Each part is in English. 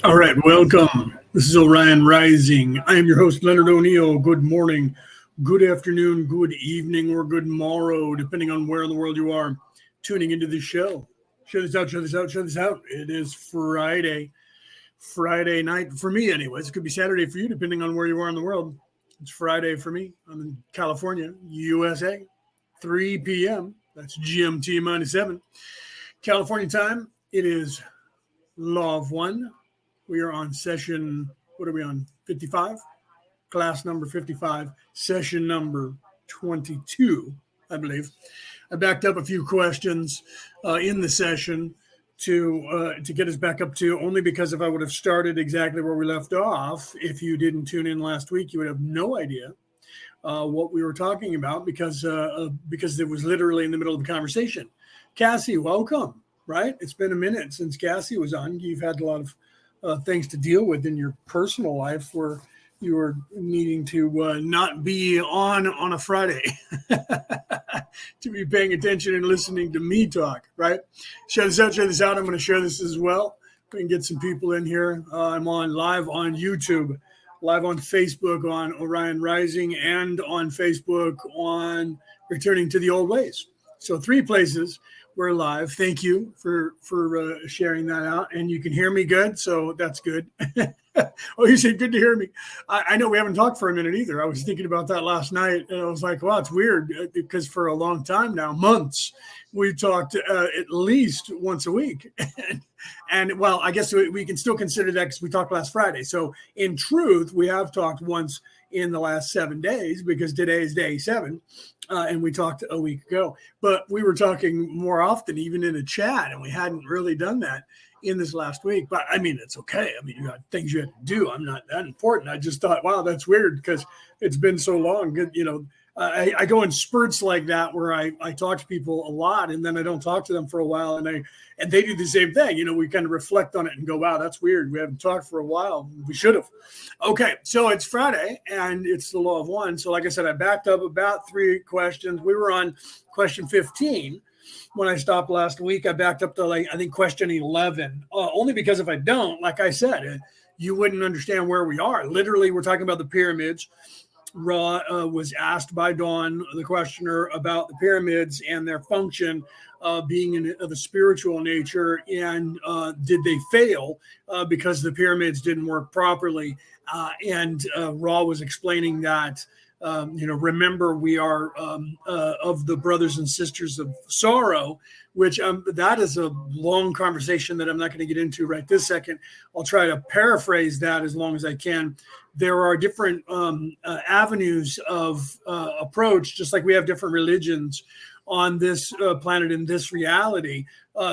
All right, welcome. This is Orion Rising. I am your host, Leonard O'Neill. Good morning, good afternoon, good evening, or good morrow, depending on where in the world you are tuning into the show. Show this out, show this out, show this out. It is Friday night for me, anyways. It could be Saturday for you, depending on where you are in the world. It's Friday for me. I'm in California, USA, 3 p.m. That's GMT minus 7. California time, it is Law of One. We are on session, what are we on? 55? Class number 55, session number 22, I believe. I backed up a few questions in the session to get us back up to, only because if I would have started exactly where we left off, if you didn't tune in last week, you would have no idea what we were talking about because it was literally in the middle of the conversation. Cassie, welcome, right? It's been a minute since Cassie was on. You've had a lot of things to deal with in your personal life where you are needing to not be on a Friday to be paying attention and listening to me talk, right? Share this out, share this out. I'm going to share this as well. We can get some people in here. I'm on live on YouTube, live on Facebook on Orion Rising, and on Facebook on Returning to the Old Ways. So 3 places. We're live. Thank you for sharing that out. And you can hear me good, so that's good. Oh, you said good to hear me. I know we haven't talked for a minute either. I was thinking about that last night, and I was like, wow, it's weird because for a long time now, months, we've talked at least once a week. And well, I guess we can still consider that because we talked last Friday. So in truth, we have talked once in the last 7 days because today is day 7. And we talked a week ago, but we were talking more often, even in a chat, and we hadn't really done that in this last week. But I mean, it's okay. I mean, you got things you had to do. I'm not that important. I just thought, wow, that's weird because it's been so long. You know, I go in spurts like that where I talk to people a lot and then I don't talk to them for a while, and they do the same thing. You know, we kind of reflect on it and go, wow, that's weird. We haven't talked for a while. We should have. Okay, so it's Friday and it's the Law of One. So like I said, I backed up about 3 questions. We were on question 15 when I stopped last week. I backed up to I think question 11, only because if I don't, like I said, you wouldn't understand where we are. Literally, we're talking about the pyramids. Ra was asked by Dawn, the questioner, about the pyramids and their function being of a spiritual nature, and did they fail because the pyramids didn't work properly? And Ra was explaining that, remember, we are of the brothers and sisters of sorrow, which that is a long conversation that I'm not going to get into right this second. I'll try to paraphrase that as long as I can. There are different avenues of approach, just like we have different religions on this planet in this reality.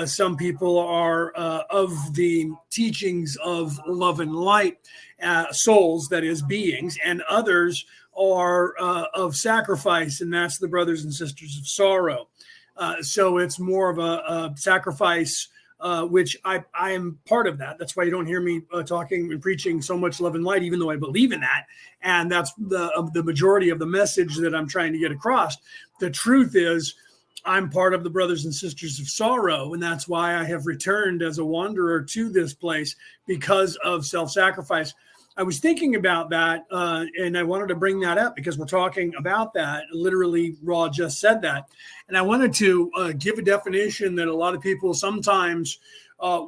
Some people are of the teachings of love and light, souls, that is, beings, and others are of sacrifice, and that's the brothers and sisters of sorrow. So it's more of a sacrifice, which I am part of that. That's why you don't hear me talking and preaching so much love and light, even though I believe in that. And that's the majority of the message that I'm trying to get across. The truth is, I'm part of the brothers and sisters of sorrow, and that's why I have returned as a wanderer to this place, because of self-sacrifice. I was thinking about that, and I wanted to bring that up because we're talking about that. Literally, Ra just said that. And I wanted to give a definition that a lot of people sometimes,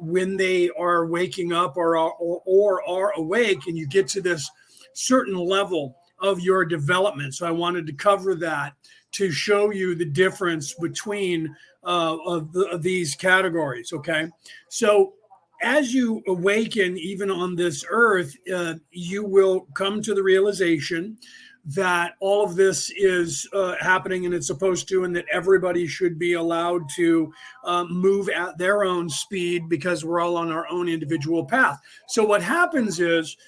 when they are waking up or are awake, and you get to this certain level of your development. So I wanted to cover that to show you the difference between of these categories, okay? So as you awaken, even on this earth, you will come to the realization that all of this is happening, and it's supposed to, and that everybody should be allowed to move at their own speed because we're all on our own individual path. So what happens is,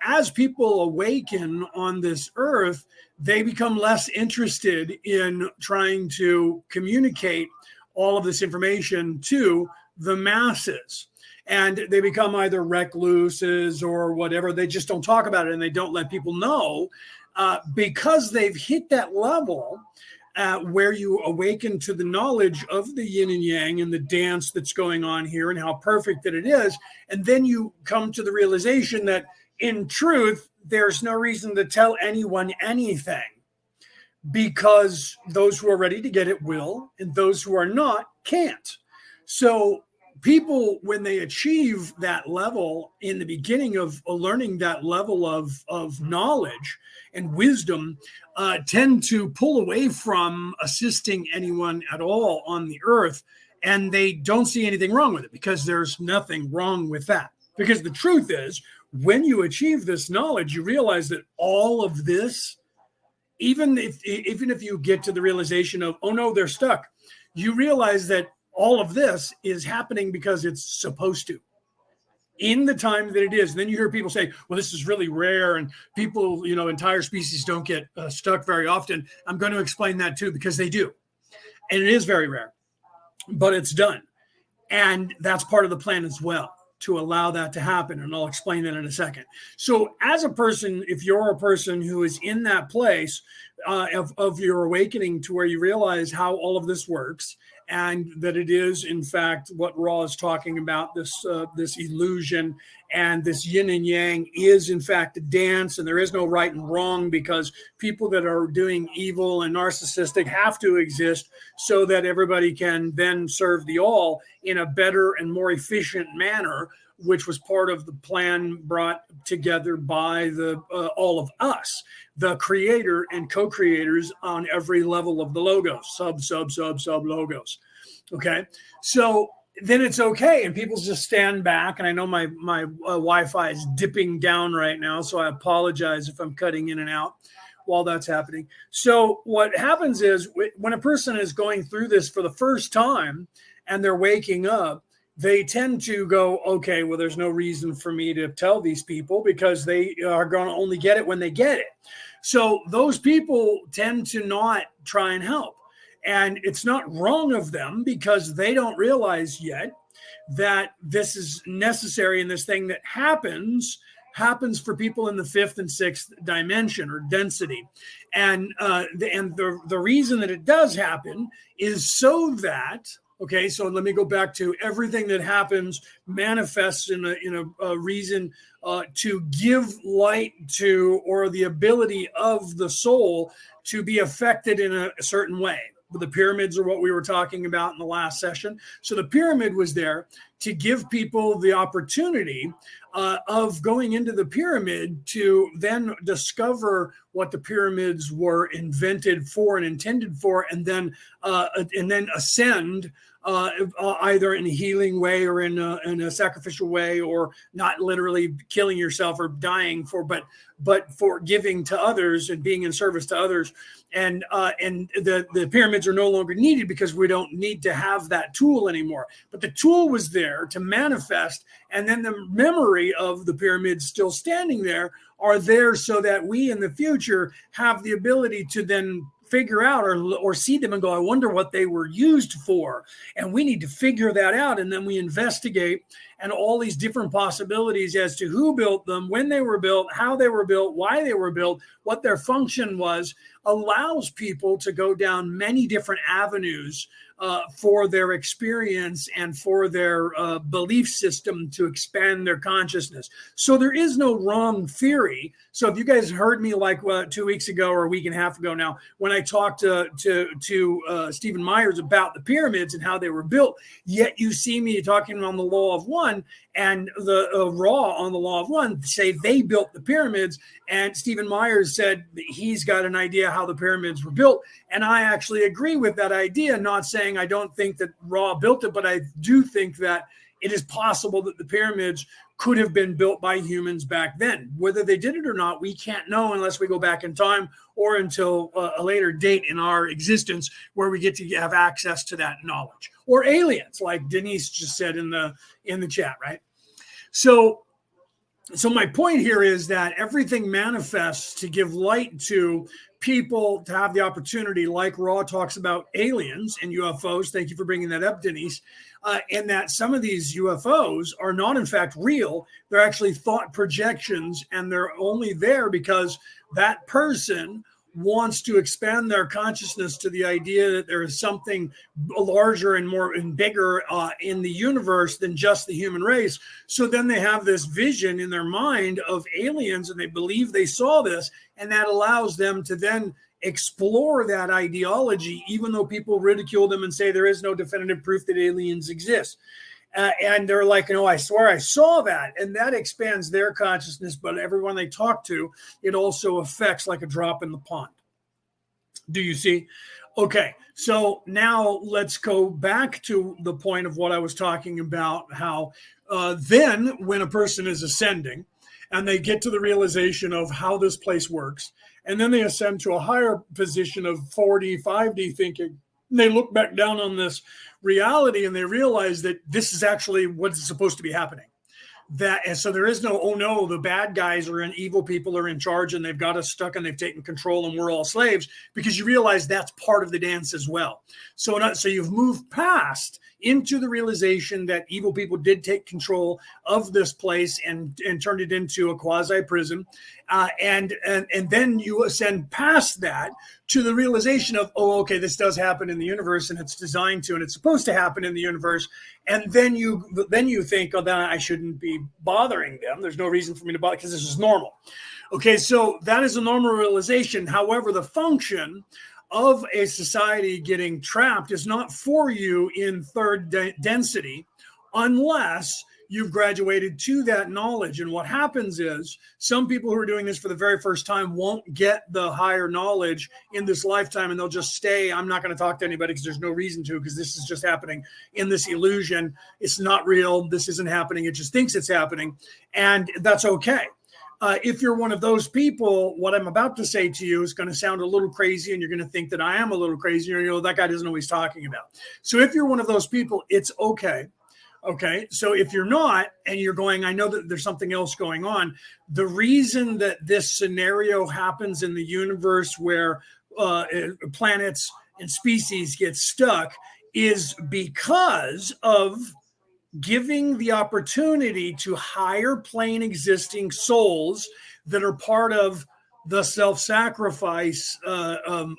as people awaken on this earth, they become less interested in trying to communicate all of this information to the masses. And they become either recluses or whatever. They just don't talk about it, and they don't let people know because they've hit that level. where you awaken to the knowledge of the yin and yang and the dance that's going on here and how perfect that it is. And then you come to the realization that in truth, there's no reason to tell anyone anything, because those who are ready to get it will, and those who are not can't. So people, when they achieve that level in the beginning of learning that level of knowledge and wisdom, tend to pull away from assisting anyone at all on the earth. And they don't see anything wrong with it, because there's nothing wrong with that. Because the truth is, when you achieve this knowledge, you realize that all of this, even if you get to the realization of, oh no, they're stuck, you realize that all of this is happening because it's supposed to, in the time that it is. And then you hear people say, well, this is really rare, and people, entire species don't get stuck very often. I'm going to explain that too, because they do. And it is very rare, but it's done. And that's part of the plan as well, to allow that to happen. And I'll explain that in a second. So as a person, if you're a person who is in that place of your awakening to where you realize how all of this works, and that it is, in fact, what Ra is talking about, this illusion, and this yin and yang is, in fact, a dance, and there is no right and wrong, because people that are doing evil and narcissistic have to exist so that everybody can then serve the all in a better and more efficient manner, which was part of the plan brought together by all of us, the creator and co-creators on every level of the logos, sub logos. Okay, so then it's okay, and people just stand back. And I know my Wi-Fi is dipping down right now, so I apologize if I'm cutting in and out while that's happening. So what happens is, when a person is going through this for the first time and they're waking up, they tend to go, okay, well, there's no reason for me to tell these people, because they are going to only get it when they get it. So those people tend to not try and help. And it's not wrong of them, because they don't realize yet that this is necessary, and this thing that happens for people in the fifth and sixth dimension, or density. And the reason that it does happen is so that, okay, so let me go back to everything that happens manifests in a reason to give light to, or the ability of the soul to be affected in a certain way. The pyramids are what we were talking about in the last session. So the pyramid was there to give people the opportunity of going into the pyramid to then discover what the pyramids were invented for and intended for, and then ascend either in a healing way or in a sacrificial way, or not literally killing yourself or dying for, but for giving to others and being in service to others. And the pyramids are no longer needed, because we don't need to have that tool anymore. But the tool was there to manifest, and then the memory of the pyramids still standing there are there, so that we in the future have the ability to then figure out or see them and go, I wonder what they were used for. And we need to figure that out. And then we investigate, and all these different possibilities as to who built them, when they were built, how they were built, why they were built, what their function was, allows people to go down many different avenues for their experience and for their belief system to expand their consciousness. So there is no wrong theory. So if you guys heard me like 2 weeks ago or a week and a half ago now, when I talked to Stephen Myers about the pyramids and how they were built, yet you see me talking on the law of one, and the Ra on the law of one say they built the pyramids, and Stephen Myers said he's got an idea how the pyramids were built. And I actually agree with that idea, not saying I don't think that Ra built it, but I do think that it is possible that the pyramids could have been built by humans back then. Whether they did it or not, we can't know unless we go back in time, or until a later date in our existence where we get to have access to that knowledge. Or aliens, like Denise just said in the chat, right? So my point here is that everything manifests to give light to people, to have the opportunity, like Ra talks about aliens and UFOs. Thank you for bringing that up, Denise. And that some of these UFOs are not, in fact, real. They're actually thought projections, and they're only there because that person wants to expand their consciousness to the idea that there is something larger and more and bigger in the universe than just the human race. So then they have this vision in their mind of aliens, and they believe they saw this, and that allows them to then explore that ideology, even though people ridicule them and say there is no definitive proof that aliens exist. And they're like, no, I swear I saw that. And that expands their consciousness. But everyone they talk to, it also affects like a drop in the pond. Do you see? Okay, so now let's go back to the point of what I was talking about, how then when a person is ascending and they get to the realization of how this place works, and then they ascend to a higher position of 4D, 5D thinking, they look back down on this reality and they realize that this is actually what's supposed to be happening. And so there is no, oh no, the bad guys are in, evil people are in charge and they've got us stuck and they've taken control and we're all slaves, because you realize that's part of the dance as well. So you've moved past into the realization that evil people did take control of this place and turned it into a quasi prison. And then you ascend past that to the realization of, oh, okay, this does happen in the universe and it's designed to, and it's supposed to happen in the universe. And then you think, oh, then I shouldn't be bothering them. There's no reason for me to bother because this is normal. Okay, so that is a normal realization. However, the function of a society getting trapped is not for you in third density unless you've graduated to that knowledge. And what happens is some people who are doing this for the very first time won't get the higher knowledge in this lifetime, and they'll just stay. I'm not going to talk to anybody because there's no reason to, because this is just happening in this illusion. It's not real. This isn't happening. It just thinks it's happening. And that's okay. If you're one of those people, what I'm about to say to you is going to sound a little crazy, and you're going to think that I am a little crazy, or, that guy doesn't know what he's talking about. So if you're one of those people, it's okay. Okay. So if you're not, and you're going, I know that there's something else going on. The reason that this scenario happens in the universe where planets and species get stuck is because of giving the opportunity to higher plane existing souls that are part of the self-sacrifice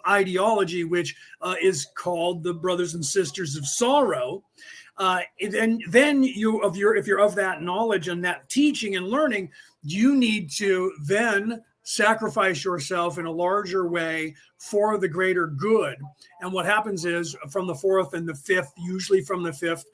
ideology, which is called the Brothers and Sisters of Sorrow. And then if you're of that knowledge and that teaching and learning, you need to then sacrifice yourself in a larger way for the greater good. And what happens is, from the fourth and the fifth, usually from the fifth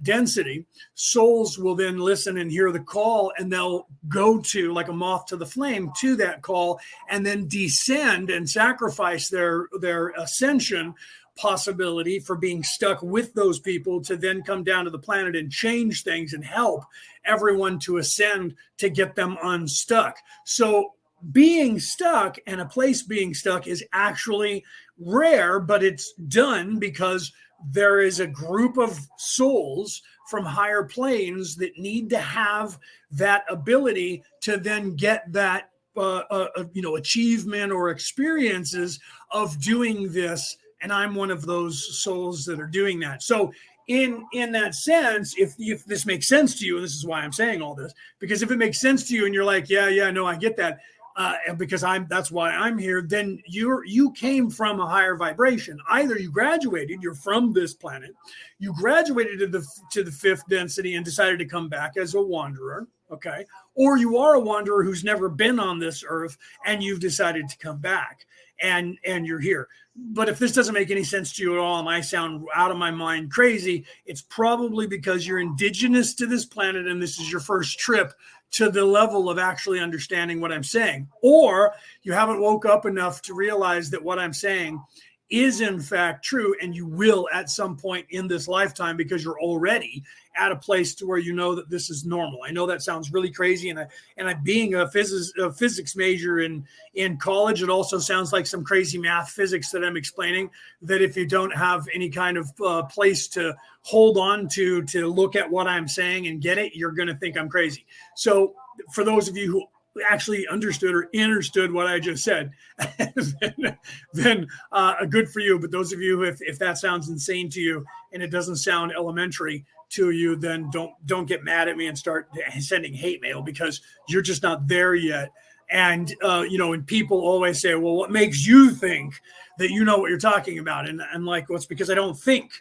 density, souls will then listen and hear the call, and they'll go to, like a moth to the flame, to that call, and then descend and sacrifice their ascension possibility for being stuck with those people to then come down to the planet and change things and help everyone to ascend to get them unstuck. So being stuck and a place being stuck is actually rare, but it's done because there is a group of souls from higher planes that need to have that ability to then get that achievement or experiences of doing this. And I'm one of those souls that are doing that. So in that sense, if this makes sense to you, and this is why I'm saying all this, because if it makes sense to you and you're like, yeah, no, I get that, because that's why I'm here, then you came from a higher vibration. Either you graduated, you're from this planet, you graduated to the fifth density and decided to come back as a wanderer, okay? Or you are a wanderer who's never been on this earth and you've decided to come back and you're here. But if this doesn't make any sense to you at all, and I sound out of my mind crazy, it's probably because you're indigenous to this planet and this is your first trip to the level of actually understanding what I'm saying. Or you haven't woke up enough to realize that what I'm saying is in fact true, and you will at some point in this lifetime, because you're already at a place to where you know that this is normal. I know that sounds really crazy, and I being a physics major in college, it also sounds like some crazy math physics that I'm explaining, that if you don't have any kind of place to hold on to look at what I'm saying and get it, you're going to think I'm crazy. So for those of you who actually understood what I just said, then good for you. But those of you, if that sounds insane to you and it doesn't sound elementary to you, then don't get mad at me and start sending hate mail, because you're just not there yet. And, and people always say, well, what makes you think that you know what you're talking about? And like, well, it's because I don't think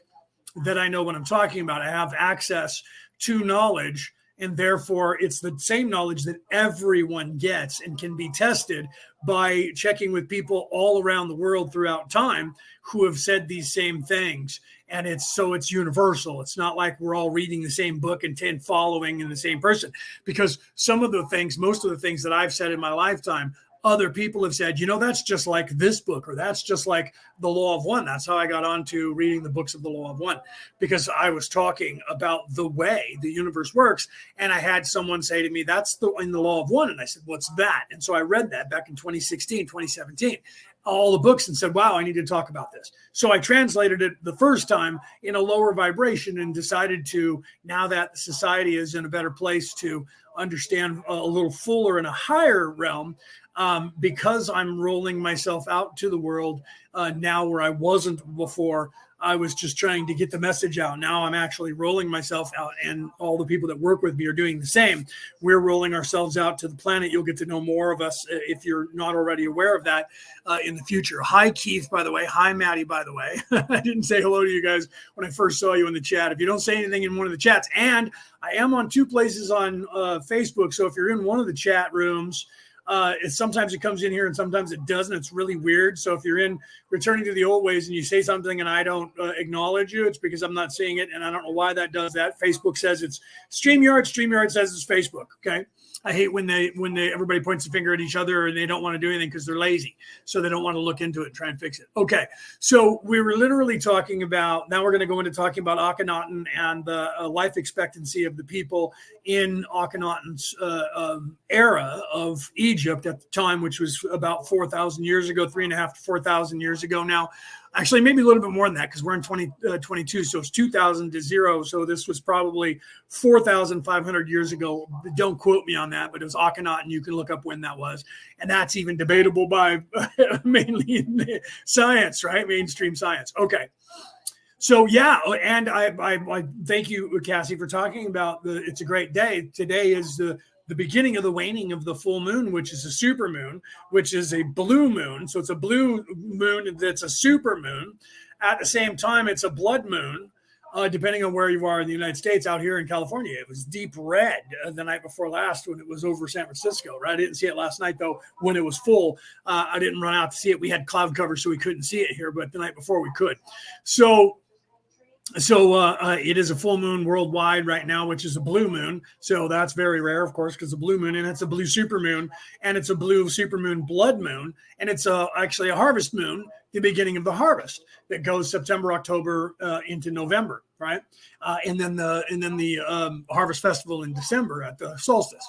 that I know what I'm talking about. I have access to knowledge, and therefore it's the same knowledge that everyone gets and can be tested by checking with people all around the world throughout time who have said these same things. And it's universal. It's not like we're all reading the same book and following in the same person, because most of the things that I've said in my lifetime, other people have said, that's just like this book, or that's just like the Law of One. That's how I got onto reading the books of the Law of One, because I was talking about the way the universe works. And I had someone say to me, that's in the Law of One. And I said, what's that? And so I read that back in 2016, 2017, all the books, and said, wow, I need to talk about this. So I translated it the first time in a lower vibration and decided to, now that society is in a better place to understand a little fuller in a higher realm, because I'm rolling myself out to the world now where I wasn't before. I was just trying to get the message out. Now I'm actually rolling myself out, and all the people that work with me are doing the same. We're rolling ourselves out to the planet. You'll get to know more of us if you're not already aware of that in the future. Hi, Keith, by the way. Hi, Maddie, by the way. I didn't say hello to you guys when I first saw you in the chat. If you don't say anything in one of the chats, and I am on 2 places on Facebook, so if you're in one of the chat rooms, sometimes it comes in here and sometimes it doesn't. It's really weird. So if you're in Returning to the Old Ways and you say something and I don't acknowledge you, it's because I'm not seeing it. And I don't know why that does that. Facebook says it's StreamYard. StreamYard says it's Facebook. Okay. I hate when everybody points the finger at each other and they don't want to do anything because they're lazy. So they don't want to look into it and try and fix it. Okay. So we were literally talking about, now we're going to go into talking about Akhenaten and the life expectancy of the people in Akhenaten's era of Egypt at the time, which was about 4,000 years ago, 3.5 to 4,000 years ago now. Actually, maybe a little bit more than that, because we're in 2022, so it's 2,000 to 0. So this was probably 4,500 years ago. Don't quote me on that, but it was Akhenaten. You can look up when that was. And that's even debatable by mainly in the science, right? Mainstream science. Okay. So, yeah, and I thank you, Cassie, for talking about it's a great day. Today is the beginning of the waning of the full moon, which is a super moon, which is a blue moon. So it's a blue moon that's a super moon. At the same time, it's a blood moon, depending on where you are in the United States. Out here in California, it was deep red the night before last when it was over San Francisco, right? I didn't see it last night, though, when it was full. I didn't run out to see it. We had cloud cover, so we couldn't see it here, but the night before we could. So it is a full moon worldwide right now, which is a blue moon. So that's very rare, of course, because the blue moon, and it's a blue super moon, and it's a blue super moon blood moon, and it's actually a harvest moon, the beginning of the harvest that goes September, October into November, right? And then the harvest festival in December at the solstice.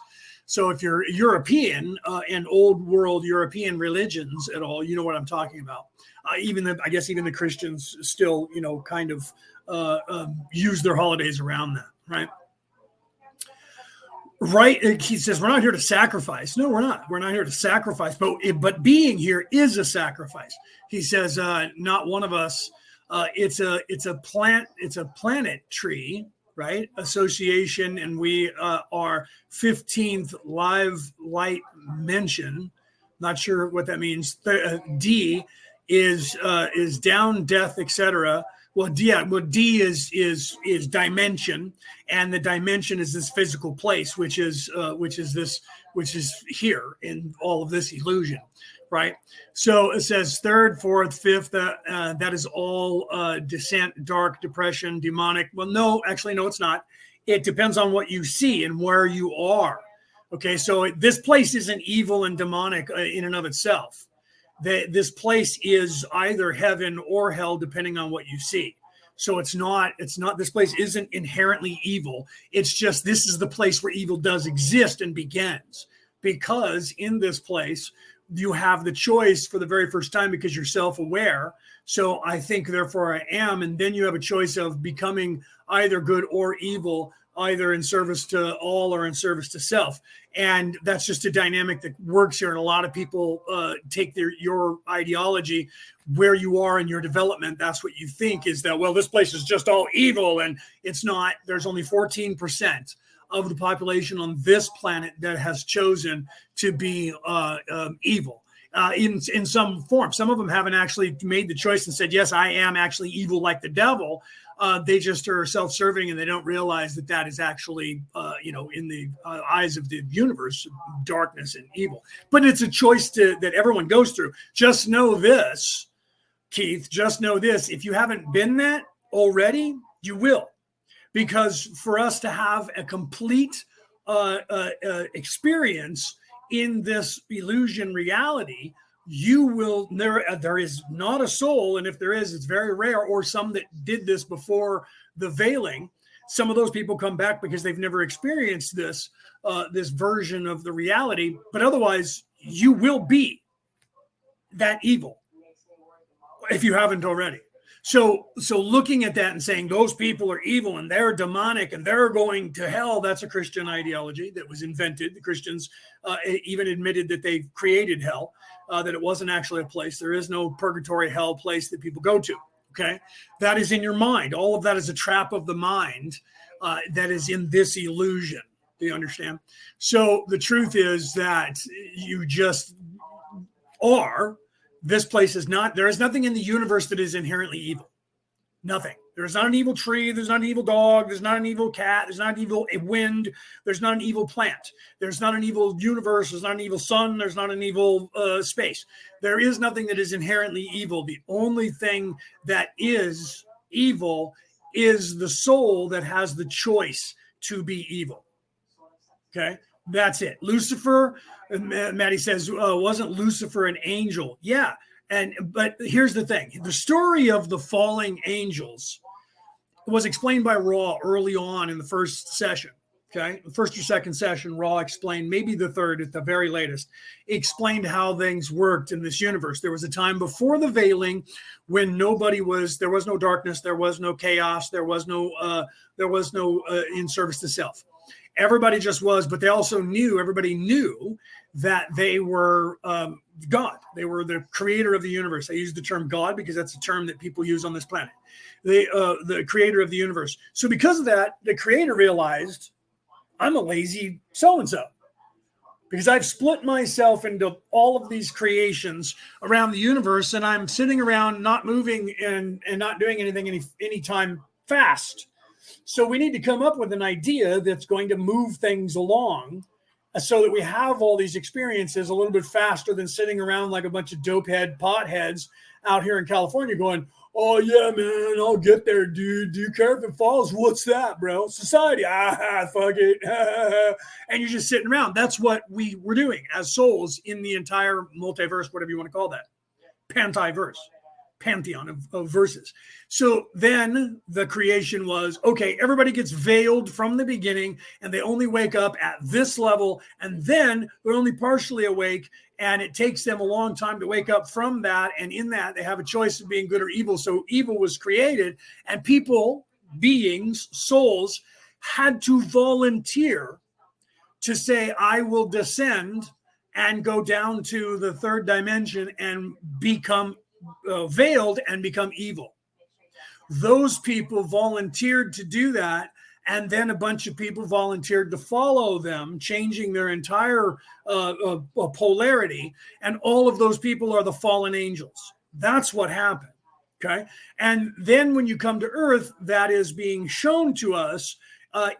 So if you're European and old world European religions at all, you know what I'm talking about. Even the Christians still, kind of use their holidays around that, right? Right. He says, we're not here to sacrifice. No, we're not. We're not here to sacrifice, but being here is a sacrifice. He says, not one of us. It's a planet tree, right? Association. And we are 15th live light mention. Not sure what that means. D is down, death, etc. Well, D is dimension, and the dimension is this physical place, which is here in all of this illusion, right? So it says third, fourth, fifth. That is all descent, dark, depression, demonic. Well, no, actually, no, it's not. It depends on what you see and where you are. Okay, so this place isn't evil and demonic in and of itself. This place is either heaven or hell, depending on what you see. So it's not, this place isn't inherently evil. It's just, this is the place where evil does exist and begins, because in this place, you have the choice for the very first time because you're self-aware. So I think, therefore I am. And then you have a choice of becoming either good or evil, either in service to all or in service to self. And that's just a dynamic that works here. And a lot of people take your ideology where you are in your development. That's what you think is that, well, this place is just all evil. And it's not. There's only 14% of the population on this planet that has chosen to be evil. In some form. Some of them haven't actually made the choice and said, yes, I am actually evil like the devil. They just are self-serving, and they don't realize that that is actually, in the eyes of the universe, darkness and evil. But it's a choice that everyone goes through. Just know this, Keith, just know this. If you haven't been that already, you will. Because for us to have a complete experience in this illusion reality, there is not a soul, and if there is, it's very rare, or some that did this before the veiling. Some of those people come back because they've never experienced this version of the reality, but otherwise you will be that evil if you haven't already. So looking at that and saying those people are evil and they're demonic and they're going to hell, that's a Christian ideology that was invented. The Christians even admitted that they created hell, that it wasn't actually a place. There is no purgatory, hell place that people go to, okay? That is in your mind. All of that is a trap of the mind that is in this illusion. Do you understand? So the truth is that you just are. This place is not, there is nothing in the universe that is inherently evil. Nothing. There's not an evil tree. There's not an evil dog. There's not an evil cat. There's not an evil wind. There's not an evil plant. There's not an evil universe. There's not an evil sun. There's not an evil space. There is nothing that is inherently evil. The only thing that is evil is the soul that has the choice to be evil. Okay? That's it. Lucifer, Maddie says, wasn't Lucifer an angel? Yeah. But here's the thing. The story of the falling angels was explained by Ra early on in the first session. Okay. The first or second session, Ra explained, maybe the third at the very latest, explained how things worked in this universe. There was a time before the veiling when there was no darkness, there was no chaos, there was no in service to self. Everybody just was, but everybody knew that they were God. They were the creator of the universe. I use the term God because that's a term that people use on this planet. The creator of the universe. So because of that, the creator realized, I'm a lazy so-and-so because I've split myself into all of these creations around the universe, and I'm sitting around not moving and not doing anything anytime fast. So we need to come up with an idea that's going to move things along so that we have all these experiences a little bit faster than sitting around like a bunch of dopehead potheads out here in California going, oh, yeah, man, I'll get there, dude. Do you care if it falls? What's that, bro? Society. Fuck it. And you're just sitting around. That's what we were doing as souls in the entire multiverse, whatever you want to call that. Pantheon of verses. So then the creation was, okay, everybody gets veiled from the beginning and they only wake up at this level, and then they're only partially awake, and it takes them a long time to wake up from that, and in that they have a choice of being good or evil. So evil was created, and people, beings, souls, had to volunteer to say, I will descend and go down to the third dimension and become veiled and become evil. Those people volunteered to do that, and then a bunch of people volunteered to follow them, changing their entire polarity, and all of those people are the fallen angels. That's what happened. Okay, and then when you come to Earth, that is being shown to us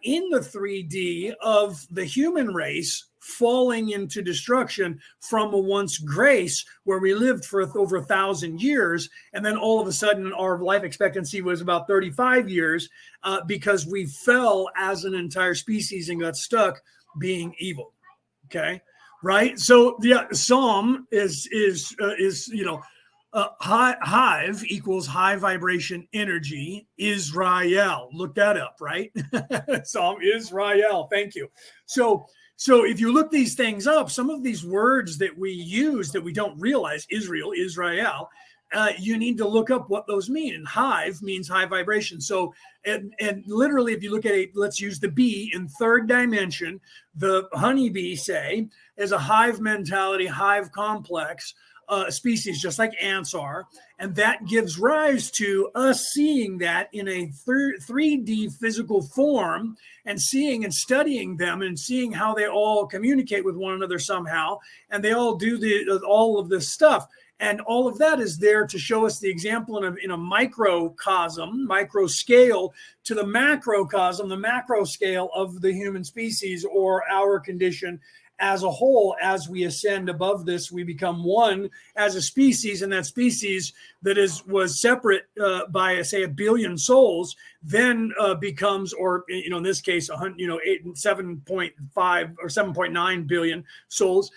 in the 3D of the human race falling into destruction from a once grace where we lived for over 1,000 years. And then all of a sudden our life expectancy was about 35 years because we fell as an entire species and got stuck being evil. Okay. Right. So yeah, Psalm is Hive equals high vibration energy, Israel. Look that up, right? Psalm Israel. Thank you. So if you look these things up, some of these words that we use that we don't realize, Israel, you need to look up what those mean. And hive means high vibration. So, and literally, if you look at it, let's use the bee in third dimension, the honeybee, say, is a hive mentality, hive complex, species, just like ants are. And that gives rise to us seeing that in a 3D physical form, and seeing and studying them and seeing how they all communicate with one another somehow. And they all do all of this stuff. And all of that is there to show us the example in a microcosm, micro scale, to the macrocosm, the macro scale of the human species, or our condition as a whole. As we ascend above this, we become one as a species, and that species that was separate by, say, 1 billion souls, then becomes, or in this case, 7.5 or 7.9 billion souls.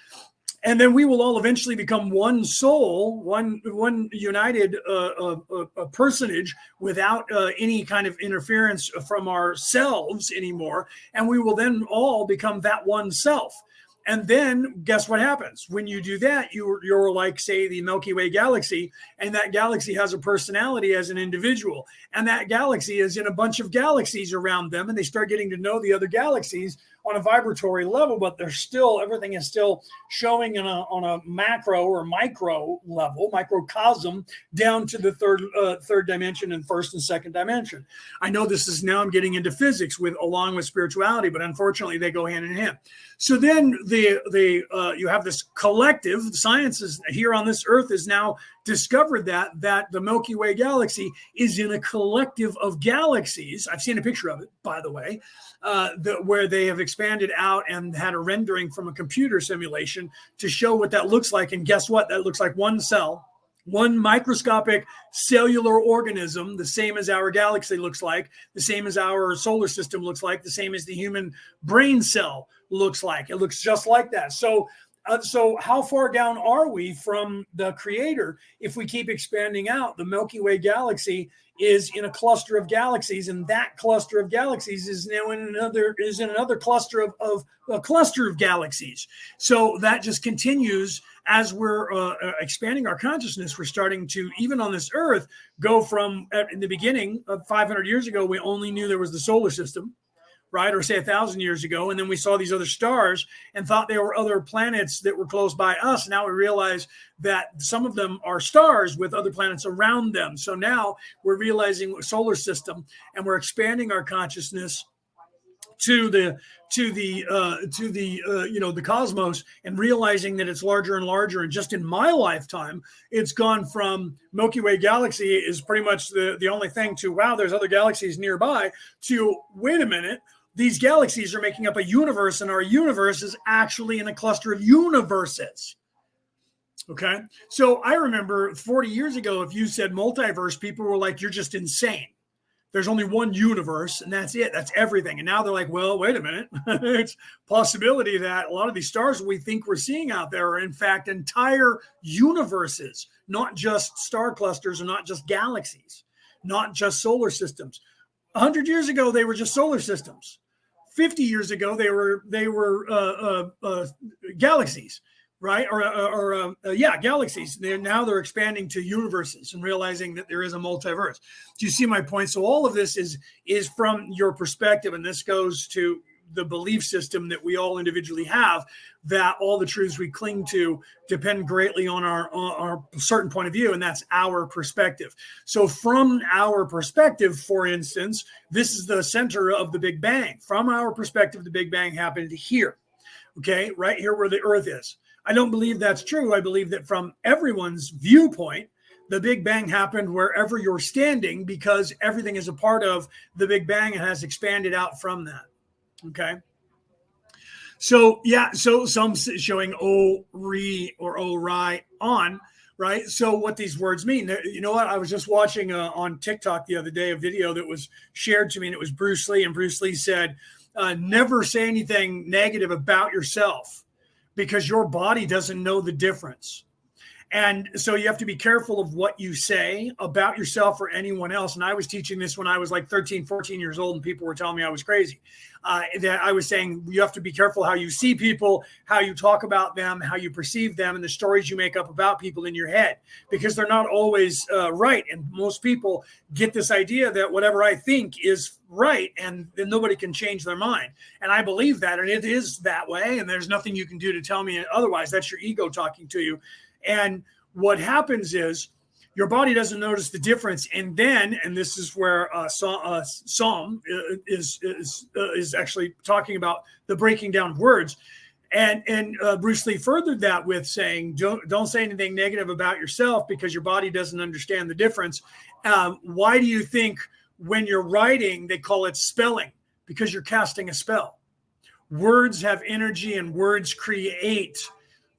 And then we will all eventually become one soul, one united personage, without any kind of interference from ourselves anymore. And we will then all become that one self. And then guess what happens? When you do that, you're like, say, the Milky Way galaxy, and that galaxy has a personality as an individual. And that galaxy is in a bunch of galaxies around them, and they start getting to know the other galaxies on a vibratory level, but everything is still showing on a macro or micro level, microcosm, down to the third dimension and first and second dimension. I know I'm getting into physics along with spirituality, but unfortunately they go hand in hand. So then you have this collective. Science is here on this earth is now discovered that the Milky Way galaxy is in a collective of galaxies. I've seen a picture of it, by the way, where they have expanded out and had a rendering from a computer simulation to show what that looks like. And guess what? That looks like one cell, one microscopic cellular organism, the same as our galaxy looks like, the same as our solar system looks like, the same as the human brain cell looks like. It looks just like that. So how far down are we from the creator if we keep expanding out? The Milky Way galaxy is in a cluster of galaxies, and that cluster of galaxies is now in another cluster of a cluster of galaxies. So that just continues as we're expanding our consciousness. We're starting to, even on this earth, go from, in the beginning of 500 years ago, we only knew there was the solar system, right? Or say 1,000 years ago. And then we saw these other stars and thought they were other planets that were close by us. Now we realize that some of them are stars with other planets around them. So now we're realizing solar system, and we're expanding our consciousness to the cosmos, and realizing that it's larger and larger. And just in my lifetime, it's gone from Milky Way galaxy is pretty much the only thing, to, wow, there's other galaxies nearby, to, wait a minute, these galaxies are making up a universe, and our universe is actually in a cluster of universes. Okay. So I remember 40 years ago, if you said multiverse, people were like, you're just insane. There's only one universe, and that's it. That's everything. And now they're like, well, wait a minute. It's possibility that a lot of these stars we think we're seeing out there are, in fact, entire universes, not just star clusters, or not just galaxies, not just solar systems. 100 years ago, they were just solar systems. 50 years ago, they were galaxies, right? Galaxies. Now they're expanding to universes and realizing that there is a multiverse. Do you see my point? So all of this is from your perspective, and this goes to the belief system that we all individually have, that all the truths we cling to depend greatly on our certain point of view, and that's our perspective. So from our perspective, for instance, this is the center of the Big Bang. From our perspective, the Big Bang happened here, okay, right here where the Earth is. I don't believe that's true. I believe that from everyone's viewpoint, the Big Bang happened wherever you're standing, because everything is a part of the Big Bang and has expanded out from that. Okay. So, yeah, so some showing O-Ri or O-Ri-On, right? So what these words mean, you know what? I was just watching on TikTok the other day, a video that was shared to me, and it was Bruce Lee. And Bruce Lee said, never say anything negative about yourself, because your body doesn't know the difference. And so you have to be careful of what you say about yourself or anyone else. And I was teaching this when I was like 13, 14 years old, and people were telling me I was crazy. That I was saying you have to be careful how you see people, how you talk about them, how you perceive them, and the stories you make up about people in your head, because they're not always right. And most people get this idea that whatever I think is right, and then nobody can change their mind. And I believe that, and it is that way. And there's nothing you can do to tell me otherwise. That's your ego talking to you. And what happens is your body doesn't notice the difference. And then, and this is where Psalm is actually talking about the breaking down of words. And Bruce Lee furthered that with saying, don't say anything negative about yourself because your body doesn't understand the difference. Why do you think when you're writing, they call it spelling? Because you're casting a spell. Words have energy and words create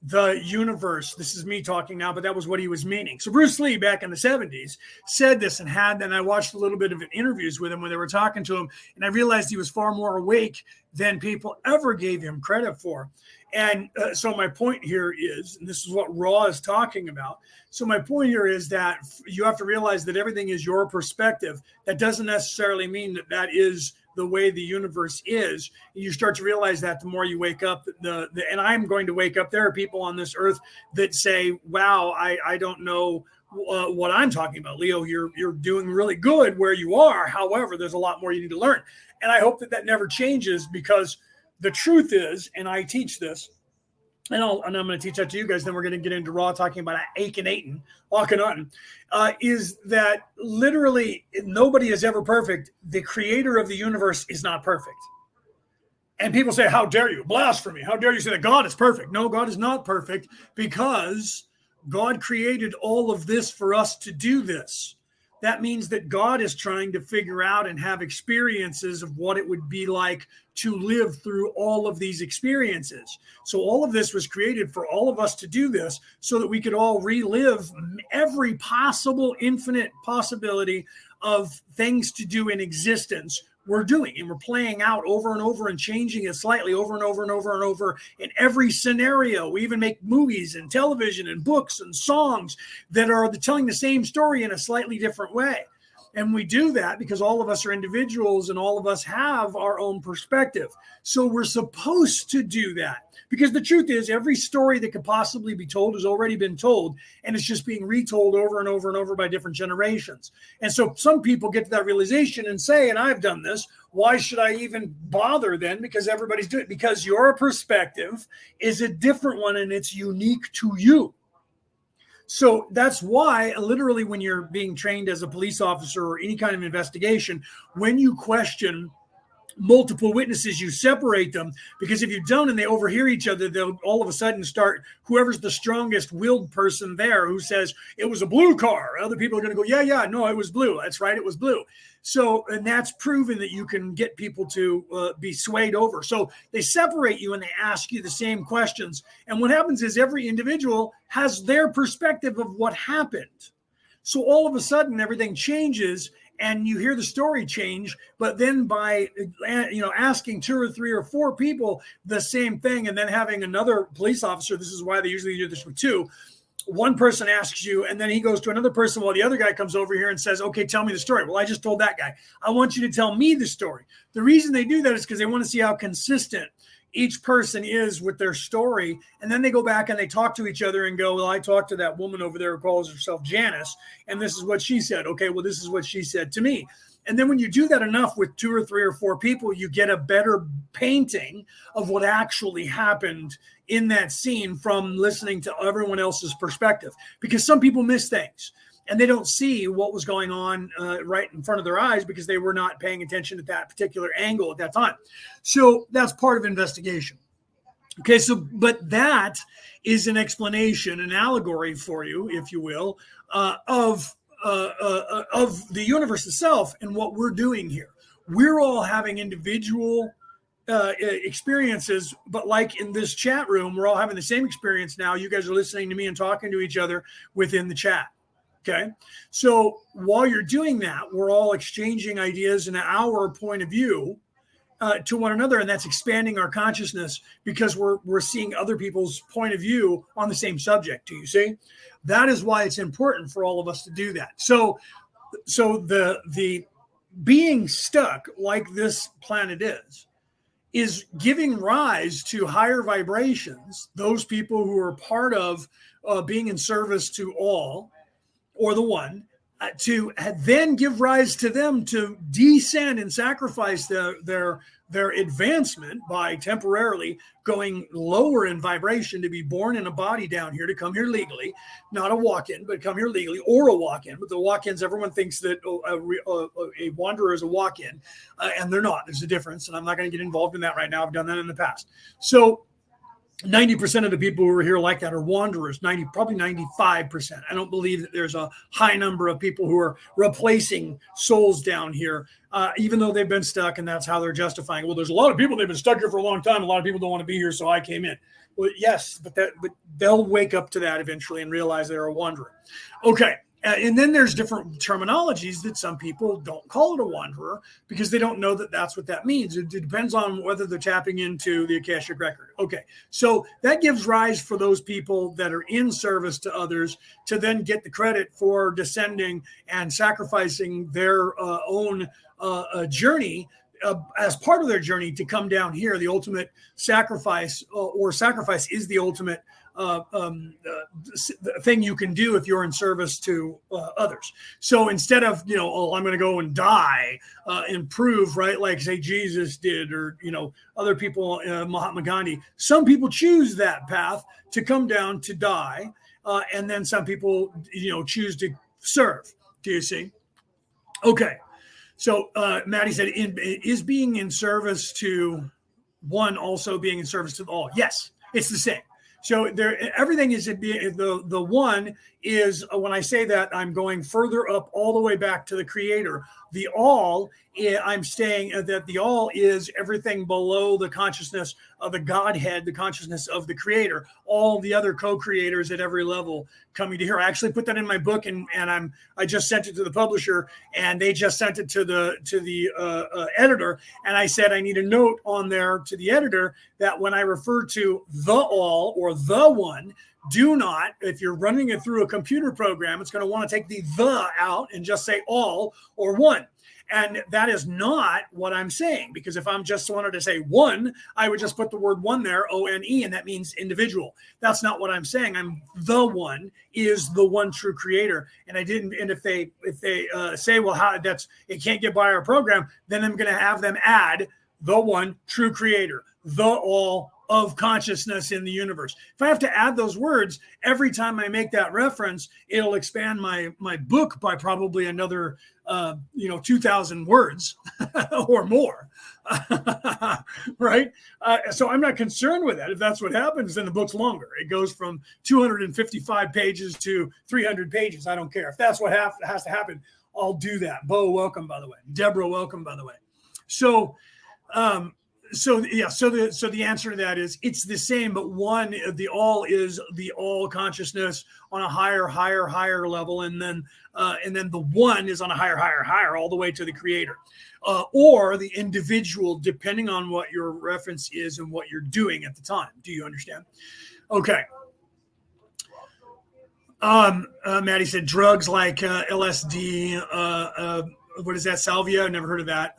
the universe. This is me talking now, but that was what he was meaning. So Bruce Lee back in the 70s said this and I watched a little bit of interviews with him when they were talking to him, and I realized he was far more awake than people ever gave him credit for. And so my point here is, and this is what Raw is talking about. So my point here is that you have to realize that everything is your perspective. That doesn't necessarily mean that is the way the universe is. You start to realize that the more you wake up, and I'm going to wake up. There are people on this earth that say, wow, I don't know what I'm talking about. Leo, you're doing really good where you are. However, there's a lot more you need to learn. And I hope that never changes, because the truth is, and I teach this, and I'm going to teach that to you guys, then we're going to get into Raw talking about Akhenaten, is that literally nobody is ever perfect. The creator of the universe is not perfect. And people say, how dare you? Blasphemy. How dare you say that God is perfect? No, God is not perfect, because God created all of this for us to do this. That means that God is trying to figure out and have experiences of what it would be like to live through all of these experiences. So all of this was created for all of us to do this so that we could all relive every possible infinite possibility of things to do in existence we're doing. And we're playing out over and over and changing it slightly over and over and over and over in every scenario. We even make movies and television and books and songs that are telling the same story in a slightly different way. And we do that because all of us are individuals and all of us have our own perspective. So we're supposed to do that, because the truth is every story that could possibly be told has already been told, and it's just being retold over and over and over by different generations. And so some people get to that realization and say, and I've done this, why should I even bother then? Because everybody's doing it. Because your perspective is a different one and it's unique to you. So that's why literally when you're being trained as a police officer or any kind of investigation, when you question multiple witnesses, you separate them, because if you don't and they overhear each other, they'll all of a sudden start, whoever's the strongest willed person there who says it was a blue car, other people are going to go, yeah, no, it was blue. That's right, it was blue. So, and that's proven that you can get people to be swayed over. So they separate you and they ask you the same questions. And what happens is every individual has their perspective of what happened. So all of a sudden everything changes and you hear the story change, but then by asking 2 or 3 or 4 people the same thing, and then having another police officer, this is why they usually do this with 2. One person asks you, and then he goes to another person while the other guy comes over here and says, okay, tell me the story. Well, I just told that guy. I want you to tell me the story. The reason they do that is because they want to see how consistent each person is with their story. And then they go back and they talk to each other and go, well, I talked to that woman over there who calls herself Janice, and this is what she said. Okay, well, this is what she said to me. And then when you do that enough with 2 or 3 or 4 people, you get a better painting of what actually happened in that scene from listening to everyone else's perspective. Because some people miss things and they don't see what was going on right in front of their eyes because they were not paying attention at that particular angle at that time. So that's part of investigation. Okay, so but that is an explanation, an allegory for you, if you will, of the universe itself and what we're doing here. We're all having individual experiences, but like in this chat room, we're all having the same experience now. You guys are listening to me and talking to each other within the chat. Okay, so while you're doing that, we're all exchanging ideas and our point of view to one another, and that's expanding our consciousness because we're seeing other people's point of view on the same subject. Do you see? That is why it's important for all of us to do that. So the being stuck like this planet is giving rise to higher vibrations. Those people who are part of being in service to all, or the one, to then give rise to them to descend and sacrifice their their advancement by temporarily going lower in vibration to be born in a body down here, to come here legally, not a walk-in, but come here legally, or a walk-in. But the walk-ins, everyone thinks that a wanderer is a walk-in, and they're not. There's a difference, and I'm not going to get involved in that right now. I've done that in the past. So 90% of the people who are here like that are wanderers, probably 95%. I don't believe that there's a high number of people who are replacing souls down here, even though they've been stuck, and that's how they're justifying. Well, there's a lot of people, they've been stuck here for a long time. A lot of people don't want to be here, so I came in. Well, yes, but they'll wake up to that eventually and realize they're a wanderer. Okay. And then there's different terminologies that some people don't call it a wanderer because they don't know that that's what that means. It depends on whether they're tapping into the Akashic record. Okay, so that gives rise for those people that are in service to others to then get the credit for descending and sacrificing their own journey as part of their journey to come down here. The ultimate sacrifice, or sacrifice is the ultimate thing you can do if you're in service to others. So instead of, I'm going to go and die, improve, right? Like say Jesus did, or, other people, Mahatma Gandhi, some people choose that path to come down to die. And then some people, choose to serve. Do you see? Okay. So Maddie said, is being in service to one also being in service to all? Yes, it's the same. So everything is the one is, when I say that, I'm going further up all the way back to the creator. The all, I'm saying that the all is everything below the consciousness of the Godhead, the consciousness of the creator, all the other co-creators at every level coming to here. I actually put that in my book, and I just sent it to the publisher, and they just sent it to the editor. And I said, I need a note on there to the editor that when I refer to the all or the one, do not, if you're running it through a computer program, it's going to want to take the out and just say all or one. And that is not what I'm saying, because if I'm just wanted to say one, I would just put the word one there, O-N-E, and that means individual. That's not what I'm saying. I'm the one is the one true creator. And I didn't. And if they say, well, how it can't get by our program, then I'm going to have them add the one true creator, the all of consciousness in the universe. If I have to add those words every time I make that reference, it'll expand my book by probably another 2,000 words or more. Right? So I'm not concerned with that. If that's what happens, then the book's longer. It goes from 255 pages to 300 pages. I don't care. If that's what has to happen, I'll do that. Bo, welcome, by the way. Deborah, welcome, by the way. So the answer to that is it's the same, but one, the all is the all consciousness on a higher level, and then the one is on a higher, all the way to the creator, or the individual, depending on what your reference is and what you're doing at the time. Do you understand? Okay. Maddie said drugs like LSD, what is that? Salvia? I've never heard of that.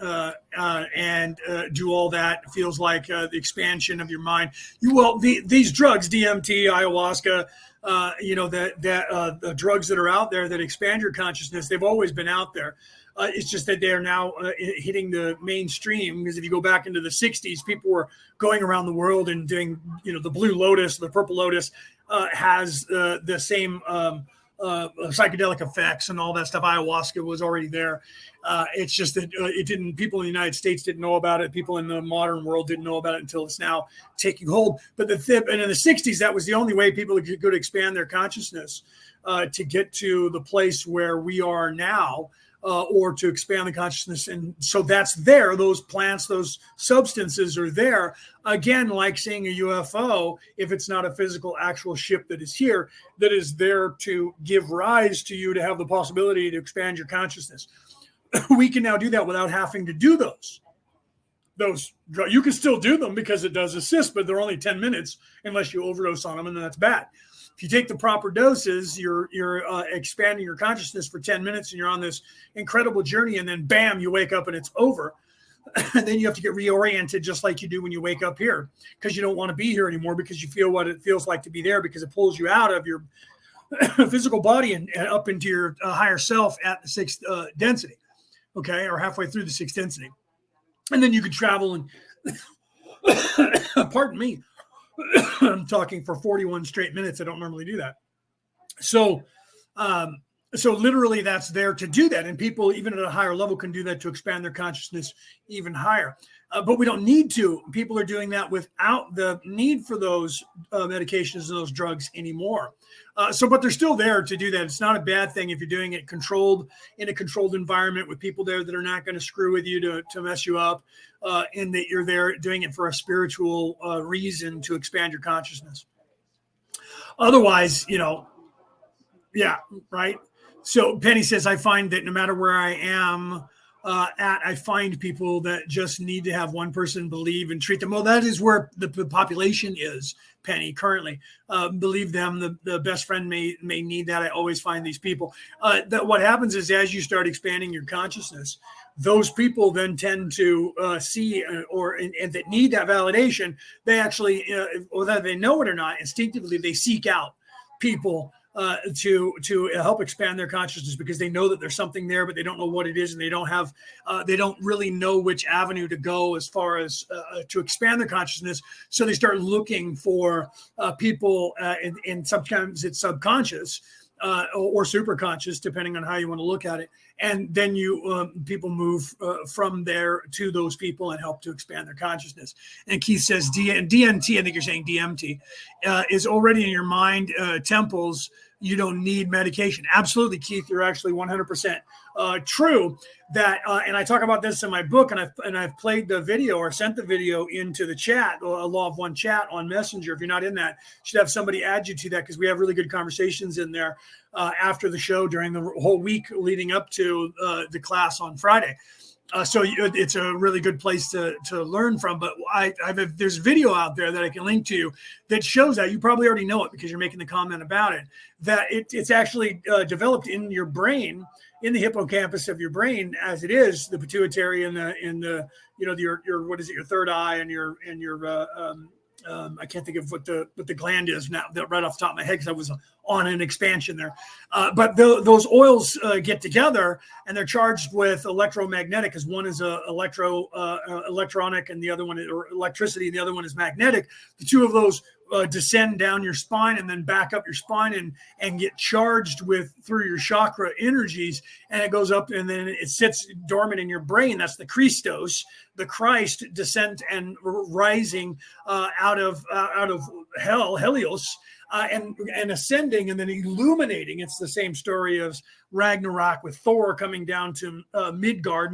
And do all that. It feels like the expansion of your mind. These drugs, DMT, ayahuasca, the drugs that are out there that expand your consciousness, they've always been out there. It's just that they are now hitting the mainstream, because if you go back into the 60s, people were going around the world and doing, the blue lotus, the purple lotus has the same psychedelic effects and all that stuff. Ayahuasca was already there. It's just that people in the United States didn't know about it. People in the modern world didn't know about it until it's now taking hold. But and in the 60s, that was the only way people could expand their consciousness to get to the place where we are now. Or to expand the consciousness. And so that's there. Those plants, those substances are there. Again, like seeing a UFO, if it's not a physical, actual ship that is here, that is there to give rise to you to have the possibility to expand your consciousness. We can now do that without having to do those. You can still do them because it does assist, but they're only 10 minutes unless you overdose on them, and then that's bad. If you take the proper doses, you're expanding your consciousness for 10 minutes, and you're on this incredible journey, and then bam, you wake up and it's over. And then you have to get reoriented, just like you do when you wake up here, because you don't want to be here anymore, because you feel what it feels like to be there, because it pulls you out of your physical body and up into your higher self at the sixth density, okay, or halfway through the sixth density. And then you could travel and, pardon me, I'm talking for 41 straight minutes. I don't normally do that. So, so literally that's there to do that. And people, even at a higher level, can do that to expand their consciousness even higher. But we don't need to. People are doing that without the need for those medications and those drugs anymore. But they're still there to do that. It's not a bad thing if you're doing it controlled, in a controlled environment with people there that are not going to screw with you to mess you up, and that you're there doing it for a spiritual reason to expand your consciousness. Otherwise, yeah, right. So Penny says, I find that no matter where I am I find people that just need to have one person believe and treat them. Well, that is where the population is, Penny, currently. Believe them, the best friend may need that. I always find these people. That what happens is as you start expanding your consciousness, those people then tend to see and that need that validation. They actually, whether they know it or not, instinctively, they seek out people to help expand their consciousness because they know that there's something there, but they don't know what it is, and they don't really know which avenue to go as far as to expand their consciousness. So they start looking for people, and sometimes it's subconscious or superconscious, depending on how you want to look at it. And then people move from there to those people and help to expand their consciousness. And Keith says DMT, I think you're saying DMT, is already in your mind temples. You don't need medication. Absolutely, Keith, you're actually 100% true. That, and I talk about this in my book, and I've played the video or sent the video into the chat, a Law of One chat on Messenger. If you're not in that, you should have somebody add you to that because we have really good conversations in there after the show during the whole week leading up to the class on Friday. So it's a really good place to learn from. But there's video out there that I can link to that shows that. You probably already know it because you're making the comment about it, that it's actually developed in your brain, in the hippocampus of your brain, as it is the pituitary and the your what is it, your third eye and your I can't think of what the gland is now, right off the top of my head, because I was on an expansion there. But those oils get together and they're charged with electromagnetic, because one is electronic and the other one, or electricity, and the other one is magnetic. The two of those descend down your spine and then back up your spine and get charged through your chakra energies, and it goes up and then it sits dormant in your brain. That's the Christos, the Christ descent and rising out of hell, Helios, and ascending and then illuminating. It's the same story as Ragnarok, with Thor coming down to Midgard,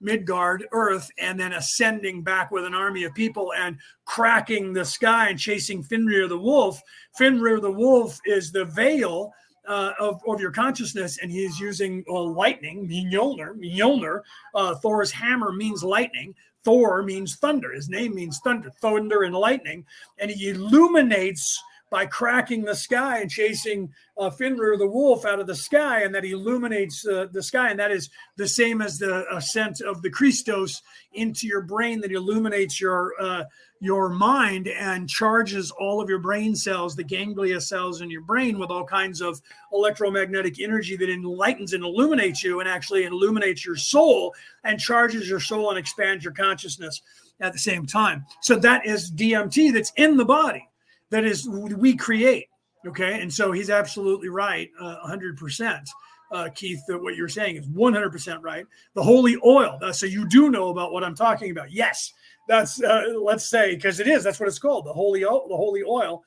Midgard, Earth, and then ascending back with an army of people and cracking the sky and chasing Fenrir the wolf. Fenrir the wolf is the veil of your consciousness, and he's using lightning, Mjolnir. Thor's hammer means lightning. Thor means thunder. His name means thunder and lightning, and he illuminates by cracking the sky and chasing Fenrir the wolf out of the sky, and that illuminates the sky. And that is the same as the ascent of the Christos into your brain that illuminates your mind and charges all of your brain cells, the ganglia cells in your brain, with all kinds of electromagnetic energy that enlightens and illuminates you, and actually illuminates your soul and charges your soul and expands your consciousness at the same time. So that is DMT that's in the body. That is, we create, okay? And so he's absolutely right, 100%. Keith, what you're saying is 100% right. The holy oil, so you do know about what I'm talking about. Yes, that's, let's say, because it is, that's what it's called, the holy oil.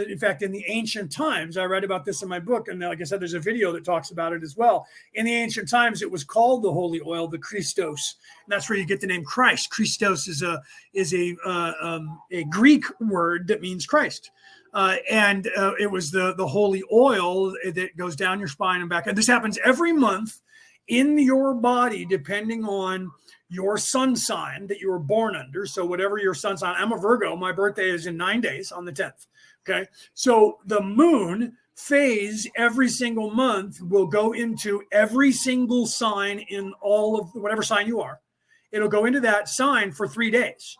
In fact, in the ancient times, I read about this in my book, and like I said, there's a video that talks about it as well. In the ancient times, it was called the holy oil, the Christos, and that's where you get the name Christ. Christos is a Greek word that means Christ, and it was the holy oil that goes down your spine and back. And this happens every month in your body, depending on your sun sign that you were born under. So whatever your sun sign, I'm a Virgo. My birthday is in 9 days on the 10th. Okay. So the moon phase every single month will go into every single sign in all of whatever sign you are. It'll go into that sign for 3 days.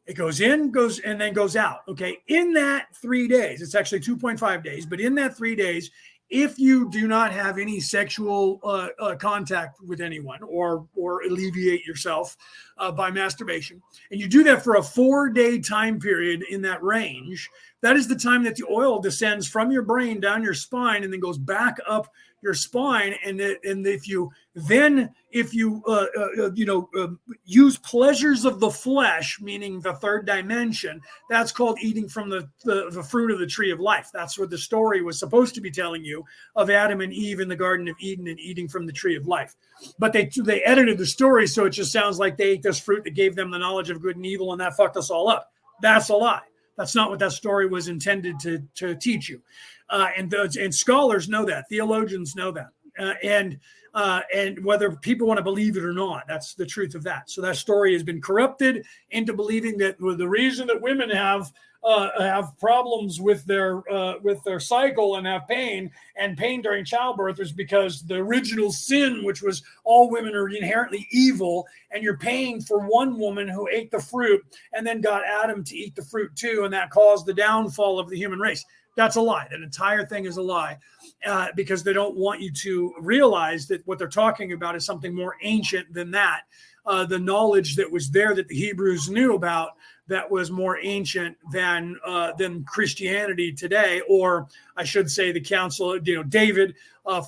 It goes in, goes, and then goes out. Okay. In that 3 days, it's actually 2.5 days, but in that 3 days, if you do not have any sexual contact with anyone or alleviate yourself by masturbation, and you do that for a 4-day time period in that range, that is the time that the oil descends from your brain down your spine and then goes back up your spine. And if you use pleasures of the flesh, meaning the third dimension, that's called eating from the fruit of the tree of life. That's what the story was supposed to be telling you of Adam and Eve in the Garden of Eden and eating from the tree of life. But they edited the story so it just sounds like they ate this fruit that gave them the knowledge of good and evil, and that fucked us all up. That's a lie. That's not what that story was intended to teach you. And scholars know that. Theologians know that. And whether people want to believe it or not, that's the truth of that. So that story has been corrupted into believing that the reason that women have problems with their cycle and have pain during childbirth is because the original sin, which was all women are inherently evil, and you're paying for one woman who ate the fruit and then got Adam to eat the fruit too, and that caused the downfall of the human race. That's a lie. That entire thing is a lie because they don't want you to realize that what they're talking about is something more ancient than that. The knowledge that was there that the Hebrews knew about that was more ancient than Christianity today, or I should say the council, David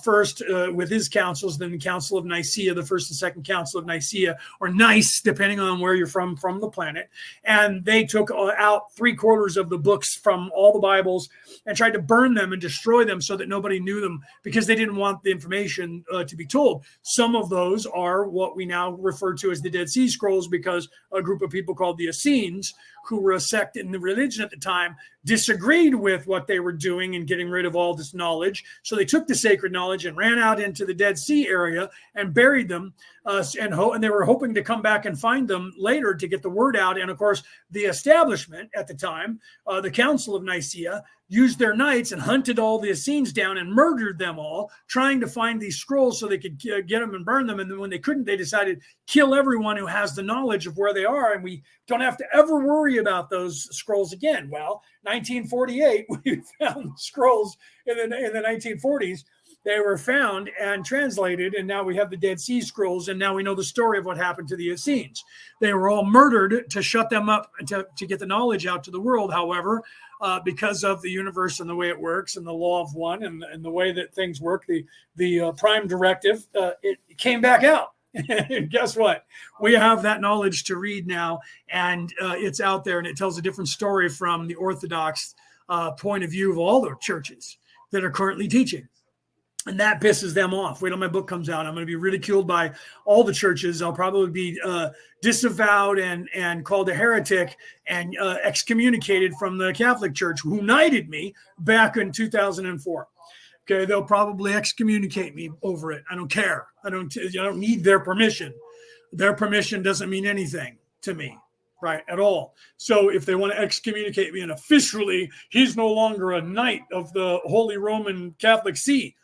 first with his councils, then the Council of Nicaea, the first and second Council of Nicaea, or Nice, depending on where you're from the planet. And they took out 3/4 of the books from all the Bibles and tried to burn them and destroy them so that nobody knew them because they didn't want the information to be told. Some of those are what we now refer to as the Dead Sea Scrolls because a group of people called the Essenes, who were a sect in the religion at the time, disagreed with what they were doing and getting rid of all this knowledge. So they took the sacred knowledge and ran out into the Dead Sea area and buried them. And they were hoping to come back and find them later to get the word out. And of course, the establishment at the time, the Council of Nicaea, used their knights and hunted all the Essenes down and murdered them all, trying to find these scrolls so they could get them and burn them. And then when they couldn't, they decided kill everyone who has the knowledge of where they are, and we don't have to ever worry about those scrolls again. Well, 1948, we found scrolls in the 1940s. They were found and translated, and now we have the Dead Sea Scrolls, and now we know the story of what happened to the Essenes. They were all murdered to shut them up and to get the knowledge out to the world. However, because of the universe and the way it works and the law of one and the way that things work, the prime directive, it came back out. And guess what? We have that knowledge to read now, and it's out there, and it tells a different story from the Orthodox point of view of all the churches that are currently teaching. And that pisses them off. Wait till my book comes out. I'm going to be ridiculed by all the churches. I'll probably be disavowed and called a heretic and excommunicated from the Catholic Church, who knighted me back in 2004. Okay, they'll probably excommunicate me over it. I don't care. I don't need their permission. Their permission doesn't mean anything to me, right, at all. So if they want to excommunicate me and officially, he's no longer a knight of the Holy Roman Catholic See.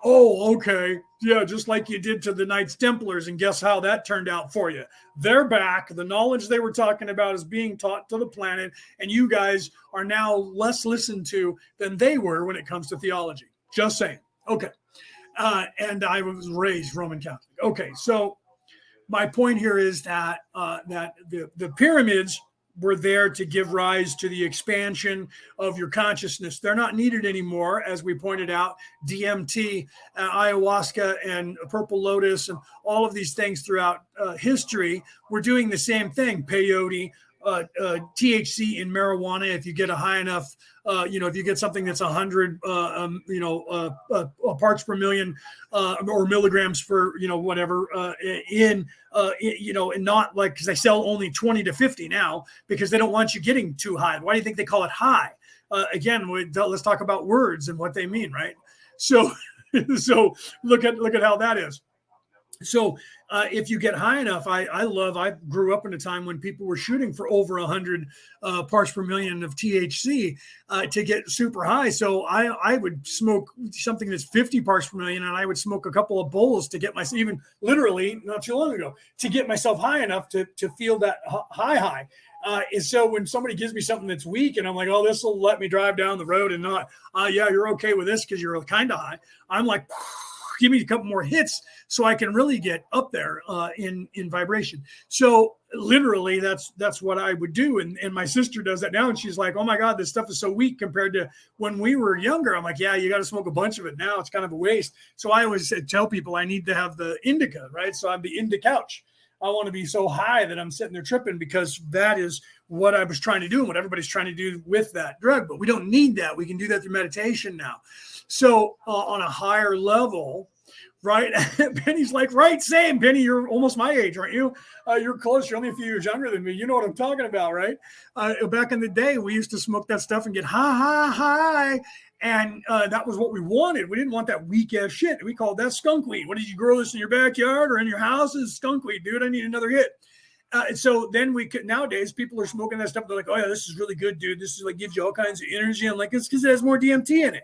Oh, okay. Yeah, just like you did to the Knights Templars, and guess how that turned out for you? They're back. The knowledge they were talking about is being taught to the planet, and you guys are now less listened to than they were when it comes to theology. Just saying. Okay. And I was raised Roman Catholic. Okay, so my point here is that the pyramids were there to give rise to the expansion of your consciousness. They're not needed anymore, as we pointed out. DMT, ayahuasca, and purple lotus, and all of these things throughout history were doing the same thing. Peyote, THC in marijuana. If you get a high enough, if you get something that's 100, parts per million, or milligrams per, whatever, and not like, because they sell only 20 to 50 now because they don't want you getting too high. Why do you think they call it high? Again, let's talk about words and what they mean, right? So, look at how that is. So if you get high enough, I grew up in a time when people were shooting for over 100 parts per million of THC to get super high. So I would smoke something that's 50 parts per million, and I would smoke a couple of bowls to get myself, even literally not too long ago, to get myself high enough to feel that high. And so when somebody gives me something that's weak and I'm like, oh, this will let me drive down the road and not, yeah, you're okay with this because you're kind of high. I'm like, give me a couple more hits so I can really get up there in vibration. So literally that's what I would do. And my sister does that now. And she's like, oh my God, this stuff is so weak compared to when we were younger. I'm like, yeah, you got to smoke a bunch of it now. It's kind of a waste. So I always tell people I need to have the indica, right? So I'm the indica couch. I want to be so high that I'm sitting there tripping because that is what I was trying to do and what everybody's trying to do with that drug. But we don't need that. We can do that through meditation now. So on a higher level, right? Penny's like, right, same. Penny, you're almost my age, aren't you? You're close. You're only a few years younger than me. You know what I'm talking about, right? Back in the day, we used to smoke that stuff and get high. And that was what we wanted. We didn't want that weak ass shit. We called that skunk weed. What did you grow this in your backyard or in your house? Is skunk weed, dude. I need another hit. So then we could, nowadays people are smoking that stuff. They're like, oh yeah, this is really good, dude. This is like gives you all kinds of energy. I'm like, it's because it has more DMT in it.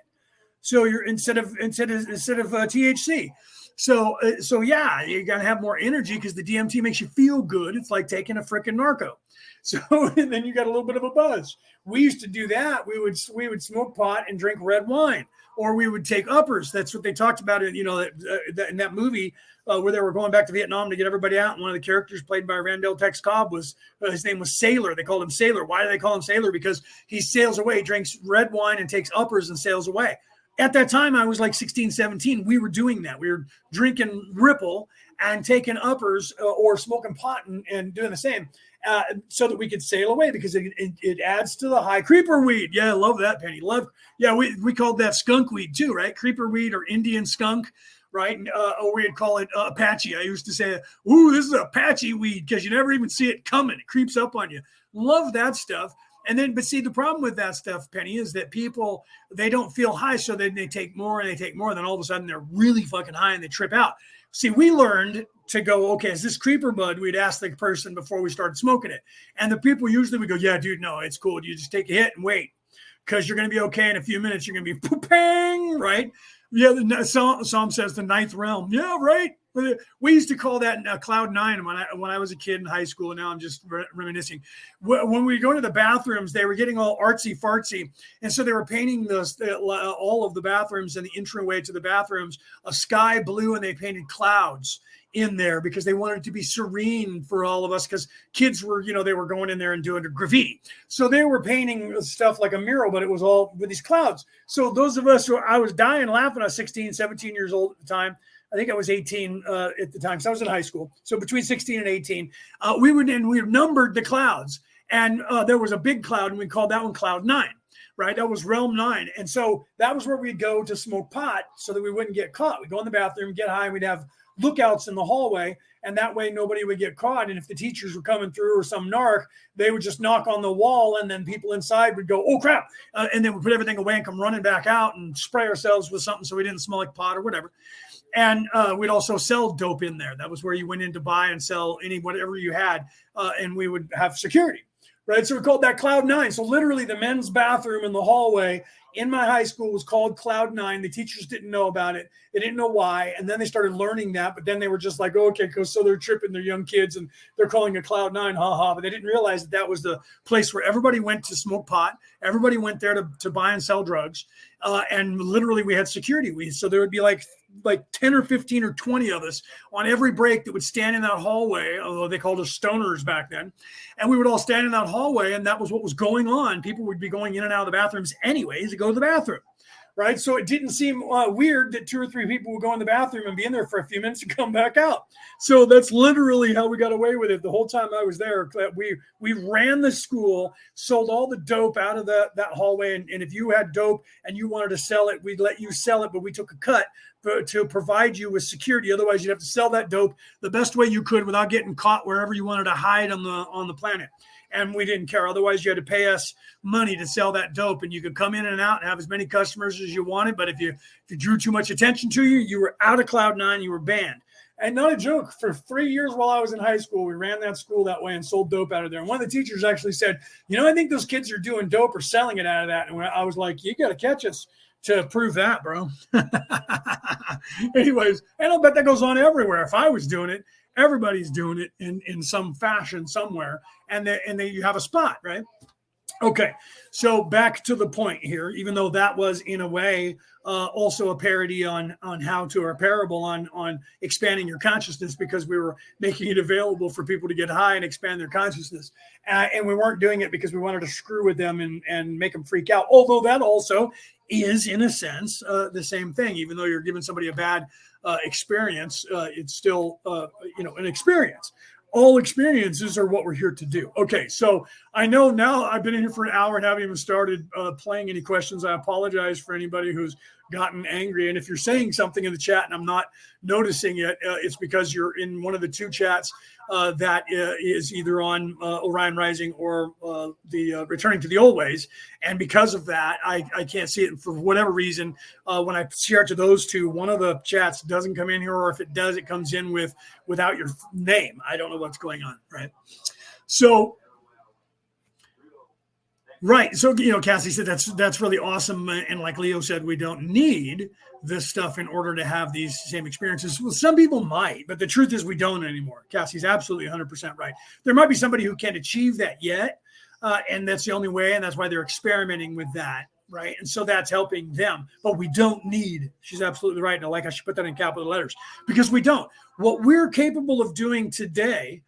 So you're instead of THC. So yeah, you gotta have more energy because the DMT makes you feel good. It's like taking a freaking narco. So and then you got a little bit of a buzz. We used to do that. We would smoke pot and drink red wine, or we would take uppers. That's what they talked about in in that movie where they were going back to Vietnam to get everybody out. And one of the characters played by Randall Tex Cobb was his name was Sailor. They called him Sailor. Why do they call him Sailor? Because he sails away, drinks red wine, and takes uppers and sails away. At that time, I was like 16, 17. We were doing that. We were drinking Ripple and taking uppers or smoking pot and doing the same so that we could sail away because it adds to the high. Creeper weed. Yeah, I love that, Penny. Yeah, we called that skunk weed too, right? Creeper weed or Indian skunk, right? Or we'd call it Apache. I used to say, ooh, this is Apache weed because you never even see it coming. It creeps up on you. Love that stuff. And then, but see, the problem with that stuff, Penny, is that people, they don't feel high. So then they take more and they take more. And then all of a sudden they're really fucking high and they trip out. See, we learned to go, okay, is this creeper bud? We'd ask the person before we started smoking it. And the people usually would go, yeah, dude, no, it's cool. You just take a hit and wait because you're going to be okay in a few minutes. You're going to be pooping, right? Yeah, the Psalm says the ninth realm. Yeah, right. We used to call that Cloud 9 when I was a kid in high school. And now I'm just reminiscing. When we go to the bathrooms, they were getting all artsy fartsy. And so they were painting all of the bathrooms and the entryway to the bathrooms a sky blue, and they painted clouds in there because they wanted it to be serene for all of us because kids were, they were going in there and doing graffiti. So they were painting stuff like a mural, but it was all with these clouds. So those of us I was dying laughing. I was 16, 17 years old at the time. I think I was 18 at the time. So I was in high school. So between 16 and 18, we numbered the clouds. And there was a big cloud, and we called that one Cloud 9, right? That was Realm 9. And so that was where we'd go to smoke pot so that we wouldn't get caught. We'd go in the bathroom, get high, and we'd have lookouts in the hallway. And that way nobody would get caught. And if the teachers were coming through or some narc, they would just knock on the wall. And then people inside would go, oh, crap. And then we'd put everything away and come running back out and spray ourselves with something so we didn't smell like pot or whatever. And we'd also sell dope in there. That was where you went in to buy and sell whatever you had. And we would have security, right? So we called that Cloud 9. So literally the men's bathroom in the hallway in my high school was called Cloud 9. The teachers didn't know about it. They didn't know why. And then they started learning that. But then they were just like, oh, okay, so they're tripping. They're young kids and they're calling it Cloud 9. Ha ha. But they didn't realize that was the place where everybody went to smoke pot. Everybody went there to buy and sell drugs. And literally we had security. So there would be like 10 or 15 or 20 of us on every break that would stand in that hallway, although they called us stoners back then. And we would all stand in that hallway, and that was what was going on. People would be going in and out of the bathrooms anyways to go to the bathroom, right? So it didn't seem weird that 2 or 3 people would go in the bathroom and be in there for a few minutes and come back out. So that's literally how we got away with it the whole time I was there. We ran the school, sold all the dope out of that hallway. And if you had dope and you wanted to sell it, we'd let you sell it, but we took a cut to provide you with security. Otherwise, you'd have to sell that dope the best way you could without getting caught wherever you wanted to hide on the planet. And we didn't care. Otherwise, you had to pay us money to sell that dope, and you could come in and out and have as many customers as you wanted. But if you drew too much attention to you, you were out of Cloud 9. You were banned. And not a joke, for 3 years while I was in high school, we ran that school that way and sold dope out of there. And one of the teachers actually said, I think those kids are doing dope or selling it out of that. And I was like, you got to catch us to prove that, bro. Anyways, and I'll bet that goes on everywhere. If I was doing it, Everybody's doing it in some fashion somewhere, and you have a spot, right? Okay, so back to the point here, even though that was in a way also a parody on how to, or a parable on expanding your consciousness, because we were making it available for people to get high and expand their consciousness. And we weren't doing it because we wanted to screw with them and make them freak out. Although that also is, in a sense, the same thing. Even though you're giving somebody a bad experience, it's still, an experience. All experiences are what we're here to do. Okay, so I know now I've been in here for an hour and haven't even started playing any questions. I apologize for anybody who's gotten angry. And if you're saying something in the chat and I'm not noticing it, it's because you're in one of the two chats that is either on Orion Rising or the Returning to the Old Ways. And because of that, I can't see it. And for whatever reason, when I share it to those two, one of the chats doesn't come in here, or if it does, it comes in without your name. I don't know what's going on, right? So, right. So, Cassie said that's really awesome. And like Leo said, we don't need this stuff in order to have these same experiences. Well, some people might, but the truth is we don't anymore. Cassie's absolutely 100% right. There might be somebody who can't achieve that yet. And that's the only way. And that's why they're experimenting with that. Right. And so that's helping them. But we don't need, she's absolutely right. And I should put that in capital letters, because we don't. What we're capable of doing today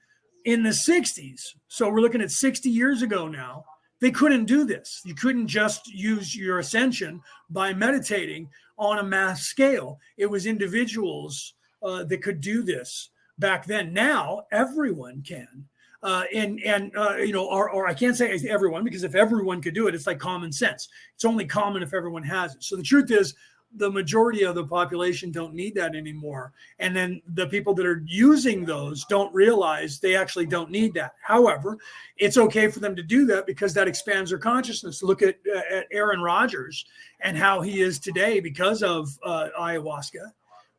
in the 60s. So we're looking at 60 years ago now. They couldn't do this. You couldn't just use your ascension by meditating on a mass scale. It was individuals that could do this back then. Now everyone can. Or I can't say everyone, because if everyone could do it, it's like common sense. It's only common if everyone has it. So the truth is, the majority of the population don't need that anymore. And then the people that are using those don't realize they actually don't need that. However, it's okay for them to do that because that expands their consciousness. Look at Aaron Rodgers and how he is today because of ayahuasca,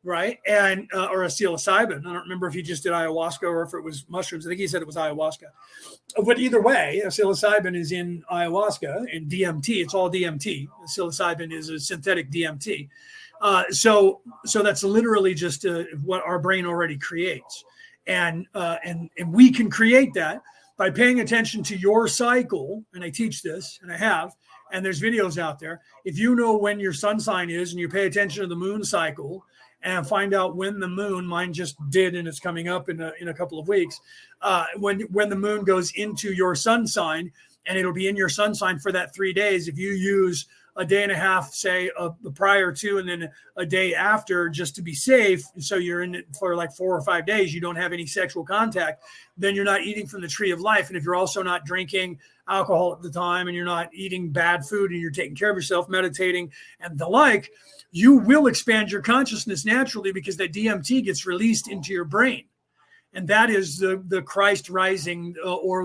right? And or psilocybin. I don't remember if he just did ayahuasca or if it was mushrooms. I think he said it was ayahuasca. But either way, psilocybin is in ayahuasca and DMT. It's all DMT. Psilocybin is a synthetic DMT. So that's literally just what our brain already creates, and we can create that by paying attention to your cycle. And I teach this, and I have, and there's videos out there. If you know when your sun sign is, and you pay attention to the moon cycle, and find out when the moon, mine just did, and it's coming up in a couple of weeks, when the moon goes into your sun sign, and it'll be in your sun sign for that 3 days. If you use a day and a half, say prior to, and then a day after, just to be safe, so you're in it for like 4 or 5 days, you don't have any sexual contact, then you're not eating from the tree of life. And if you're also not drinking alcohol at the time, and you're not eating bad food, and you're taking care of yourself, meditating and the like, you will expand your consciousness naturally, because that DMT gets released into your brain. And that is the Christ rising, or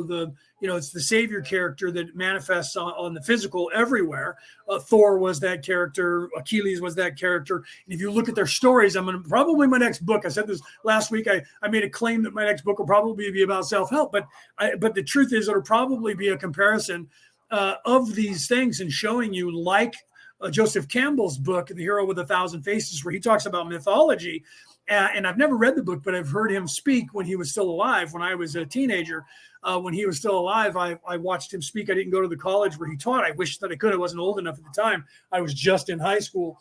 it's the Savior character that manifests on the physical everywhere. Thor was that character. Achilles was that character. And if you look at their stories, probably my next book, I said this last week, I made a claim that my next book will probably be about self-help. But the truth is, it'll probably be a comparison of these things, and showing you, like Joseph Campbell's book, The Hero with a Thousand Faces, where he talks about mythology. And I've never read the book, but I've heard him speak when he was still alive. When I was a teenager, when he was still alive, I watched him speak. I didn't go to the college where he taught. I wish that I could. I wasn't old enough at the time. I was just in high school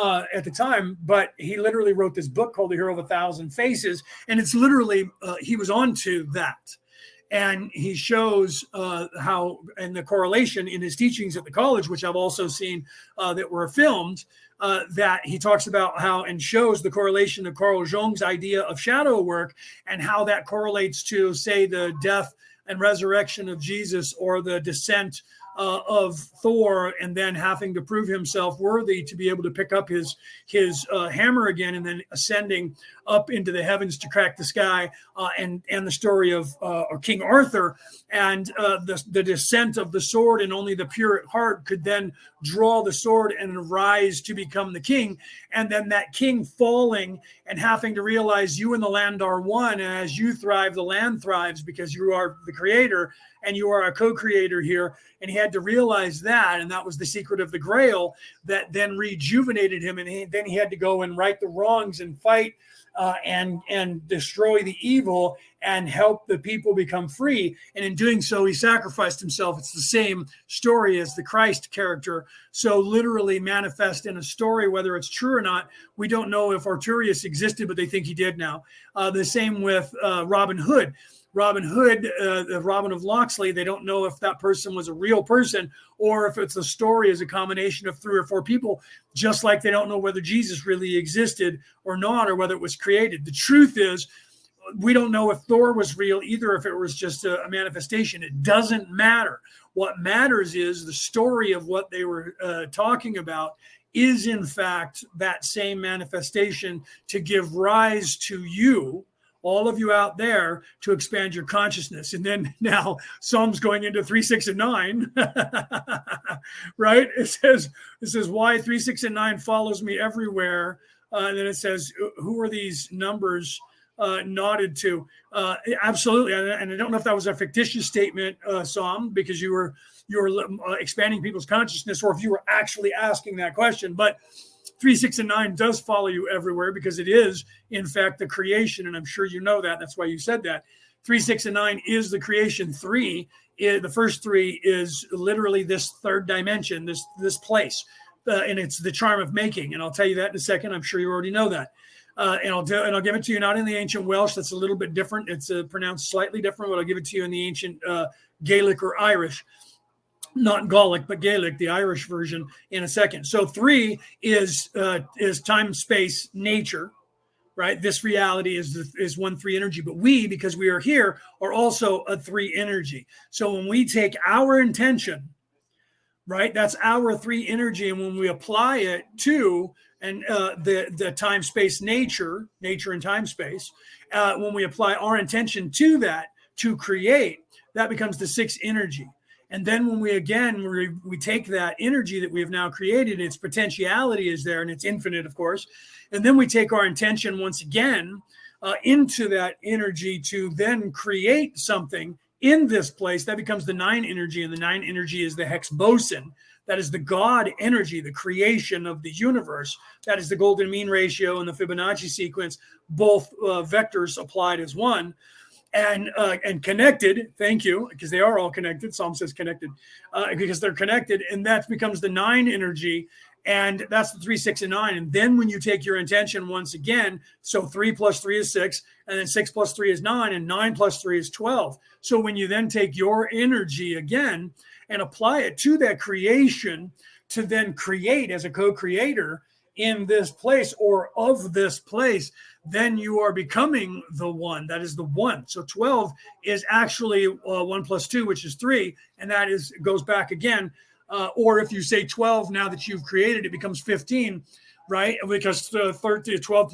at the time. But he literally wrote this book called The Hero of a Thousand Faces. And it's literally, he was onto that. And he shows how, and the correlation in his teachings at the college, which I've also seen that were filmed, that he talks about how, and shows the correlation of Carl Jung's idea of shadow work, and how that correlates to, say, the death and resurrection of Jesus, or the descent of Thor, and then having to prove himself worthy to be able to pick up his hammer again, and then ascending up into the heavens to crack the sky, and the story of King Arthur, and the descent of the sword, and only the pure at heart could then draw the sword and rise to become the king, and then that king falling and having to realize you and the land are one, and as you thrive, the land thrives, because you are the creator. and you are a co-creator here. And he had to realize that, and that was the secret of the Grail that then rejuvenated him. And then he had to go and right the wrongs and fight and destroy the evil and help the people become free. And in doing so, he sacrificed himself. It's the same story as the Christ character. So literally manifest in a story, whether it's true or not. We don't know if Arturius existed, but they think he did now. The same with Robin Hood. Robin Hood, the Robin of Locksley, they don't know if that person was a real person or if it's a story as a combination of 3 or 4 people, just like they don't know whether Jesus really existed or not, or whether it was created. The truth is, we don't know if Thor was real either, if it was just a manifestation. It doesn't matter. What matters is the story of what they were talking about is, in fact, that same manifestation to give rise to you, all of you out there, to expand your consciousness. And then now Psalm's going into 3, 6, and 9, right? It says, why 3, 6, and 9 follows me everywhere. And then it says, who are these numbers nodded to? Absolutely. And I don't know if that was a fictitious statement, Psalm, because you were expanding people's consciousness, or if you were actually asking that question. But 3, 6, and 9 does follow you everywhere, because it is, in fact, the creation. And I'm sure you know that. That's why you said that. 3, 6, and 9 is the creation. 3, the first 3 is literally this third dimension, this place. And it's the charm of making. And I'll tell you that in a second. I'm sure you already know that. And I'll give it to you not in the ancient Welsh. That's a little bit different. It's pronounced slightly different, but I'll give it to you in the ancient Gaelic or Irish. Not Gaelic, but Gaelic, the Irish version, in a second. So 3 is time, space, nature, right? This reality is 1, 3 energy. But we, because we are here, are also a 3 energy. So when we take our intention, right, that's our 3 energy, and when we apply it to the time, space, nature and time, space, when we apply our intention to that to create, that becomes the 6 energy. And then when we take that energy that we have now created, its potentiality is there, and it's infinite, of course. And then we take our intention once again into that energy to then create something in this place. That becomes the 9 energy, and the 9 energy is the hex boson. That is the God energy, the creation of the universe. That is the golden mean ratio and the Fibonacci sequence, both vectors applied as one. And connected, thank you, because they are all connected. Psalm says connected, because they're connected, and that becomes the 9 energy, and that's the 3, 6, and 9. And then when you take your intention once again, so 3 plus 3 is 6, and then 6 plus 3 is 9, and 9 plus 3 is 12. So when you then take your energy again and apply it to that creation to then create as a co-creator in this place or of this place, then you are becoming the 1. That is the 1. So 12 is actually 1 plus 2, which is 3. And that goes back again. Or if you say 12, now that you've created, it becomes 15, right? Because 12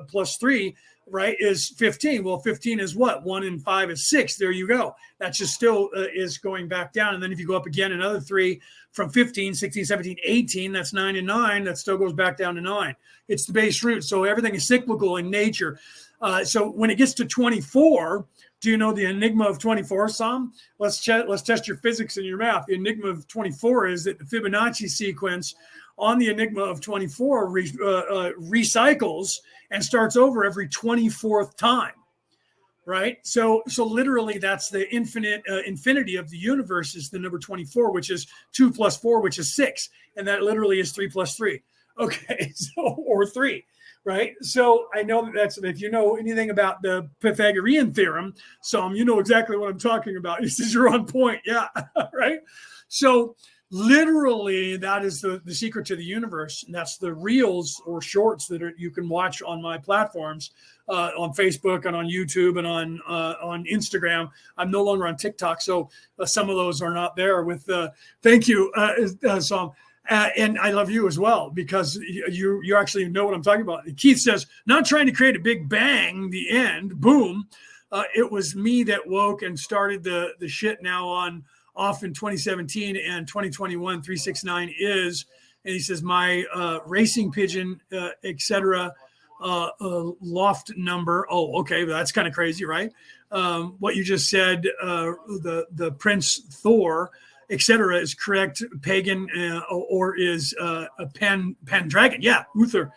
plus 3, right, is 15. Well, 15 is what? 1 and 5 is 6. There you go. That just still is going back down. And then if you go up again, another 3 from 15, 16, 17, 18, that's 9 and 9. That still goes back down to 9. It's the base root. So everything is cyclical in nature. So when it gets to 24, do you know the enigma of 24, Sam? Let's test your physics and your math. The enigma of 24 is that the Fibonacci sequence on the enigma of 24 recycles and starts over every 24th time, right? So literally that's the infinity of the universe is the number 24, which is 2 plus 4, which is 6. And that literally is 3 plus 3. Okay, or 3, right? So I know that's, if you know anything about the Pythagorean theorem, Psalm, you know exactly what I'm talking about. He says you're on point. Yeah, right? So literally that is the secret to the universe. And that's the reels or shorts that you can watch on my platforms, on Facebook and on YouTube and on Instagram. I'm no longer on TikTok, so some of those are not there with thank you, Psalm. And I love you as well, because you actually know what I'm talking about. Keith says, not trying to create a big bang, the end, boom. It was me that woke and started the shit now off in 2017 and 2021. 369 is, and he says, my racing pigeon, etc. loft number. Oh, okay, that's kind of crazy, right? What you just said, the Prince Thor, etc., is correct. Pagan or is a Pendragon? Yeah, Uther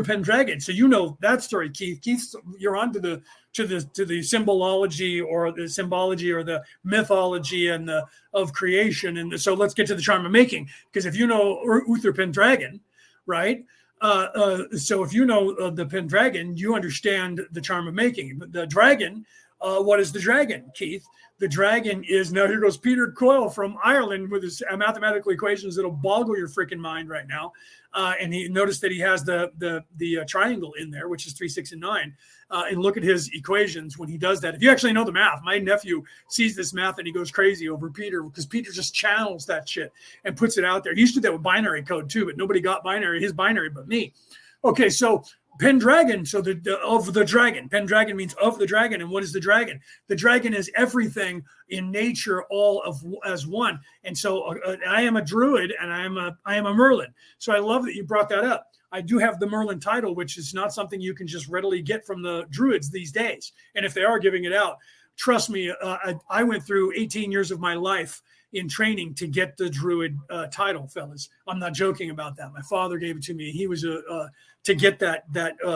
Pendragon. So you know that story, Keith. Keith, you're on to the symbology or the mythology and the of creation. And so let's get to the charm of making, because if you know Uther Pendragon, right? So if you know the Pendragon, you understand the charm of making. The dragon, what is the dragon, Keith? The dragon is, now here goes Peter Coyle from Ireland with his mathematical equations that'll boggle your freaking mind right now. And he noticed that he has the triangle in there, which is 3, 6, and 9. And look at his equations when he does that. If you actually know the math, my nephew sees this math and he goes crazy over Peter, because Peter just channels that shit and puts it out there. He used to do that with binary code too, but nobody got his binary but me. Okay, so Pendragon, so of the dragon. Pendragon means of the dragon. And what is the dragon? The dragon is everything in nature, all of as one. And so I am a druid and I am a Merlin. So I love that you brought that up. I do have the Merlin title, which is not something you can just readily get from the druids these days. And if they are giving it out, trust me, I went through 18 years of my life in training to get the druid title, fellas. I'm not joking about that. My father gave it to me. He was to get that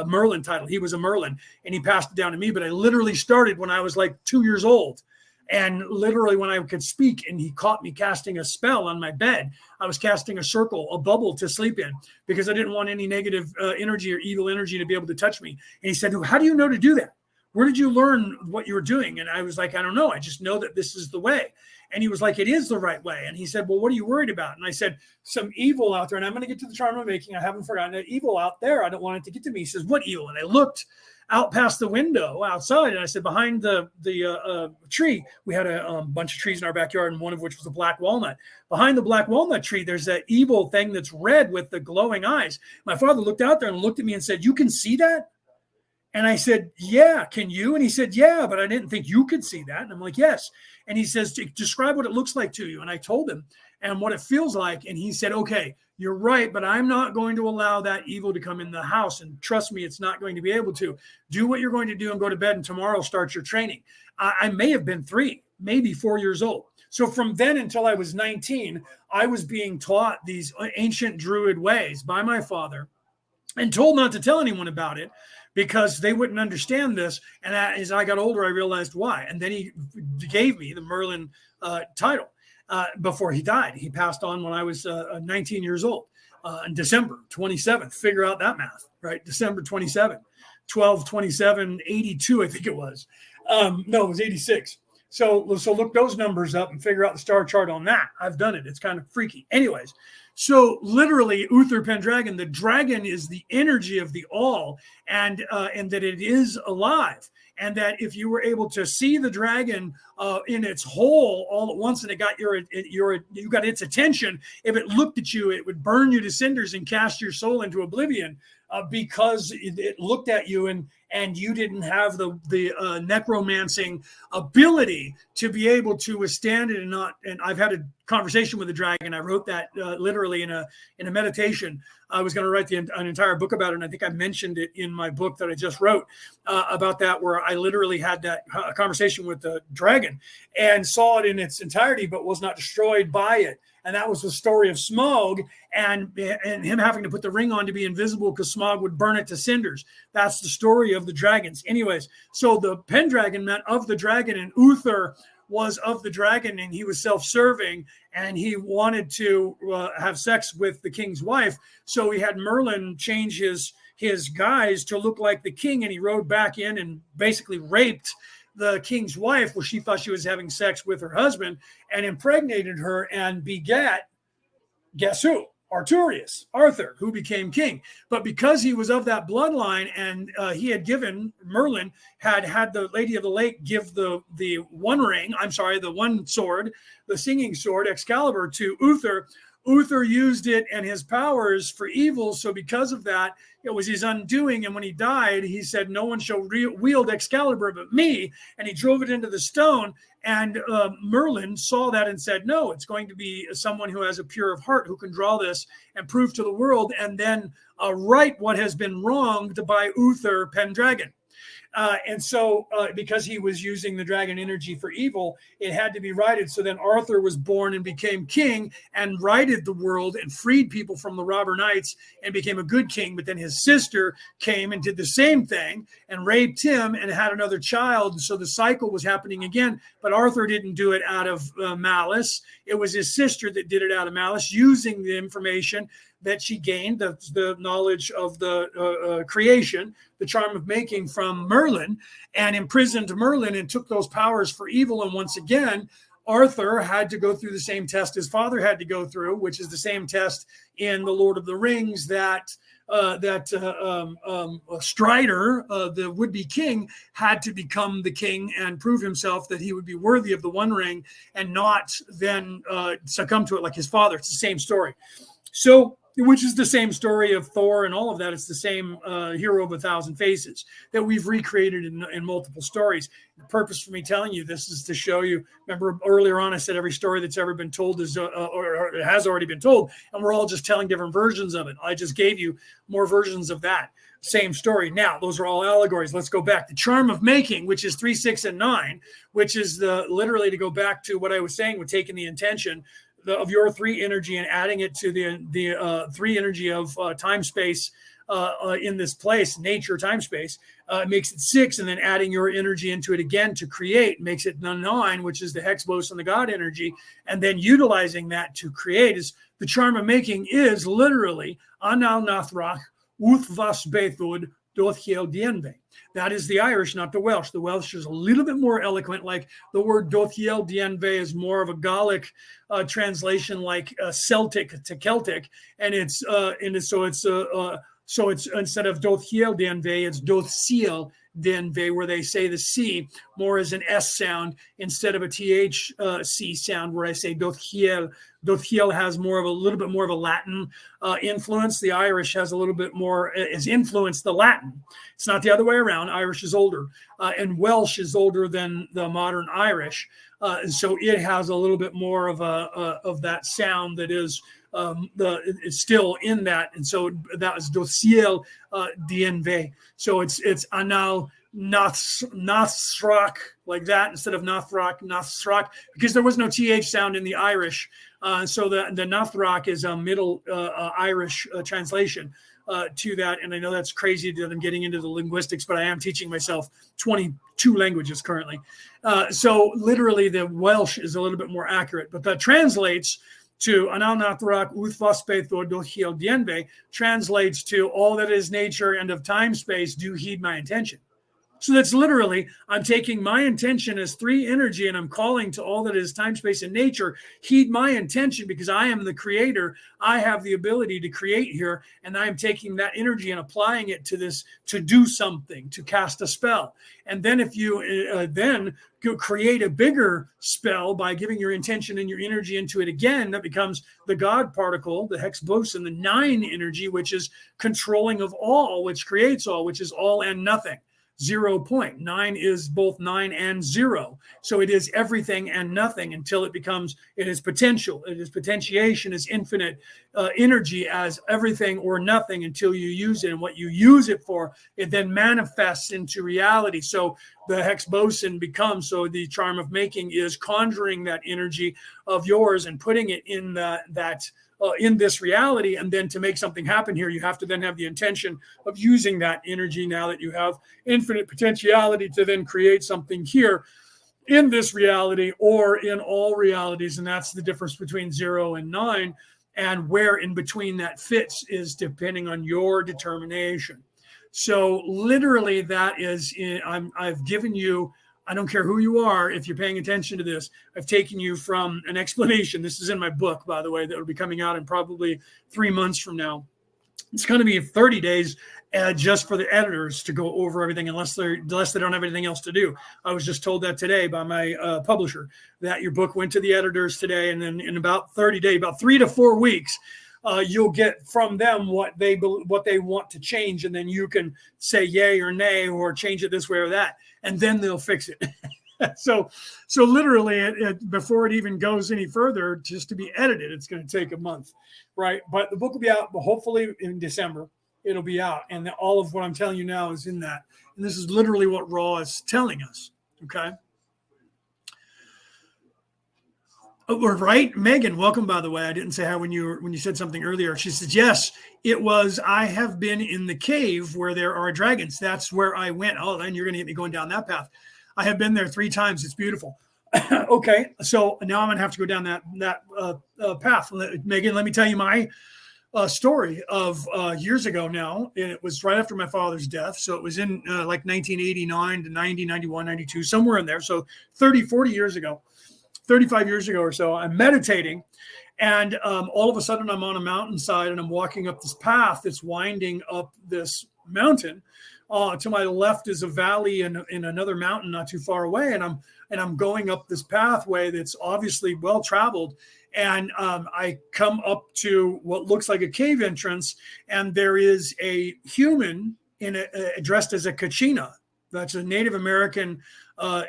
Merlin title. He was a Merlin, and he passed it down to me. But I literally started when I was like 2 years old. And literally when I could speak, and he caught me casting a spell on my bed, I was casting a circle, a bubble to sleep in, because I didn't want any negative energy or evil energy to be able to touch me. And he said, how do you know to do that? Where did you learn what you were doing? And I was like, I don't know. I just know that this is the way. And he was like, it is the right way. And he said, well, what are you worried about? And I said, some evil out there. And I'm going to get to the charm of making. I haven't forgotten that evil out there. I don't want it to get to me. He says, what evil? And I looked out past the window outside, and I said, behind the tree, we had a bunch of trees in our backyard, and one of which was a black walnut. Behind the black walnut tree, there's that evil thing that's red with the glowing eyes. My father looked out there and looked at me and said, you can see that? And I said, yeah, can you? And he said, yeah, but I didn't think you could see that. And I'm like, yes. And he says, describe what it looks like to you. And I told him and what it feels like. And he said, okay, you're right, but I'm not going to allow that evil to come in the house. And trust me, it's not going to be able to. Do what you're going to do and go to bed, and tomorrow start your training. I may have been 3, maybe 4 years old. So from then until I was 19, I was being taught these ancient druid ways by my father and told not to tell anyone about it, because they wouldn't understand this. And as I got older, I realized why. And then he gave me the Merlin title before he died. He passed on when I was 19 years old, on December 27th. Figure out that math, right? December 27th, 12/27/82, I think it was. No, it was 86. So look those numbers up and figure out the star chart on that. I've done it. It's kind of freaky. Anyways, so literally, Uther Pendragon, the dragon is the energy of the all, and that it is alive. And that if you were able to see the dragon in its whole all at once, and it got you got its attention, if it looked at you, it would burn you to cinders and cast your soul into oblivion, because it looked at you and you didn't have the necromancing ability to be able to withstand it. And I've had a conversation with the dragon. I wrote that literally in a meditation. I was going to write an entire book about it, and I think I mentioned it in my book that I just wrote about that, where I literally had that conversation with the dragon and saw it in its entirety, but was not destroyed by it. And that was the story of Smog and him having to put the ring on to be invisible because Smog would burn it to cinders. That's the story of the dragons. Anyways, so the Pendragon meant of the dragon, and Uther was of the dragon, and he was self-serving, and he wanted to have sex with the king's wife. So he had Merlin change his guise to look like the king, and he rode back in and basically raped the king's wife, where she thought she was having sex with her husband, and impregnated her and begat, guess who? Arthur, who became king. But because he was of that bloodline, and he had given, Merlin had the Lady of the Lake give the one sword, the singing sword, Excalibur, to Uther. Uther used it and his powers for evil. So because of that, it was his undoing. And when he died, he said, no one shall wield Excalibur but me. And he drove it into the stone. And Merlin saw that and said, no, it's going to be someone who has a pure of heart, who can draw this and prove to the world and then right what has been wronged by Uther Pendragon. And so because he was using the dragon energy for evil, it had to be righted. So then Arthur was born and became king and righted the world and freed people from the robber knights and became a good king. But then his sister came and did the same thing and raped him and had another child. And so the cycle was happening again. But Arthur didn't do it out of malice. It was his sister that did it out of malice, using the information that she gained, the knowledge of the creation, the charm of making from Merlin, and imprisoned Merlin and took those powers for evil. And once again, Arthur had to go through the same test his father had to go through, which is the same test in the Lord of the Rings that Strider, the would-be king, had to become the king and prove himself that he would be worthy of the One Ring and not then succumb to it like his father. It's the same story. So, which is the same story of Thor and all of that. It's the same hero of a thousand faces that we've recreated in multiple stories. The purpose for me telling you this is to show you, remember earlier on I said every story that's ever been told is or has already been told, and we're all just telling different versions of it. I just gave you more versions of that same story. Now, those are all allegories. Let's go back. The charm of making, which is 3, 6, and 9, which is literally to go back to what I was saying with taking the intention of your 3 energy and adding it to the 3 energy of time space in this place, nature, time space, makes it 6, and then adding your energy into it again to create makes it 9, which is the hex and the god energy, and then utilizing that to create is the charm of making is literally Anal Nathrach Uthvas Bethud Dothhiel Dienve. That is the Irish, not the Welsh. The Welsh is a little bit more eloquent. Like the word Dothhiel Dienve is more of a Gallic translation, like Celtic to Celtic, and it's so it's instead of Dothhiel Dienve, it's Dothsiel Dienve, where they say the C more as an S sound instead of a THC sound, where I say Dothhiel. Dothhiel has more of a little bit more of a Latin influence. The Irish has a little bit more, has influenced the Latin. It's not the other way around. Irish is older, and Welsh is older than the modern Irish. And so it has a little bit more of that sound that is it's still in that. And so that is Dothsiel Dienve. So it's Anal Nathrach, like that, instead of Nathrach, because there was no TH sound in the Irish. So the Nathrach is a middle Irish translation to that. And I know that's crazy that I'm getting into the linguistics, but I am teaching myself 22 languages currently. So literally the Welsh is a little bit more accurate, but that translates to Anal Nathrach Uthvas Bethud Dothhiel Dienve, translates to all that is nature and of time space, do heed my intention. So that's literally, I'm taking my intention as 3 energy and I'm calling to all that is time, space, and nature. Heed my intention because I am the creator. I have the ability to create here. And I am taking that energy and applying it to this, to do something, to cast a spell. And then if you then create a bigger spell by giving your intention and your energy into it again, that becomes the God particle, the hex boson, the 9 energy, which is controlling of all, which creates all, which is all and nothing. 0 point. 9 is both 9 and 0. So it is everything and nothing until it becomes, it is potential. It is potentiation, is infinite energy as everything or nothing until you use it. And what you use it for, it then manifests into reality. So the hex boson becomes, so the charm of making is conjuring that energy of yours and putting it in in this reality. And then to make something happen here, you have to then have the intention of using that energy now that you have infinite potentiality to then create something here in this reality or in all realities. And that's the difference between 0 and 9. And where in between that fits is depending on your determination. So literally that is, I've given you, I don't care who you are, if you're paying attention to this, I've taken you from an explanation. This is in my book, by the way, that will be coming out in probably 3 months from now. It's going to be 30 days just for the editors to go over everything, unless they don't have anything else to do. I was just told that today by my publisher, that your book went to the editors today, and then in about 30 days, about 3 to 4 weeks, you'll get from them what they want to change, and then you can say yay or nay, or change it this way or that, and then they'll fix it. So literally, before it even goes any further, just to be edited, it's going to take a month, right? But the book will be out, but hopefully in December it'll be out, and all of what I'm telling you now is in that. And this is literally what Raw is telling us. Okay. Oh, we're right, Megan. Welcome, by the way. I didn't say hi when you said something earlier. She says yes. It was. I have been in the cave where there are dragons. That's where I went. Oh, then you're going to get me going down that path. I have been there 3 times. It's beautiful. Okay, so now I'm going to have to go down that path. Megan, let me tell you my story of years ago now. And it was right after my father's death. So it was in like 1989 to 90, 91, 92, somewhere in there. So 30, 40 years ago, 35 years ago or so, I'm meditating. And all of a sudden I'm on a mountainside and I'm walking up this path that's winding up this mountain. To my left is a valley in another mountain not too far away, and I'm going up this pathway that's obviously well traveled, and I come up to what looks like a cave entrance, and there is a human dressed as a kachina. That's a Native American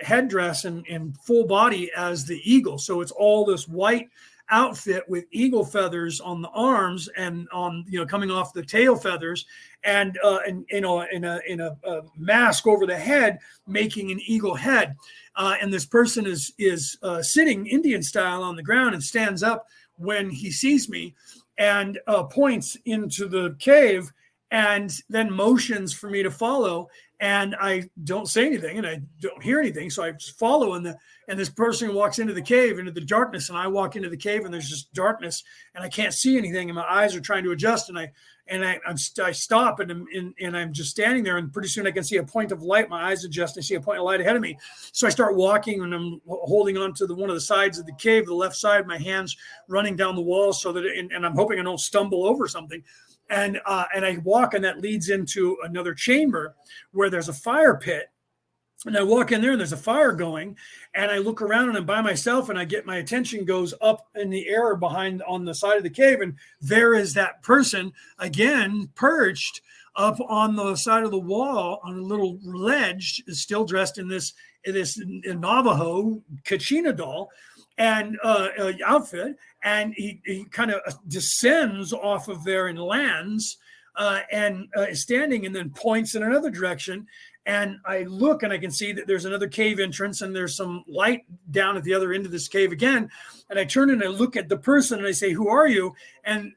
headdress and full body as the eagle. So it's all this white outfit with eagle feathers on the arms and on, coming off the tail feathers, and in a mask over the head, making an eagle head. And this person is sitting Indian style on the ground and stands up when he sees me, and points into the cave, and then motions for me to follow. And I don't say anything, and I don't hear anything. So I just follow, and this person walks into the cave, into the darkness, and I walk into the cave, and there's just darkness, and I can't see anything, and my eyes are trying to adjust, and I stop, and I'm just standing there, and pretty soon I can see a point of light. My eyes adjust, and I see a point of light ahead of me. So I start walking, and I'm holding on to one of the sides of the cave, the left side, my hands running down the wall, so that, and I'm hoping I don't stumble over something. And I walk, and that leads into another chamber where there's a fire pit. And I walk in there, and there's a fire going, and I look around, and I'm by myself, and my attention goes up in the air behind on the side of the cave. And there is that person again, perched up on the side of the wall on a little ledge, still dressed in this Navajo Kachina doll and outfit. And he kind of descends off of there and lands and is standing, and then points in another direction. And I look, and I can see that there's another cave entrance, and there's some light down at the other end of this cave again. And I turn and I look at the person, and I say, "Who are you?" And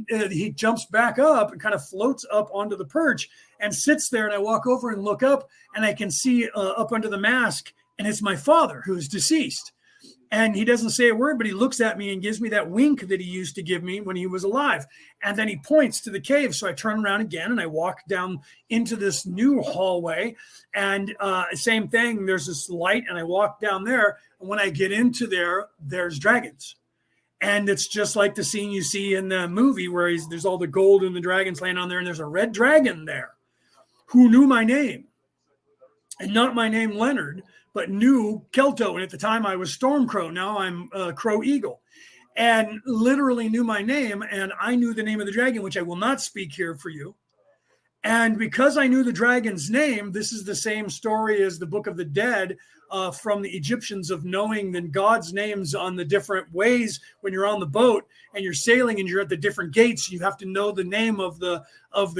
he jumps back up and kind of floats up onto the perch and sits there. And I walk over and look up, and I can see up under the mask, and it's my father, who is deceased. And he doesn't say a word, but he looks at me and gives me that wink that he used to give me when he was alive. And then he points to the cave. So I turn around again, and I walk down into this new hallway. And same thing, there's this light, and I walk down there. And when I get into there, there's dragons. And it's just like the scene you see in the movie where there's all the gold and the dragons laying on there. And there's a red dragon there who knew my name. And not my name, Leonard, but knew Kelto. And at the time I was Stormcrow. Now I'm Crow Eagle, and literally knew my name. And I knew the name of the dragon, which I will not speak here for you. And because I knew the dragon's name, this is the same story as the Book of the Dead from the Egyptians, of knowing then God's names on the different ways. When you're on the boat and you're sailing and you're at the different gates, you have to know the name of the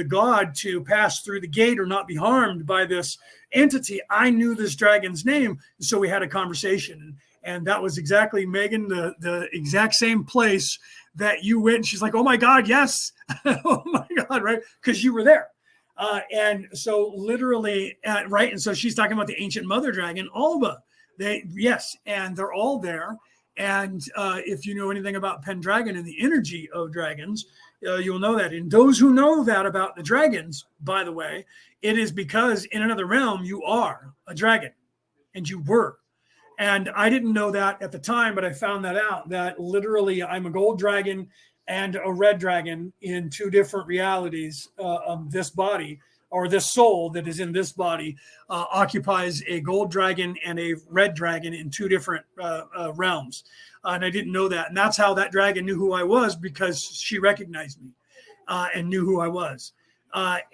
god to pass through the gate or not be harmed by this entity. I knew this dragon's name, so we had a conversation, and that was exactly, Megan, the exact same place that you went. She's like, "Oh my God, yes." Oh my God, right? Because you were there. And so literally, right. And so she's talking about the ancient mother dragon, Alba. Yes. And they're all there. And if you know anything about Pendragon and the energy of dragons, you'll know that. And those who know that about the dragons, by the way, it is because in another realm, you are a dragon, and you were. And I didn't know that at the time, but I found that out, that literally I'm a gold dragon and a red dragon in two different realities. This body, or this soul that is in this body, occupies a gold dragon and a red dragon in two different realms. And I didn't know that. And that's how that dragon knew who I was, because she recognized me and knew who I was.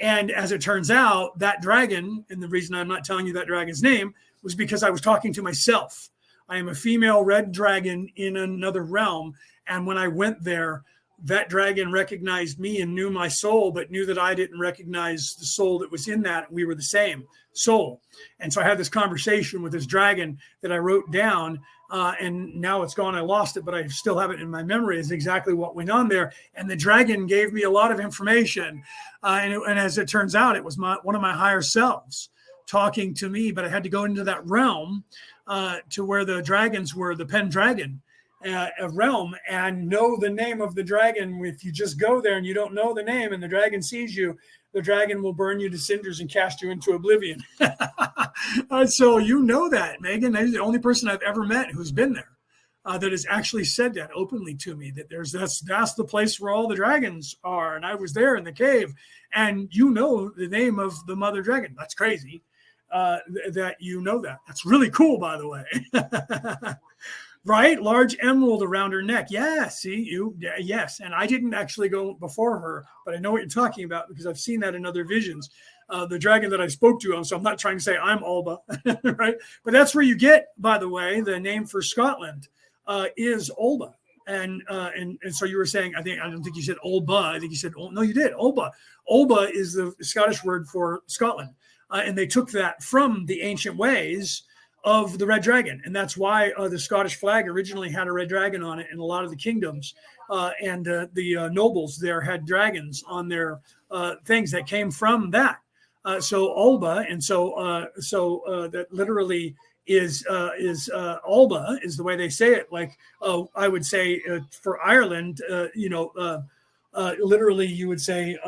And as it turns out, that dragon, and the reason I'm not telling you that dragon's name, was because I was talking to myself. I am a female red dragon in another realm. And when I went there, that dragon recognized me and knew my soul, but knew that I didn't recognize the soul that was in that. We were the same soul. And so I had this conversation with this dragon that I wrote down, and now it's gone. I lost it, but I still have it in my memory is exactly what went on there. And the dragon gave me a lot of information. And as it turns out, it was one of my higher selves talking to me, but I had to go into that realm to where the dragons were, the Pendragon realm, and know the name of the dragon. If you just go there and you don't know the name and the dragon sees you, the dragon will burn you to cinders and cast you into oblivion. So you know that, Megan. You're the only person I've ever met who's been there that has actually said that openly to me, that that's the place where all the dragons are. And I was there in the cave, and you know the name of the mother dragon. That's crazy that you know that. That's really cool, by the way. Right? Large emerald around her neck. Yeah, see, yes. And I didn't actually go before her, but I know what you're talking about because I've seen that in other visions. The dragon that I spoke to, so I'm not trying to say I'm Alba, right? But that's where you get, by the way, the name for Scotland is Olba. And so you were saying, I don't think you said Olba. I think you said, no, you did, Olba. Olba is the Scottish word for Scotland. And they took that from the ancient ways of the red dragon. And that's why the Scottish flag originally had a red dragon on it in a lot of the kingdoms. And the nobles there had dragons on their things that came from that. So Alba, and so that literally is Alba is the way they say it. Like I would say for Ireland, literally you would say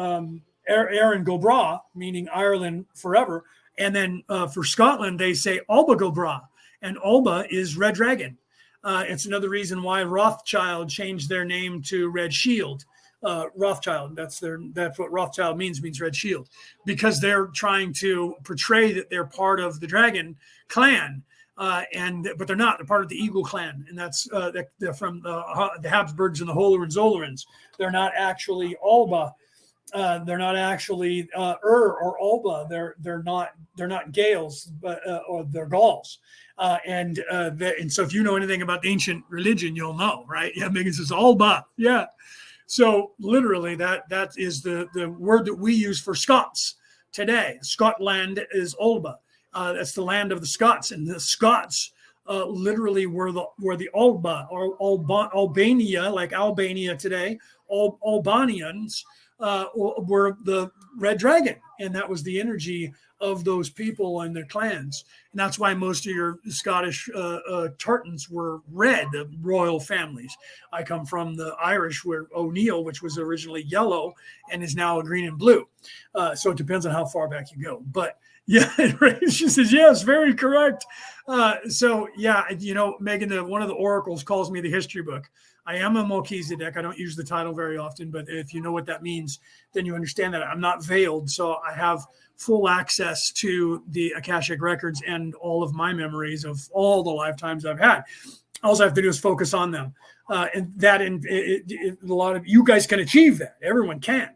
Erin go Bra, meaning Ireland forever. And then for Scotland, they say Alba go Bra, and Alba is Red Dragon. It's another reason why Rothschild changed their name to Red Shield. Rothschild, that's what Rothschild means Red Shield, because they're trying to portray that they're part of the Dragon clan, but they're not. They're part of the Eagle clan, and that's they're from the Habsburgs and the Hohenzollerns. They're not actually Alba. They're not actually or Alba. They're not Gales, but or they're Gauls. And so if you know anything about the ancient religion, you'll know, right? Yeah, Megan says Alba. Yeah. So literally that is the word that we use for Scots today. Scotland is Alba. That's the land of the Scots, and the Scots literally were the Alba or Albania, like Albania today. Albanians were the Red Dragon, and that was the energy of those people and their clans. And that's why most of your Scottish tartans were red, the royal families. I come from the Irish, where O'Neill, which was originally yellow and is now green and blue. So it depends on how far back you go. But yeah, she says, yes, very correct. So yeah, Megan, one of the oracles calls me the history book. I am a Melchizedek. I don't use the title very often, but if you know what that means, then you understand that I'm not veiled. So I have full access to the Akashic records and all of my memories of all the lifetimes I've had. All I have to do is focus on them. And that a lot of you guys can achieve that. Everyone can.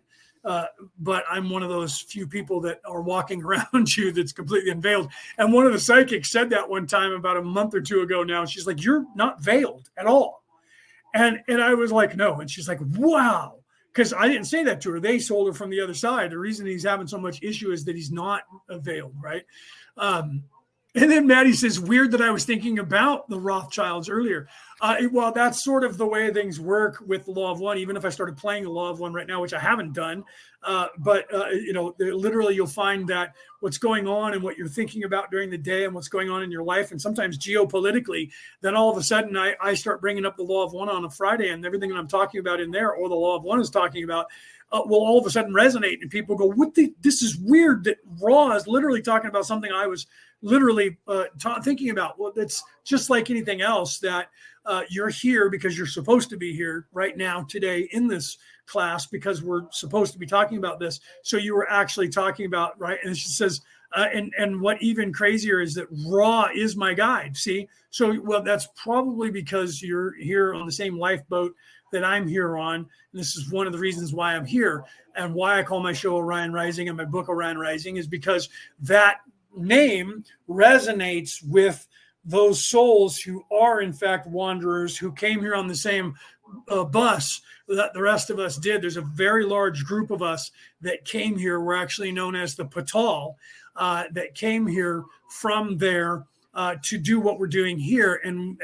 But I'm one of those few people that are walking around you that's completely unveiled. And one of the psychics said that one time about a month or two ago now. She's like, you're not veiled at all. And I was like, no. And she's like, wow. Because I didn't say that to her. They sold her from the other side. The reason he's having so much issue is that he's not veiled, right? And then Maddie says, weird that I was thinking about the Rothschilds earlier. Well, that's sort of the way things work with the Law of One, even if I started playing the Law of One right now, which I haven't done. But literally you'll find that what's going on and what you're thinking about during the day and what's going on in your life, and sometimes geopolitically, then all of a sudden I start bringing up the Law of One on a Friday, and everything that I'm talking about in there, or the Law of One is talking about, will all of a sudden resonate, and people go, this is weird that Raw is literally talking about something I was literally thinking about. Well, it's just like anything else that You're here because you're supposed to be here right now today in this class because we're supposed to be talking about this. So you were actually talking about, right? And she says, and what even crazier is that Ra is my guide. See, so well, that's probably because you're here on the same lifeboat that I'm here on. And this is one of the reasons why I'm here and why I call my show Orion Rising and my book Orion Rising is because that name resonates with those souls who are in fact wanderers who came here on the same bus that the rest of us did. There's a very large group of us that came here. We're actually known as the Patal that came here from there to do what we're doing here. And